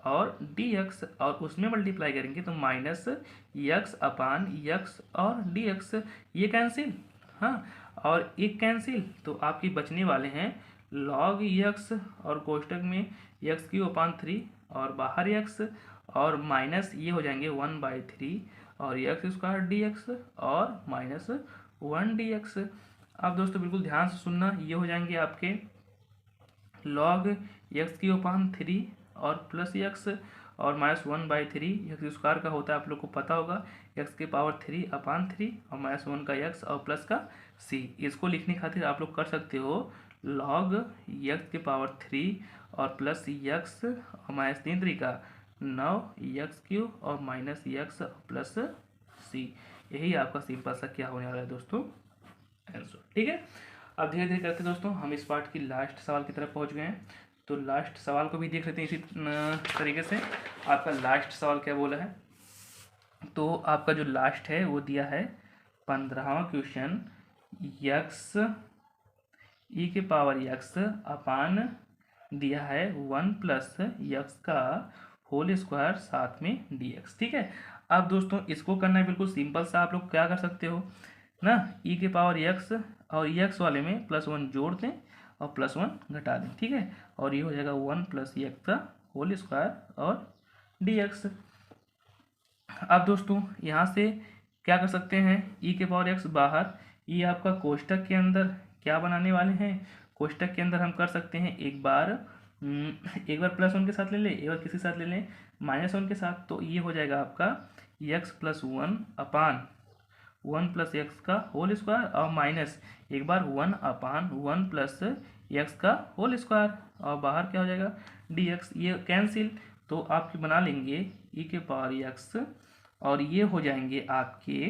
S1: और dx, और उसमें मल्टीप्लाई करेंगे तो माइनस यक्स अपान यक्स और dx, ये कैंसिल, हाँ, और एक कैंसिल, तो आपके बचने वाले हैं लॉग यक्स और कोष्टक में यक्स क्यू अपान 3 और बाहर यक्स, और माइनस ये हो जाएंगे 1/3 और यक्स स्क्वायर dx और माइनस 1 dx। अब दोस्तों बिल्कुल ध्यान से सुनना, ये हो जाएंगे आपके लॉग यक्स की अपान 3 और प्लस यक्स और माइनस 1/3, यक्स स्क्वायर का होता है आप लोग को पता होगा यक्स के पावर 3 अपान 3 और माइनस 1 का यक्स और प्लस का सी। इसको लिखने खातिर आप लोग कर सकते हो लॉग यक्स के पावर 3 और प्लस यक्स और माइनस 3 का 9x³ और -x प्लस c। यही आपका सिंपल सा क्या होने वाला है दोस्तों, आंसर। ठीक है, अब धीरे धीरे करते दोस्तों हम इस पार्ट की लास्ट सवाल की तरफ पहुंच गए हैं। तो लास्ट सवाल को भी देख लेते हैं इसी तरीके से। आपका लास्ट सवाल क्या बोला है, तो आपका जो लास्ट है वो दिया है 15वां क्वेश्चन, यक्स ई के पावर यक्स अपान दिया है 1 प्लस यक्स का होल स्क्वायर साथ में dx। ठीक है, अब दोस्तों इसको करना है बिल्कुल सिंपल सा। आप लोग क्या कर सकते हो ना, ई के पावर यक्स और यक्स वाले में +1 जोड़ दें और +1 घटा दें। ठीक है, और ये हो जाएगा 1 प्लस यक्स का होल स्क्वायर और dx। अब दोस्तों यहाँ से क्या कर सकते हैं, ई के पावर एक्स बाहर, ये आपका कोष्टक के अंदर क्या बनाने वाले हैं, कोष्टक के अंदर हम कर सकते हैं एक बार +1 के साथ ले लें, एक बार किसी साथ ले लें -1 के साथ। तो ये हो जाएगा आपका x+1 अपान 1 प्लस एक्स का होल स्क्वायर और माइनस एक बार 1 अपान 1 प्लस एक्स का होल स्क्वायर और बाहर क्या हो जाएगा dx। ये कैंसिल, तो आप बना लेंगे ई के पावर एक्स और ये हो जाएंगे आपके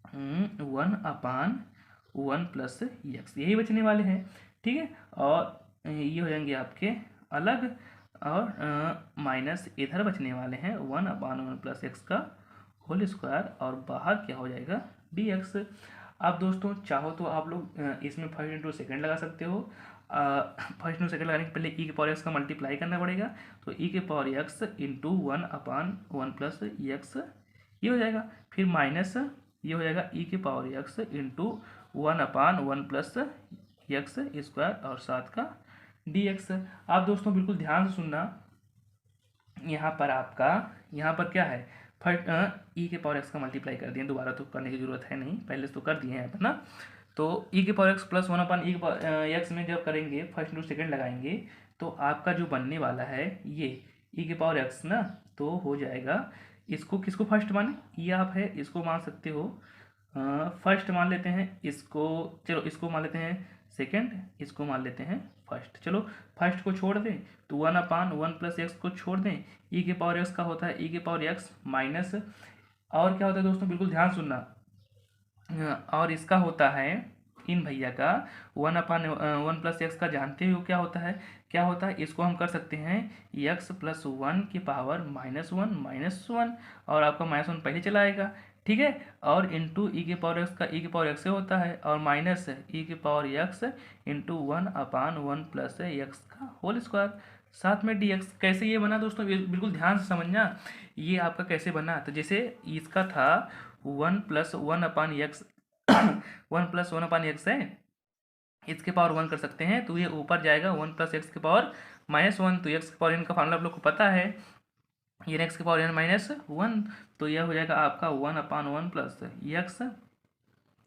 S1: 1 अपान 1 प्लस एक्स, यही बचने वाले हैं। ठीक है, और ये हो जाएंगे आपके अलग और माइनस इधर बचने वाले हैं 1 अपान 1 प्लस एक्स का होल स्क्वायर और बाहर क्या हो जाएगा dx। अब दोस्तों चाहो तो आप लोग इसमें फर्स्ट इंटू सेकेंड लगा सकते हो। फर्स्ट इंटू सेकेंड लगाने के पहले ई के पावर एक्स का मल्टीप्लाई करना पड़ेगा, तो ई के पावर एक्स इंटू 1 अपान 1 प्लस एक्स ये हो जाएगा, फिर माइनस ये हो जाएगा ई के पावर एक्स इंटू 1 अपान 1 प्लस एक्स स्क्वायर और साथ का dx। आप दोस्तों बिल्कुल ध्यान से सुनना, यहाँ पर क्या है, फर्स्ट ई के पावर एक्स का मल्टीप्लाई कर दिए, दोबारा तो करने की जरूरत है नहीं, पहले तो कर दिए हैं यहाँ पर ना। तो ई के पावर एक्स प्लस 1 अपान ई के पावर एक्स में जब करेंगे फर्स्ट इंटू सेकेंड लगाएंगे तो आपका जो बनने वाला है ये ई के पावर एक्स ना, तो हो जाएगा, इसको किसको फर्स्ट माने, ये आप है इसको मान सकते हो फर्स्ट मान लेते हैं इसको, चलो इसको मान लेते हैं सेकेंड, इसको मान लेते हैं फर्स्ट। चलो फर्स्ट को छोड़ दें तो 1 अपान 1 प्लस एक्स को छोड़ दें, ई के पावर एक्स का होता है ई के पावर एक्स माइनस, और क्या होता है दोस्तों बिल्कुल ध्यान सुनना, और इसका होता है इन भैया का 1 अपान 1 प्लस एक्स का जानते हो क्या होता है, इसको हम कर सकते हैं x+1 की पावर -1 और आपका -1 पहले चला आएगा। ठीक है, और इंटू ई के पावर एक्स का ई के पावर एक्स से होता है और माइनस ई के पावर एक्स इंटू 1 अपान 1 प्लस एक्स का होल स्क्वायर साथ में dx। कैसे ये बना दोस्तों, ये बिल्कुल ध्यान से समझना, ये आपका कैसे बना, तो जैसे इसका था 1 + 1 अपान एक्स 1 + 1 अपान एक्स है, इसके पावर 1 कर सकते हैं तो ये ऊपर जाएगा 1 प्लस एक्स के पावर -1, तो एक्स के पावर n का फार्मूला आप लोग को पता है, ये एक्स के पावर n -1, तो यह हो जाएगा आपका 1 अपान 1 प्लस एक्स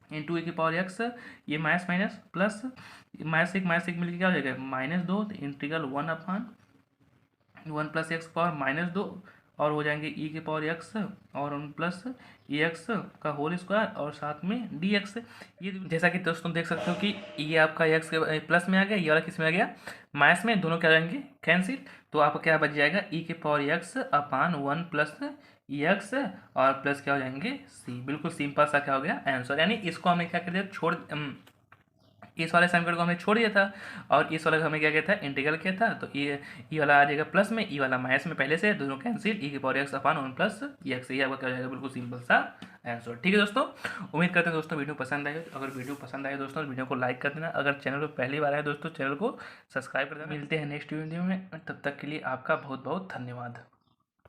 S1: इंटू ए की पावर एक्स, ये माइनस माइनस प्लस -1 मिलकर क्या हो जाएगा -2, तो इंटीग्रल 1 अपान 1 प्लस एक्स पावर -2 और हो जाएंगे ई के पावर एक्स और 1 प्लस एक्स का होल स्क्वायर और साथ में dx। ये जैसा कि दोस्तों देख सकते हो कि ये आपका एक्स के प्लस में आ गया, ये वाला किस में आ गया माइनस में, दोनों क्या जाएंगे कैंसिल, तो आपका क्या बच जाएगा ई के power x upon 1 plus x और प्लस क्या हो जाएंगे सी। बिल्कुल सिंपल सा क्या हो गया आंसर, यानी इसको हमने क्या कर दिया इस वाले समीकरण को हमने छोड़ दिया था और इस वाला हमने क्या किया था इंटीग्रल किया था, तो ये वाला आ जाएगा प्लस में, ई वाला माइनस में पहले से, दोनों कैंसिल, ई के power x upon 1 plus x, ये आपका क्या हो जाएगा बिल्कुल सिंपल सा आंसर। ठीक है दोस्तों, उम्मीद करते हैं दोस्तों वीडियो पसंद आए, अगर वीडियो पसंद आए दोस्तों वीडियो को लाइक कर देना, अगर चैनल पर पहली बार आए दोस्तों चैनल को सब्सक्राइब कर देना। मिलते हैं नेक्स्ट वीडियो में, तब तक के लिए आपका बहुत बहुत धन्यवाद।